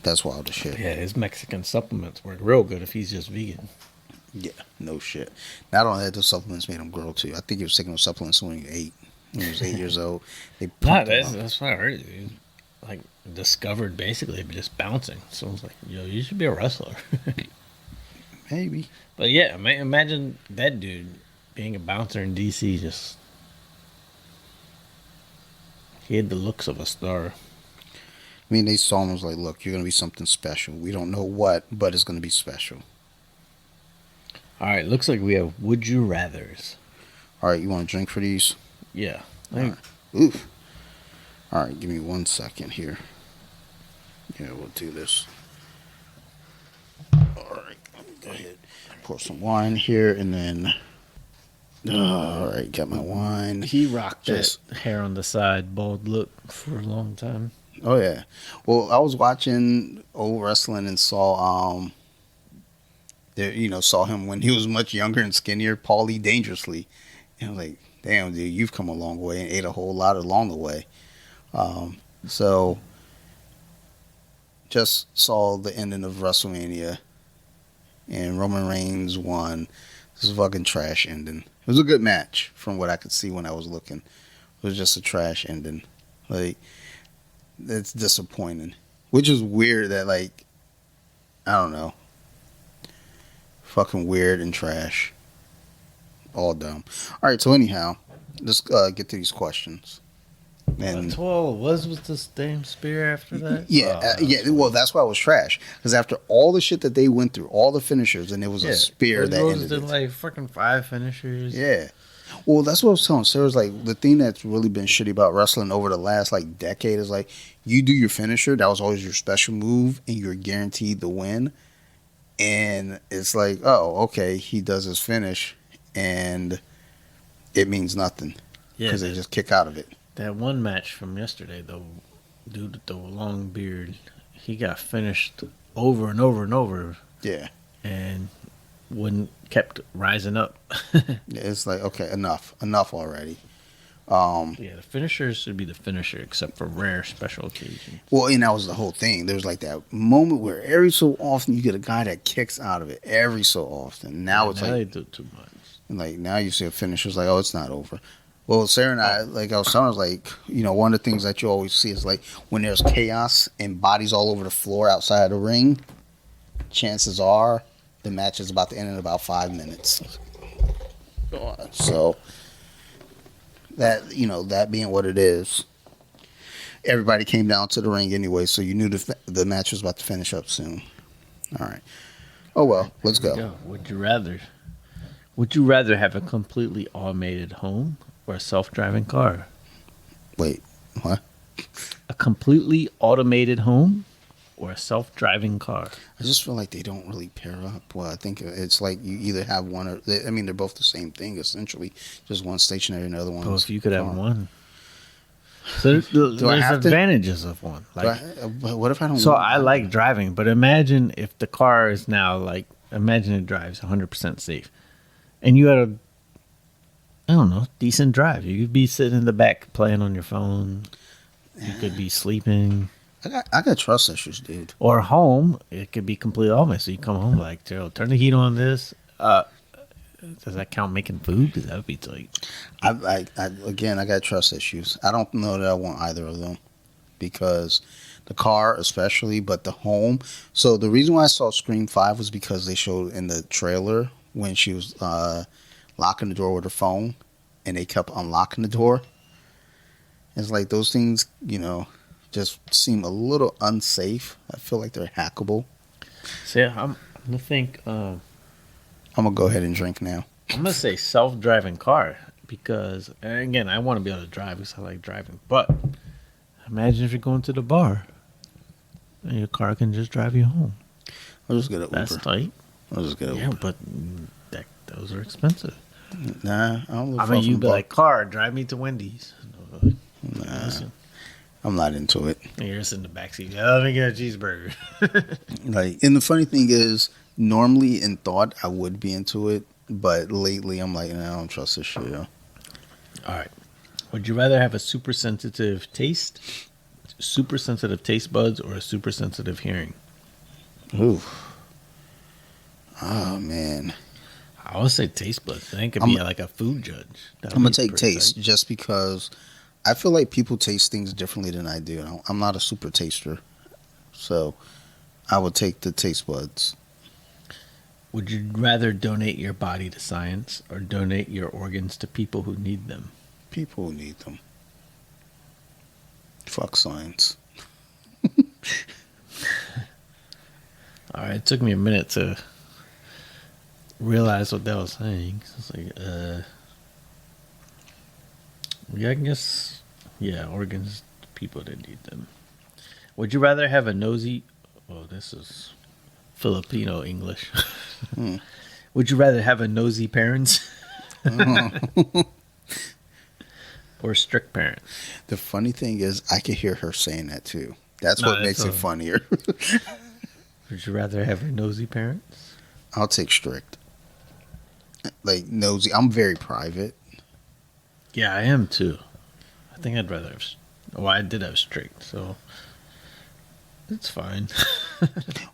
That's wild as shit. Yeah, his Mexican supplements work real good if he's just vegan. Yeah, no shit. Not only that, those supplements made him grow too. I think he was taking those supplements when he ate. When he was 8 years old, they Nah, pumped him up. that's what I heard. He, like discovered basically just bouncing. So I was like, yo, you should be a wrestler. Maybe. But yeah, imagine that dude being a bouncer in DC. Just he had the looks of a star. I mean, they saw him and was like, look, you're going to be something special. We don't know what, but it's going to be special. All right, looks like we have Would You Rathers. All right, you want a drink for these? Yeah. All right. Oof. All right, give me 1 second here. Yeah, we'll do this. All right, go ahead. Pour some wine here, and then... all right, got my wine. He rocked Just- that hair on the side, bald look for a long time. Oh, yeah. Well, I was watching old wrestling and saw... saw him when he was much younger and skinnier, Paulie Dangerously. And I was like, damn, dude, you've come a long way and ate a whole lot along the way. So, just saw the ending of Wrestlemania, and Roman Reigns won. This is a fucking trash ending. It was a good match from what I could see when I was looking. It was just a trash ending. Like, it's disappointing. Which is weird that, like, I don't know. Fucking weird and trash. All dumb. All right, so anyhow, let's get to these questions. And That's all it was this damn spear after that? yeah, Oh, yeah. Well, that's why it was trash. Because after all the shit that they went through, all the finishers, and it was a spear Cody that Rhodes ended did it. like freaking 5 finishers. Yeah. Well, that's what I was telling Sarah's like the thing that's really been shitty about wrestling over the last like decade is like you do your finisher, that was always your special move, and you're guaranteed the win. And it's like, oh, okay, he does his finish, and it means nothing Yeah, because they just kick out of it. that one match from yesterday, the dude with the long beard, he got finished over and over and over, Yeah. and wouldn't kept rising up. It's like, okay, enough already. Yeah, the finisher should be the finisher, except for rare special occasions. Well, and that was the whole thing. There was like that moment where every so often you get a guy that kicks out of it. Every so often. Now it's Now they like, do too much. like now you see a finisher's like, oh, it's not over. Well, Sarah and I, like I was telling her, like, one of the things that you always see is like when there's chaos and bodies all over the floor outside the ring, chances are the match is about to end in about 5 minutes. So that that being what it is, everybody came down to the ring anyway, so you knew the match was about to finish up soon. All right. Oh well, let's go. Would you rather? Would you rather have a completely automated home or a self-driving car? Wait, what? A completely automated home or a self-driving car? I just feel like they don't really pair up. Well, I think it's like you either have one or I mean they're both the same thing essentially. Just one stationary and the other one. Well, if you could have car. one. So there's have to? advantages of one. Like, But what if I don't? so want I one? like driving, but imagine if the car is now like, imagine it drives 100% safe, and you had a, I don't know, decent drive. You could be sitting in the back playing on your phone. You could be sleeping. I got trust issues, dude. Or home, it could be completely automated. So you come home like, Gerald, turn the heat on this. Does that count making food? Because that would be tight. Again, I got trust issues. I don't know that I want either of them because the car, especially, but the home. So the reason why I saw Scream 5 was because they showed in the trailer when she was locking the door with her phone, and they kept unlocking the door. It's like those things, just seem a little unsafe. I feel like they're hackable. So yeah, I'm gonna think. I'm gonna go ahead and drink now. I'm gonna say self-driving car because, and again, I want to be able to drive because I like driving. But imagine if you're going to the bar and your car can just drive you home. I'll just get an That's Uber. tight. I'll just get an Yeah, Uber. but those are expensive. Nah, I don't know. I mean, you'd be like, car, drive me to Wendy's. Nah, Listen, I'm not into it. you're just in the backseat. Yeah, let me get a cheeseburger. Like, and the funny thing is, normally in thought I would be into it, but lately I'm like, nah, I don't trust this shit. Yo. All right. Would you rather have a super sensitive taste buds, or a super sensitive hearing? Ooh. Oh man. I would say taste buds. I think it could I'm, be like a food judge. That I'm would gonna be take pretty taste tight. just because I feel like people taste things differently than I do. I'm not a super taster, so I would take the taste buds. Would you rather donate your body to science or donate your organs to people who need them? People need them. Fuck science. All right, it took me a minute to realize what that was saying. So it's like, yeah, I guess, yeah, organs to people that need them. Would you rather have a nosy? Oh, this is Filipino English. Hmm. Would you rather have a nosy parents or strict parents? The funny thing is, I could hear her saying that too. That's No, what that's makes it funnier. Would you rather have a nosy parents? I'll take strict. Like nosy. I'm very private. Yeah, I am too. I think I'd rather have. Well, I did have strict, so it's fine.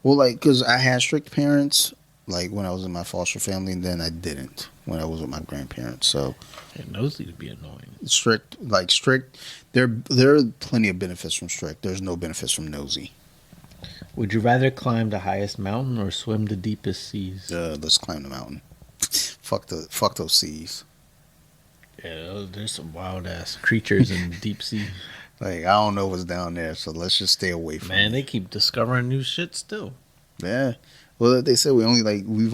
Well, like, because I had strict parents, like when I was in my foster family, and then I didn't when I was with my grandparents. So Yeah, nosy would be annoying. strict, like strict, there are plenty of benefits from strict. There's no benefits from nosy. Would you rather climb the highest mountain or swim the deepest seas? Let's climb the mountain. Fuck those seas. Yeah, there's some wild ass creatures in the deep sea. Like I don't know what's down there, so let's just stay away from Man, it. they keep discovering new shit still. Yeah. Well, they said we've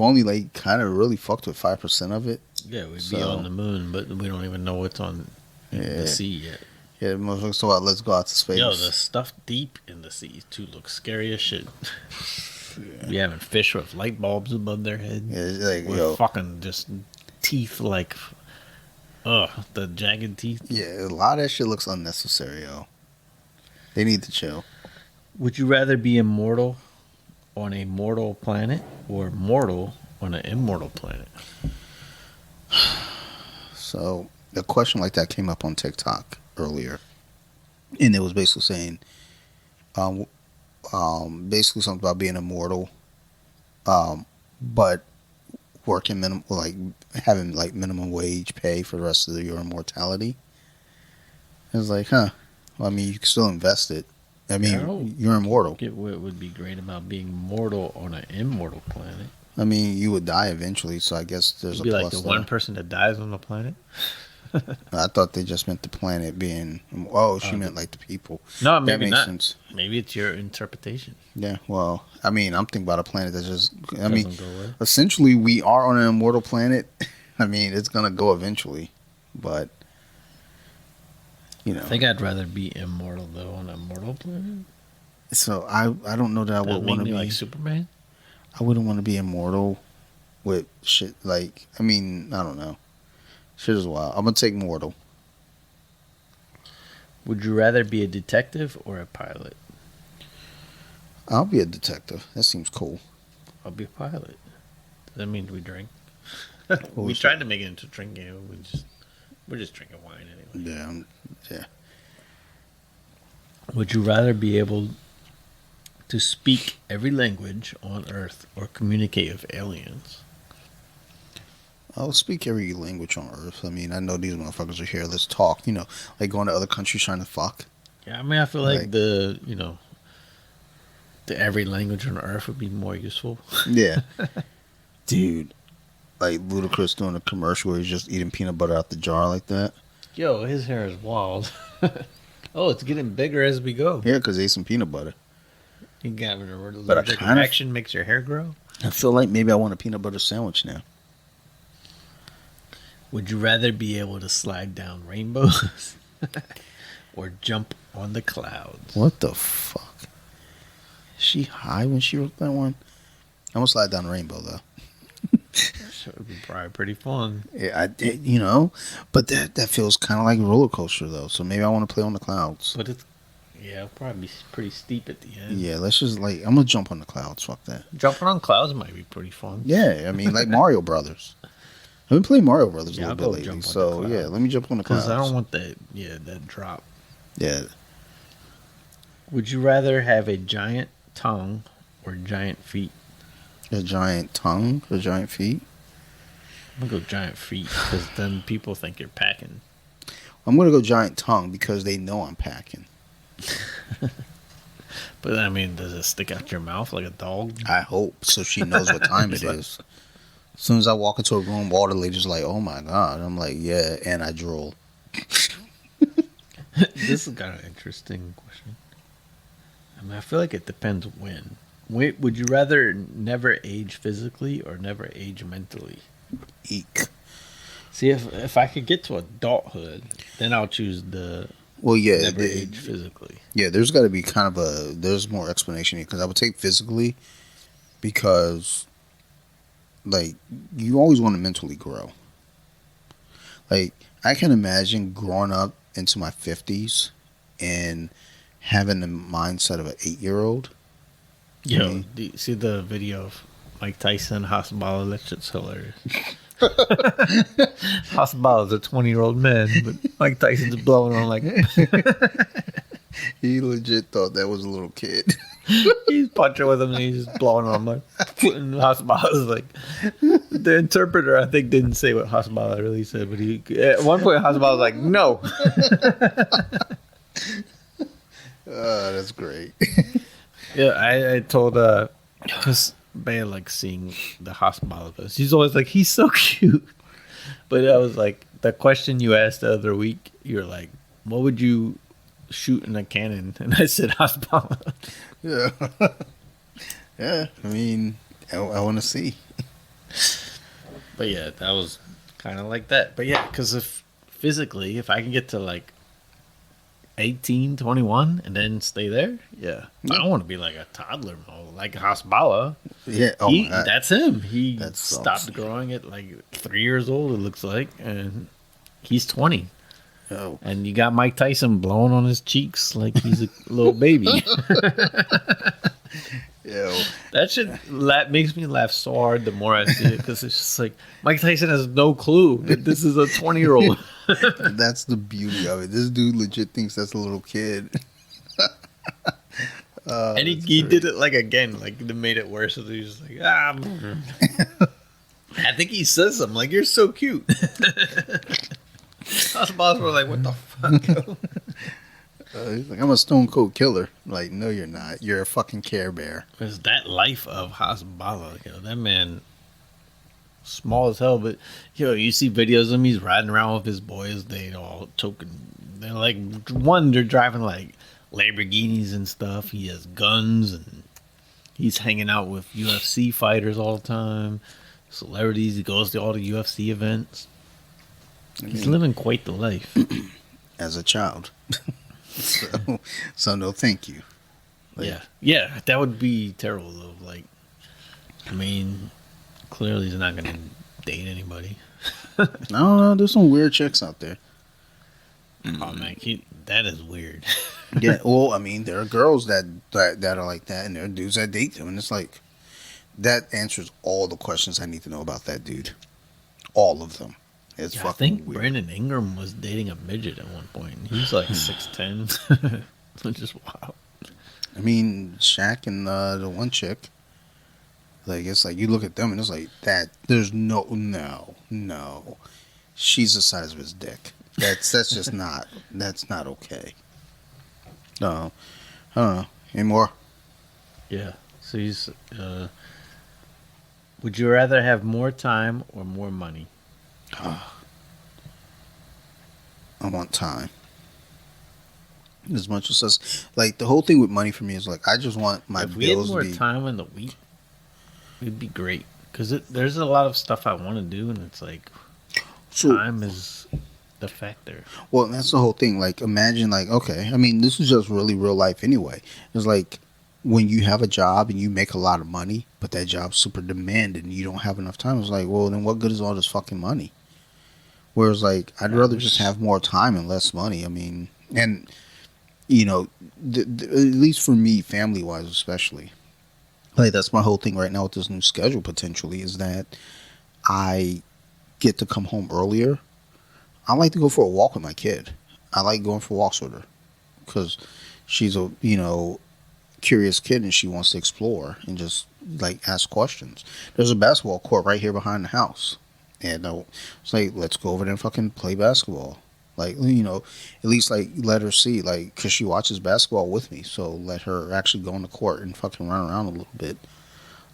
only like kind of really fucked with 5% of it. Yeah, we'd be So- on the moon, but we don't even know what's on Yeah. the sea yet. Yeah, motherfuckers talk about let's go out to space. Yo, the stuff deep in the sea too looks scary as shit. We having fish with light bulbs above their head. Yeah, it's like With yo, fucking just teeth like, the jagged teeth. yeah, a lot of that shit looks unnecessary, yo. They need to chill. Would you rather be immortal on a mortal planet or mortal on an immortal planet? So a question like that came up on TikTok earlier, and it was basically saying, basically something about being immortal, but working minimum, like having like minimum wage pay for the rest of your immortality. It was like, huh? Well, I mean, you can still invest it. I mean, Yeah, I don't you're immortal. Get what would be great about being mortal on an immortal planet. I mean, you would die eventually, so I guess there's You'd a be plus like the there. one person that dies on the planet. I thought they just meant the planet being. Oh, she meant like the people. No, That maybe makes not. sense. Maybe it's your interpretation. Yeah, well, I mean, I'm thinking about a planet that just. I mean, Doesn't go away. essentially, we are on an immortal planet. I mean, it's gonna go eventually, but you know. I think I'd rather be immortal though on a mortal planet. So I don't know that I That would make want to me be. like Superman. I wouldn't want to be immortal with shit like. I mean, I don't know. Shit is wild. I'm gonna take mortal. Would you rather be a detective or a pilot? I'll be a detective. That seems cool. I'll be a pilot. That means we drink. What We was tried to make it into a drink game. We're just drinking wine anyway. Yeah. Would you rather be able to speak every language on Earth or communicate with aliens? I'll speak every language on earth. I mean, I know these motherfuckers are here. Let's talk. You know, like going to other countries trying to fuck. Yeah, I mean, I feel like Like- the every language on Earth would be more useful. Yeah. Dude. Like Ludacris doing a commercial where he's just eating peanut butter out the jar like that. Yo, his hair is wild. Oh, it's getting bigger as we go. Yeah, because he ate some peanut butter. You got an But I allergic kinda- reaction makes your hair grow. I feel like maybe I want a peanut butter sandwich now. Would you rather be able to slide down rainbows or jump on the clouds? What the fuck? Is she high when she wrote that one? I'm gonna slide down the rainbow though. That would be probably pretty fun. Yeah, I did, but that feels kind of like a roller coaster though. So maybe I want to play on the clouds. But it'll probably be pretty steep at the end. Yeah, let's just like I'm gonna jump on the clouds. Fuck that. Jumping on clouds might be pretty fun. Yeah, I mean like Mario Brothers. I've been playing Mario Brothers a Yeah, little I'll bit go lately. jump on So the yeah, clouds. let me jump on the clouds. Because I don't want that drop. Yeah, Would you rather have a giant tongue or giant feet? a giant tongue or giant feet. I'm gonna go giant feet because then people think you're packing. I'm gonna go giant tongue because they know I'm packing. But I mean, does it stick out your mouth like a dog? I hope so. She knows what time it is. As soon as I walk into a room, water lady's like, "Oh my god!" I'm like, "Yeah," and I drool. This is kind of interesting question. I mean, I feel like it depends when. Wait, would you rather never age physically or never age mentally? Eek. See, if I could get to adulthood, then I'll choose the Well, yeah, never age physically. yeah. There's got to be kind of there's more explanation here because I would take physically because, like, you always want to mentally grow. Like, I can imagine growing up into my 50s and having the mindset of an 8-year-old. Yo, do you see the video of Mike Tyson, Hasbala? That shit's hilarious. Hasbala's a 20-year-old man, but Mike Tyson's blowing on like He legit thought that was a little kid. he's punching with him and he's just blowing on him like. And Hasbala's like the interpreter. I think didn't say what Hasbala really said, but he at one point Hasbala was like, "No." That's great. Yeah, I told because Bea like seeing the Hasbala post. She's always like, he's so cute. But I was like, the question you asked the other week, you were like, what would you shoot in a cannon? And I said Hasbala. Yeah. Yeah. I mean, I want to see. But yeah, that was kind of like that. But yeah, because if I can get to like 18, 21 and then stay there, yeah. I don't want to be like a toddler mode, like Hasbala. Yeah. Oh, my God. That's him. He That's stopped awesome. growing at like 3 years old, it looks like, and he's 20. Oh. And you got Mike Tyson blowing on his cheeks like he's a little baby. Yo. That shit makes me laugh so hard the more I see it because it's just like Mike Tyson has no clue that this is a 20-year-old. That's the beauty of it. This dude legit thinks that's a little kid. And he did it like again, like they made it worse. So he's just like, I think he says something like, "You're so cute." Us boss were like, "What the fuck?" He's like, "I'm a stone cold killer." Like, no, you're not. You're a fucking Care Bear. It's that life of Hasbala. You know, that man, small as hell, but you see videos of him. He's riding around with his boys. They all token. They're like they're driving like Lamborghinis and stuff. He has guns and he's hanging out with UFC fighters all the time. Celebrities. He goes to all the UFC events. He's living quite the life. As a child. So no thank you. Like, yeah, that would be terrible though. Like, I mean, clearly he's not gonna date anybody. no, there's some weird chicks out there. Oh man, that is weird. Yeah, well, I mean, there are girls that are like that, and there are dudes that date them, and it's like that answers all the questions I need to know about that dude. All of them. It's I fucking think weird. Brandon Ingram was dating a midget at one point. He was like 6'10". Just wow. I mean, Shaq and the one chick. Like, it's like you look at them and it's like that. There's no. She's the size of his dick. That's just not. That's not okay. No, I don't know. Any more? Yeah. So he's. Would you rather have more time or more money? I want time. As much as us, like the whole thing with money for me is like I just want my If we had bills more to be. time in the week, it'd be great. Because there's a lot of stuff I want to do, and it's like So, time is the factor. well, that's the whole thing. Like, imagine, like, okay, I mean, this is just really real life anyway. It's like when you have a job and you make a lot of money, but that job's super demanding and you don't have enough time. It's like, well, then what good is all this fucking money? Whereas, like, I'd rather just have more time and less money. I mean, and you know, at least for me, family wise, especially, like that's my whole thing right now with this new schedule. Potentially, is that I get to come home earlier. I like to go for a walk with my kid. I like going for walks with her because she's a curious kid and she wants to explore and just like ask questions. There's a basketball court right here behind the house, And it's like, let's go over there and fucking play basketball. Like, you know, at least like let her see, like, because she watches basketball with me. So let her actually go on the court and fucking run around a little bit.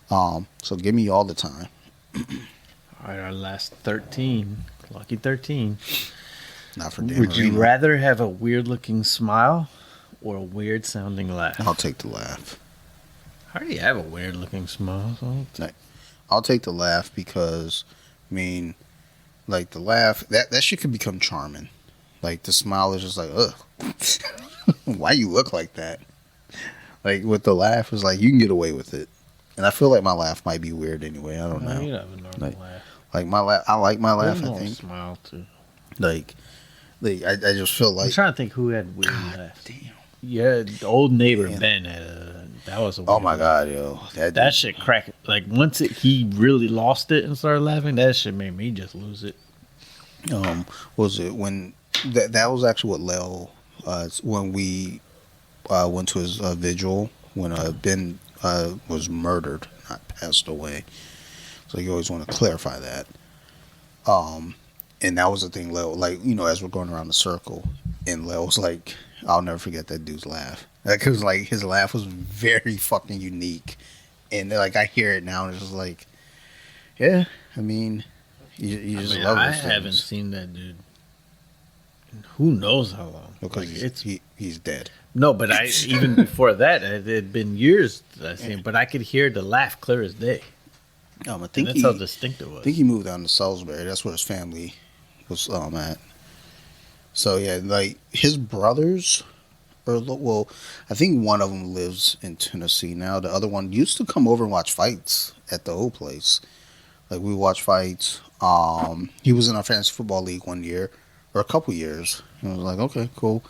So give me all the time. All right, our last 13. Lucky 13. Not for Dan Would you Marino. rather have a weird looking smile or a weird sounding laugh? I'll take the laugh. I already have a weird looking smile. So I'll take the laugh because, I mean, like the laugh, that shit could become charming. Like the smile is just like, ugh, why you look like that? Like with the laugh is like you can get away with it, and I feel like my laugh might be weird anyway. I don't know. You have a normal laugh. Like my laugh, I like my laugh. There's I no think. smile too. Like I just feel like. I'm trying to think who had weird laughs. Damn. Yeah, the old neighbor Damn. Ben had that was a weird Oh my laugh. god, yo, That shit cracked. Like once he really lost it and started laughing, that shit made me just lose it. What was it when that was actually what Lel when we went to his vigil when Ben was murdered, not passed away. So you always want to clarify that. And that was the thing, Lel, like, you know, as we're going around the circle, and Lel was like, I'll never forget that dude's laugh. Because, like, his laugh was very fucking unique. And, like, I hear it now, and it's just like, yeah, I mean, you just love I those things. haven't seen that dude in who knows how long. Because Like, he's dead. no, but I even before that, it had been years that I seen him, but I could hear the laugh clear as day. I And think that's how distinct it was. I think he moved down to Salisbury. That's where his family was at. So yeah, like his brothers, well, I think one of them lives in Tennessee now. The other one used to come over and watch fights at the old place. Like we watch fights. He was in our fantasy football league one year or a couple years. And I was like, okay, cool.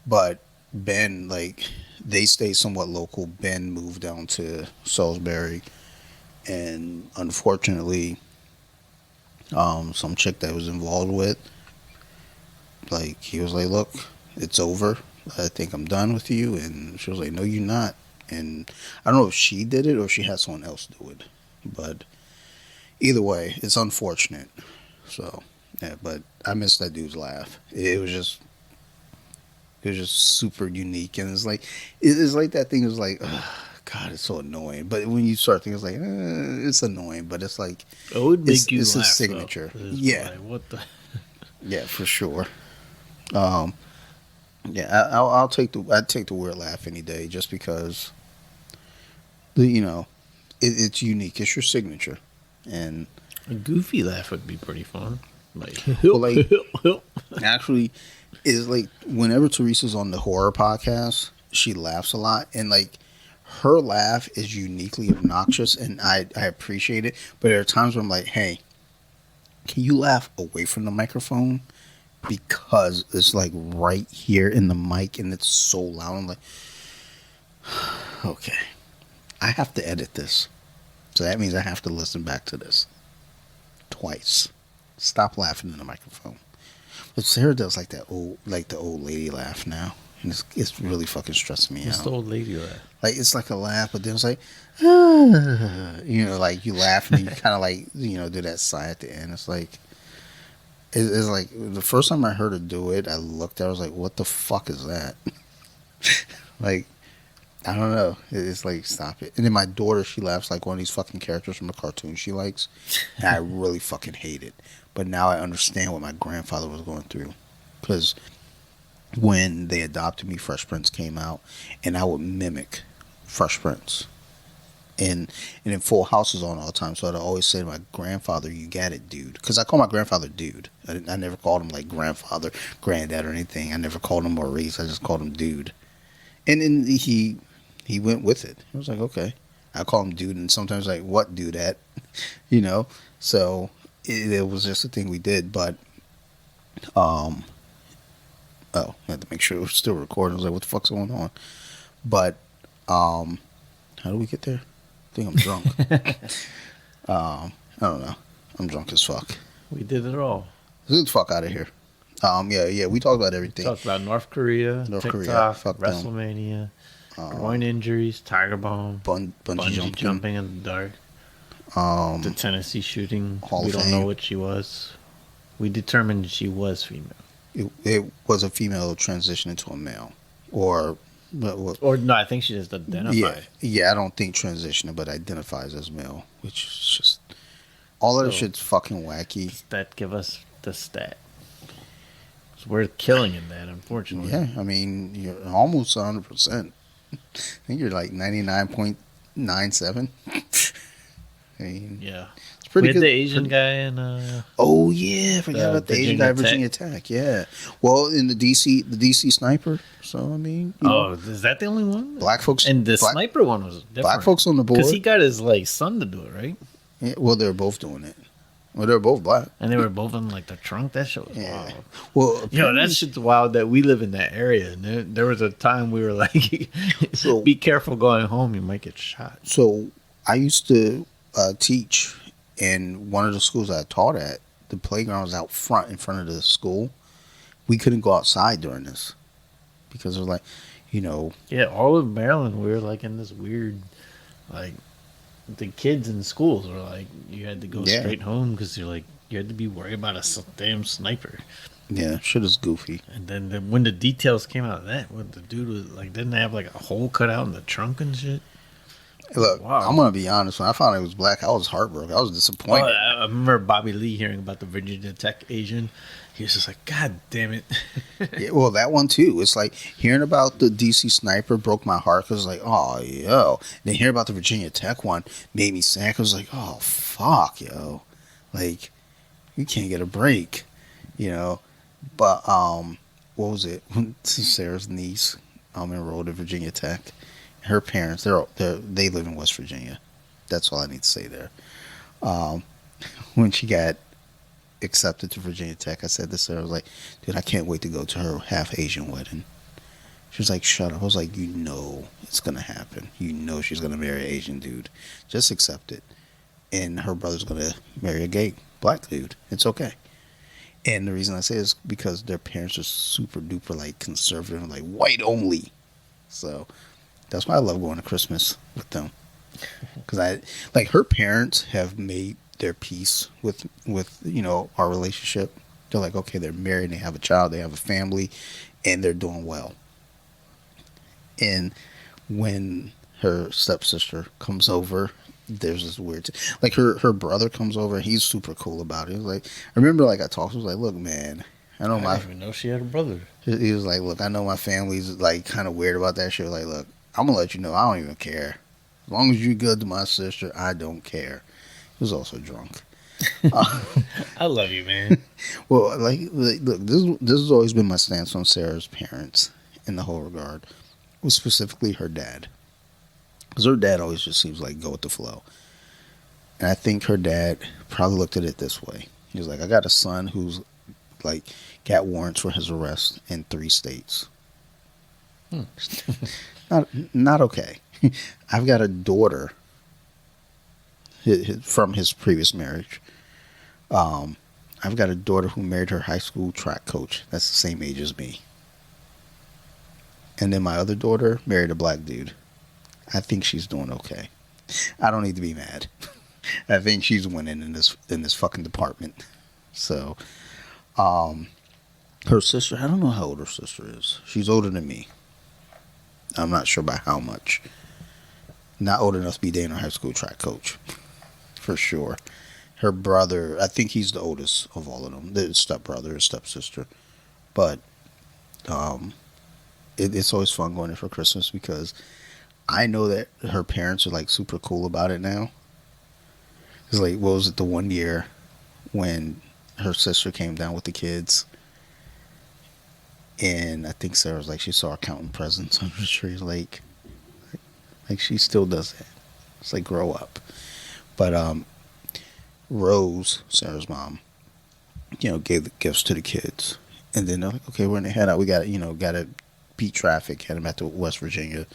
But Ben, like, they stay somewhat local. Ben moved down to Salisbury. And unfortunately, some chick that was involved with, like, he was like, look, it's over. I think I'm done with you. And she was like, no, you're not. And I don't know if she did it or she had someone else do it. But either way, it's unfortunate. So, yeah, but I miss that dude's laugh. It was just super unique. And it's like that thing is like, ugh, God, it's so annoying. But when you start thinking, it's like, it's annoying. But it's like, It would make you it's laugh. a signature. Though. It's Yeah. like, what the? Yeah, for sure. Yeah, I'd take the weird laugh any day, just because, you know, it's unique. It's your signature, and A goofy laugh would be pretty fun. Like, well, like actually, is like whenever Teresa's on the horror podcast, she laughs a lot, and like her laugh is uniquely obnoxious, and I appreciate it. But there are times where I'm like, hey, can you laugh away from the microphone? Because it's like right here in the mic and it's so loud. I'm like, okay, I have to edit this. So that means I have to listen back to this twice. Stop laughing in the microphone. But Sarah does like the old lady laugh now. And it's really fucking stressing me What's out. the old lady laugh? Like, it's like a laugh, but then it's like, ah, you know, like you laugh and you kind of like, you know, do that sigh at the end. It's like, it's like the first time I heard her do it, I looked at her, I was like, what the fuck is that? Like, I don't know. It's like, stop it. And then my daughter, she laughs like one of these fucking characters from a cartoon she likes. And I really fucking hate it. But now I understand what my grandfather was going through. Because when they adopted me, Fresh Prince came out, and I would mimic Fresh Prince. And then Full House was on all the time, so I'd always say to my grandfather, you got it, dude. Because I call my grandfather dude. I never called him like grandfather, granddad, or anything. I never called him Maurice. I just called him dude. And then he went with it. I was like, okay. I call him dude, and sometimes like, what dude at? You know? So it was just a thing we did, but I had to make sure it was still recording. I was like, what the fuck's going on? But how do we get there? I think I'm drunk. I don't know. I'm drunk as fuck. We did it all. Let's get the fuck out of here. Yeah, we talked about everything. Talked about North Korea, North TikTok, Korea, fuck them. Wrestlemania, groin injuries, Tiger Bomb, Bungee bungee jumping. jumping in the dark. The Tennessee shooting, Hall we of don't know Fame. what she was. We determined she was female. It was a female transition into a male, or Or no, I think she just yeah, identified. yeah. I don't think transitioning, but identifies as male, which is just all of that So shit's fucking wacky. does that give us the stat? So we're killing in that, unfortunately. Yeah, I mean you're almost 100%. I think you're like 99.97. I mean, Yeah. it's We pretty had the good. Asian guy in Oh yeah, I forgot about the Asian guy, Virginia Tech. Virginia Tech. Yeah, well, in the DC sniper. So I mean, Oh, is that the only one? black folks, And the black sniper one was black different folks on the because he board. got his like son to do it, right? Yeah, well, they're both doing it. Well, they're both black. And they were both in like the trunk. That shit was Yeah. wild. Well, Yo, apparently, that shit's wild that we live in that area. And there was a time we were like, So- be careful going home. You might get shot. so I used to teach in one of the schools I taught at. The playground was out front, in front of the school. We couldn't go outside during this because it was like, Yeah, all of Maryland, we were like in this weird, like, the kids in schools were like, you had to go Yeah. straight home because you're like, you had to be worried about damn sniper. yeah, shit is goofy. And then when the details came out of that, what the dude was like, didn't they have like a hole cut out in the trunk and shit? Look, Wow. I'm gonna be honest. When I found out he was black, I was heartbroken. I was Oh, disappointed. I remember Bobby Lee hearing about the Virginia Tech Asian. He was just like, God damn it. Yeah, well, that one too. It's like hearing about the DC sniper broke my heart because, like, oh, yo. Then hearing about the Virginia Tech one made me sad because, like, oh, fuck, yo. Like, you can't get a break, you know. But, what was it? Sarah's niece enrolled at Virginia Tech. Her parents, they live in West Virginia. That's all I need to say there. Um, when she got accepted to Virginia Tech, I said to Sarah, I was like, dude, I can't wait to go to her half Asian wedding. She was like, shut up. I was like, you know it's going to happen. You know she's going to marry an Asian dude. Just accept it. And her brother's going to marry a gay black dude. It's okay. And the reason I say is because their parents are super duper like conservative, like white only. So that's why I love going to Christmas with them. Because her parents have made their peace with our relationship. They're like, okay, they're married, they have a child, they have a family, and they're doing well. And when her stepsister comes over, there's this weird like her brother comes over, he's super cool about it. He was like, I remember, like, I talked, he was like, look, man, I know I didn't even know she had a brother. he was like, look, I know my family's like kind of weird about that shit. Like, look, I'm gonna let you know, I don't even care. As long as you're good to my sister, I don't care. He was also drunk. I love you, man. Well, look, this has always been my stance on Sarah's parents in the whole regard. Was specifically her dad. Because her dad always just seems like go with the flow. And I think her dad probably looked at it this way. He was like, I got a son who's like got warrants for his arrest in 3 states. Not okay. I've got a daughter from his previous marriage. I've got a daughter who married her high school track coach. That's the same age as me. And then my other daughter married a black dude. I think she's doing okay. I don't need to be mad. I think she's winning in this fucking department. So, her sister, I don't know how old her sister is. She's older than me. I'm not sure by how much. Not old enough to be dating a high school track coach, for sure. Her brother, I think he's the oldest of all of them. The stepbrother and stepsister. But it's always fun going there for Christmas because I know that her parents are like super cool about it now. It's like, what was it, the one year when her sister came down with the kids, and I think Sarah was like, she saw her counting presents under the tree, like she still does that. It's like, grow up. But Rose, Sarah's mom, gave the gifts to the kids, and then they're like, okay, we're gonna head out. We got to beat traffic, head them back to West Virginia.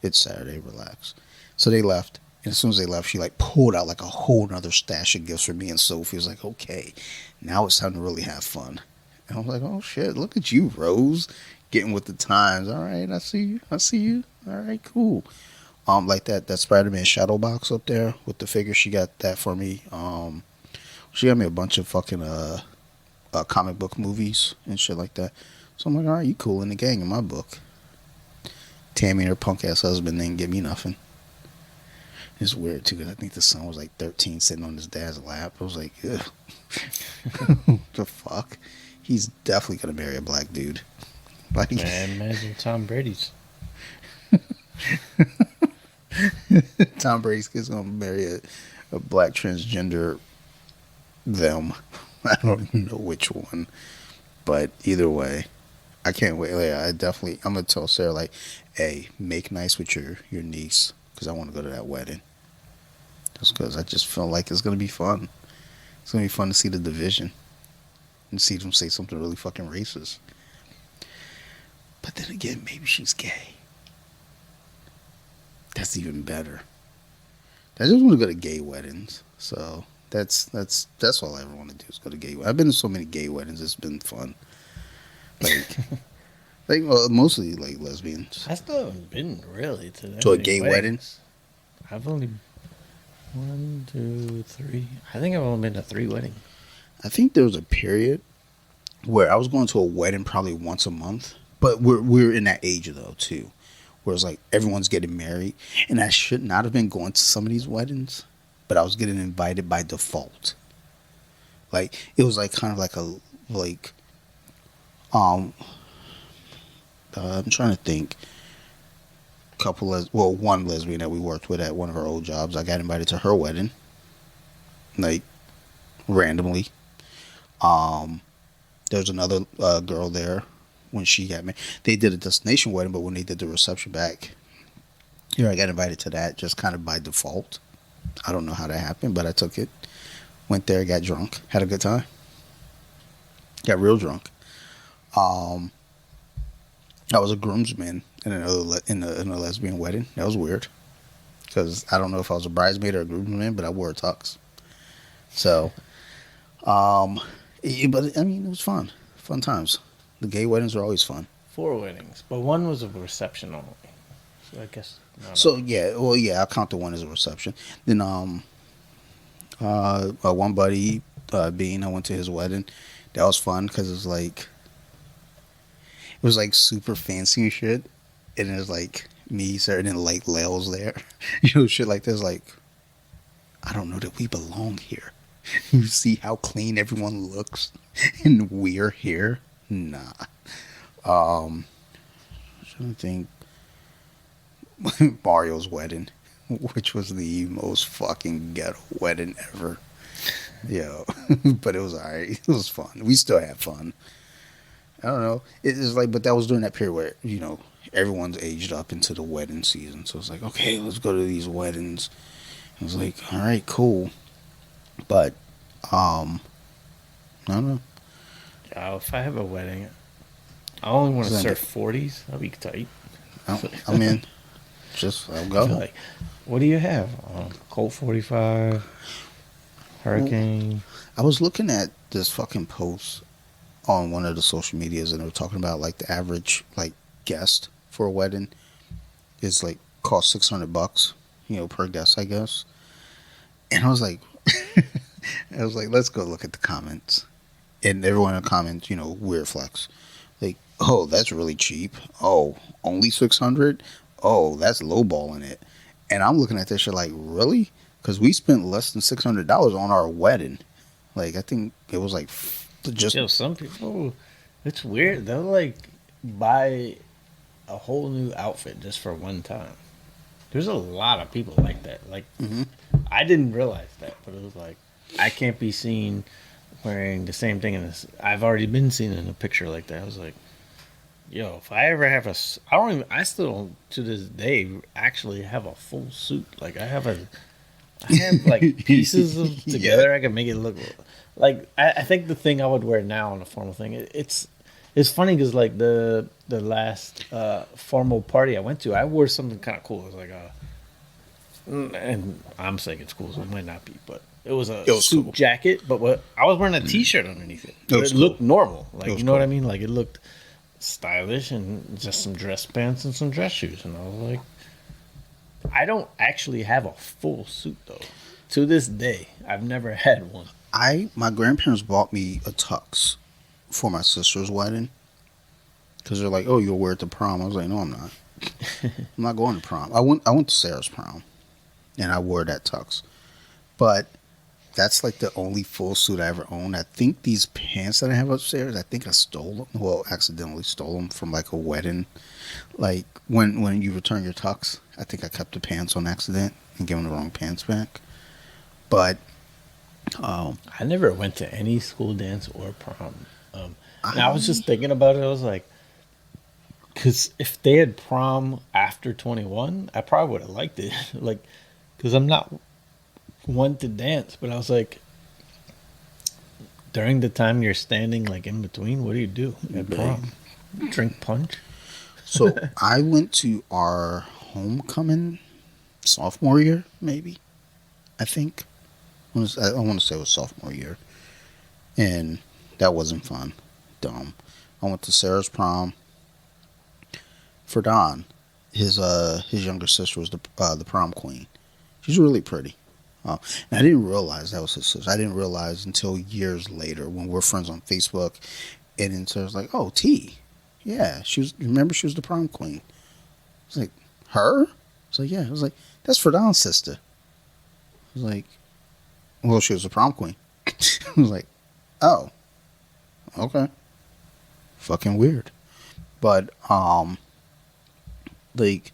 It's Saturday, relax. So they left. And as soon as they left, she like pulled out like a whole nother stash of gifts for me and Sophie. It was like, okay, now it's time to really have fun. And I was like, oh shit, look at you, Rose, getting with the times. All right, I see you. All right, cool. Like that Spider-Man shadow box up there with the figure. She got that for me. She got me a bunch of fucking comic book movies and shit like that. So I'm like, all right, you cool in the gang in my book. Tammy and her punk ass husband didn't give me nothing. It's weird too, because I think the son was like 13 sitting on his dad's lap. I was like, ugh. What the fuck? He's definitely gonna marry a black dude. Like, Man, imagine Tom Brady's. Tom Brady's kid's gonna marry a black transgender them. I don't even know which one. But either way, I can't wait. Like, I'm gonna tell Sarah, like, hey, make nice with your niece, because I want to go to that wedding. Just because I just feel like it's gonna be fun. It's gonna be fun to see the division and see them say something really fucking racist. But then again, maybe she's gay. That's even better. I just want to go to gay weddings. So that's all I ever want to do is go to gay. I've been to so many gay weddings. It's been fun. Well, mostly like lesbians. I still haven't been really to a gay wedding. I've only 1, 2, 3. I think I've only been to 3 weddings. I think there was a period where I was going to a wedding probably once a month, but we're in that age though too, where it's like everyone's getting married, and I should not have been going to some of these weddings, but I was getting invited by default. Like it was like kind of like I'm trying to think. One lesbian that we worked with at one of our old jobs, I got invited to her wedding, like randomly. There's another girl there when she got married. They did a destination wedding, but when they did the reception back here, I got invited to that just kind of by default. I don't know how that happened, but I took it. Went there, got drunk, had a good time. Got real drunk. I was a groomsman in a lesbian wedding. That was weird, because I don't know if I was a bridesmaid or a groomsman, but I wore a tux. So, but I mean, it was fun times. The gay weddings are always fun. 4 weddings, but one was a reception only. So I guess. So yeah, I'll count the one as a reception. Then one buddy, Bean, I went to his wedding. That was fun because it was like super fancy and shit, and it was like me, Sarah, and then like Lale's there, shit like this. Like, I don't know that we belong here. You see how clean everyone looks, and we're here. Nah. I'm trying to think. Mario's wedding, which was the most fucking ghetto wedding ever. But it was alright. It was fun. We still had fun. I don't know. It's like, but that was during that period where everyone's aged up into the wedding season. So it's like, okay, let's go to these weddings. I was like, all right, cool. But I don't know. If I have a wedding, I only want to serve 40s. That'd be tight. I'm in. I'll go. Like, what do you have? Colt 45, Hurricane. I was looking at this fucking post on one of the social medias, and they were talking about like the average like guest for a wedding is like cost $600, per guest, I guess. And I was like, let's go look at the comments, and everyone in the comments, weird flex, like, oh, that's really cheap. Oh, only 600. Oh, that's lowballing it. And I'm looking at this shit like, really? Because we spent less than $600 on our wedding. Like, I think it was like just. Some people, it's weird. They'll like buy a whole new outfit just for one time. There's a lot of people like that. Like, I didn't realize that, but it was like, I can't be seen wearing the same thing in this. I've already been seen in a picture like that. I was like, yo, if I ever have I still don't, to this day, actually have a full suit. Like, I have like pieces of together. Yeah. I can make it look like, I think the thing I would wear now on a formal thing, it's funny because like the last formal party I went to, I wore something kind of cool. It was like and I'm saying it's cool, so it might not be, but it was a suit jacket, but I was wearing a t-shirt underneath it. It looked normal. Like, you know what I mean? Like, it looked stylish, and just some dress pants and some dress shoes, and I was like, I don't actually have a full suit though. To this day, I've never had one. My grandparents bought me a tux for my sister's wedding because they're like, "Oh, you'll wear it to prom." I was like, "No, I'm not. I'm not going to prom." I went to Sarah's prom, and I wore that tux. But that's like the only full suit I ever owned. I think these pants that I have upstairs, I think I stole them. Well, accidentally stole them from like a wedding. Like when you return your tux, I think I kept the pants on accident and gave them the wrong pants back. But I never went to any school dance or prom. And I was I just thinking about it. I was like, because if they had prom after 21, I probably would have liked it. Like, because I'm not one to dance, but I was like, during the time you're standing like in between, what do you do at prom? Drink punch? so I went to our homecoming sophomore year, maybe. I think I want to say it was sophomore year, and that wasn't fun. Dumb. I went to Sarah's prom for Don. His younger sister was the prom queen. She's really pretty. And I didn't realize that was his sister. I didn't realize until years later when we're friends on Facebook, and then so I was like, "Oh, T, yeah, she was. Remember, she was the prom queen." I was like, "Her?" I was like, "Yeah." I was like, "That's for Don's sister." I was like, "Well, she was the prom queen." I was like, "Oh, okay, fucking weird." But like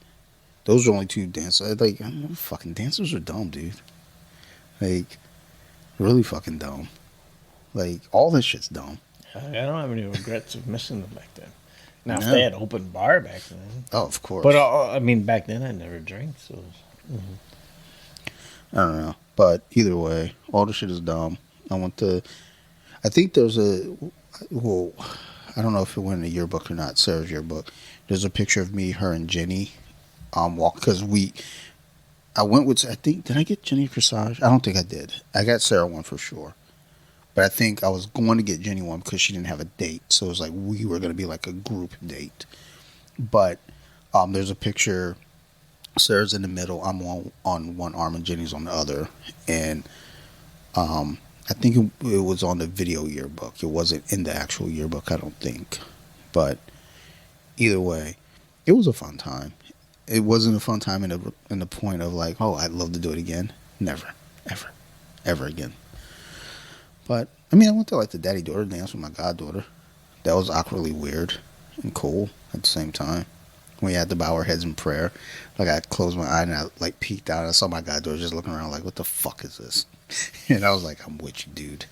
those are only two dances. Like fucking dancers are dumb, dude. Like really fucking dumb. Like all this shit's dumb. I don't have any regrets of missing them back then. Now, if they No. had open bar back then, Oh, of course. but I mean, back then I never drank, so I don't know. But either way, all the shit is dumb. I went to. I think there's a. Well, I don't know if it went in the yearbook or not. Sarah's yearbook. There's a picture of me, her, and Jenny. Walk because we. I went with. I think did I get Jenny a corsage? I don't think I did. I got Sarah one for sure. But I think I was going to get Jenny one because she didn't have a date. So it was like we were going to be like a group date. But there's a picture. Sarah's in the middle. I'm on one arm and Jenny's on the other. And I think it was on the video yearbook. It wasn't in the actual yearbook, I don't think. But either way, it was a fun time. It wasn't a fun time in the point of like, oh, I'd love to do it again. Never, ever, ever again. But I mean, I went to like the daddy-daughter dance with my goddaughter. That was awkwardly weird and cool at the same time. We had to bow our heads in prayer. Like I closed my eye and I like peeked out. And I saw my goddaughter just looking around like, "What the fuck is this?" And I was like, "I'm with you, dude."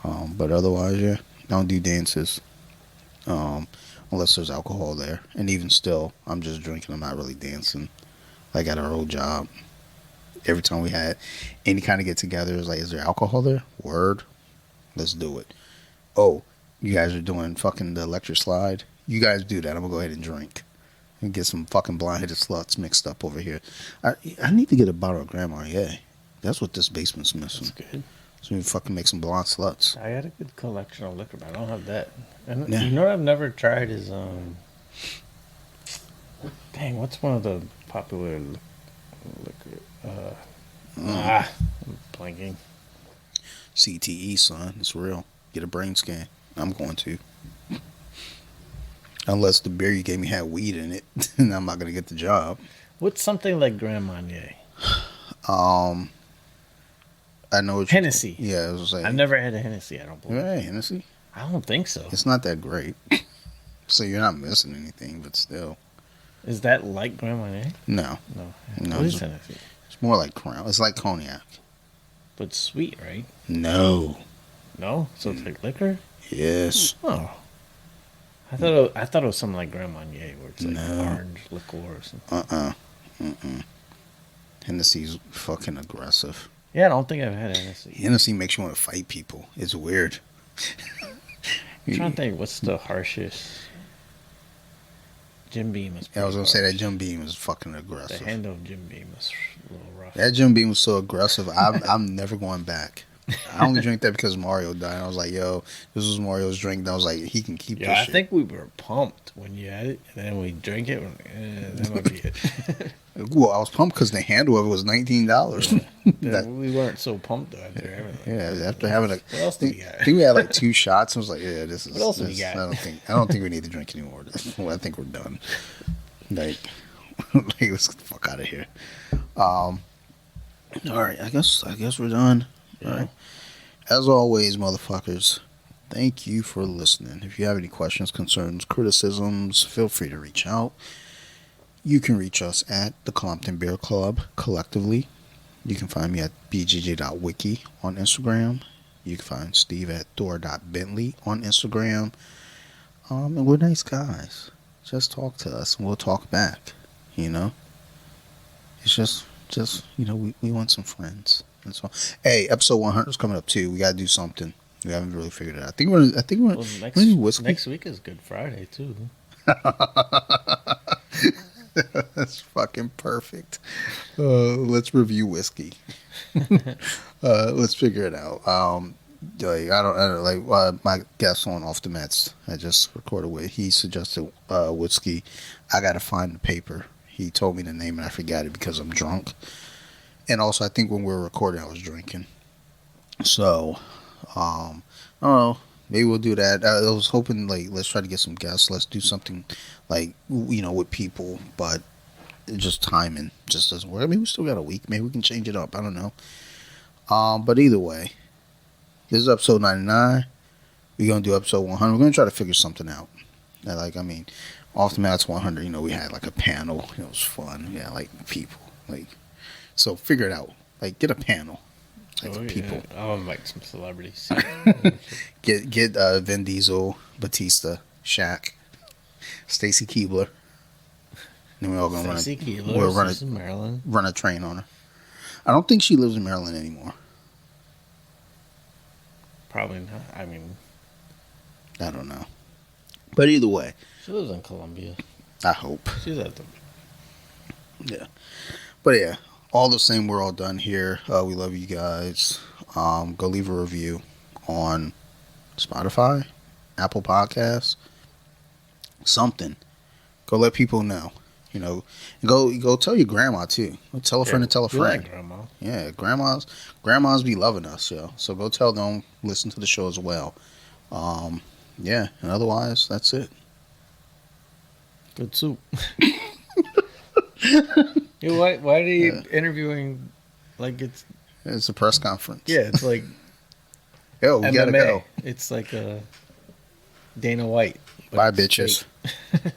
But otherwise, yeah, I don't do dances unless there's alcohol there. And even still, I'm just drinking. I'm not really dancing. Like at our old job, every time we had any kind of get together, it was like, "Is there alcohol there?" Word, let's do it. Oh, you guys are doing fucking the electric slide. You guys do that. I'm gonna go ahead and drink and get some fucking blonde-headed sluts mixed up over here. I need to get a bottle of Grand Marnier. That's what this basement's missing. that's good. So we fucking make some blonde sluts. I had a good collection of liquor, but I don't have that. And Yeah. you know what I've never tried is dang, what's one of the popular liquor? I'm blanking. CTE, son. It's real. Get a brain scan. I'm going to. Unless the beer you gave me had weed in it, and I'm not gonna get the job. What's something like Grand Marnier? Um, I know what Hennessy. Yeah, I was like, I've never had a Hennessy. I don't believe. hey, Hennessy. I don't think so. It's not that great. So you're not missing anything, but still. Is that like Grand Marnier? No. No. No, What is Hennessy? It's more like Crown. It's like cognac. But sweet, right? No. No, so it's like liquor. Yes. Oh, I thought it was something like Grand Marnier, where it's like No. orange liqueur or something. Hennessy's fucking aggressive. Yeah, I don't think I've had Hennessy. Hennessy makes you want to fight people. It's weird. I'm trying to think, what's the harshest? Jim Beam is. I was gonna pretty say that harsh. Jim Beam is fucking The aggressive. handle of Jim Beam is a little rough. That Jim Beam was so aggressive. I'm never going back. I only drank that because Mario died. I was like, yo, this was Mario's drink. And I was like, he can keep Yeah, this I shit. think we were pumped when you had it, and then we drank it. That might be it. Well, I was pumped because the handle of it was $19. Yeah. That, We weren't so pumped though after everything. yeah, after having a, What else do we got? I think we had like 2 shots. I was like, yeah, this is. What else do we this, got? I don't think we need to drink anymore. I think we're done. Like, like let's get the fuck out of here. All right, I guess we're done. All right. As always, motherfuckers, thank you for listening. If you have any questions, concerns, criticisms, feel free to reach out. You can reach us at the Colompton Beer Club collectively. You can find me at bjj.wiki on Instagram. You can find Steve at thor.bentley on Instagram. And we're nice guys. Just talk to us and we'll talk back. You know? It's just we want some friends. That's all. Hey, episode 100 is coming up too. We gotta do something. We haven't really figured it out. I think we're Well, whiskey. next week is Good Friday too. That's fucking perfect. Let's review whiskey. Let's figure it out. Like I don't like my guest on Off the Mets. I just recorded with. He suggested whiskey. I gotta find the paper. He told me the name and I forgot it because I'm drunk. And also, I think when we were recording, I was drinking. So, I don't know. Maybe we'll do that. I was hoping, like, let's try to get some guests. Let's do something, like, with people. But just timing just doesn't work. I mean, we still got a week. Maybe we can change it up. I don't know. But either way, this is episode 99. We're going to do episode 100. We're going to try to figure something out. Off the Mats 100, we had, like, a panel. It was fun. Yeah, like, people. Like, so figure it out. Like, get a panel. Like, people. Yeah. I'll invite some celebrities. Get Vin Diesel, Batista, Shaq, Stacy Keibler. Then we're all gonna Stacy Keibler, we'll in Maryland. run a train on her. I don't think she lives in Maryland anymore. Probably not. I mean, I don't know. But either way, she lives in Colombia. I hope. She's at the. Yeah. But yeah, all the same, we're all done here. We love you guys. Go leave a review on Spotify, Apple Podcasts, something. Go let people know. Go tell your grandma too. Go tell a friend to tell a friend. Like grandma. Yeah, grandmas be loving us, yo. So go tell them, listen to the show as well. Yeah, and otherwise, that's it. Good soup. Yo, why are you interviewing like It's a press conference. Yeah, it's like Yo, we MMA. gotta go. It's like a Dana White. Bye, bitches. Fake.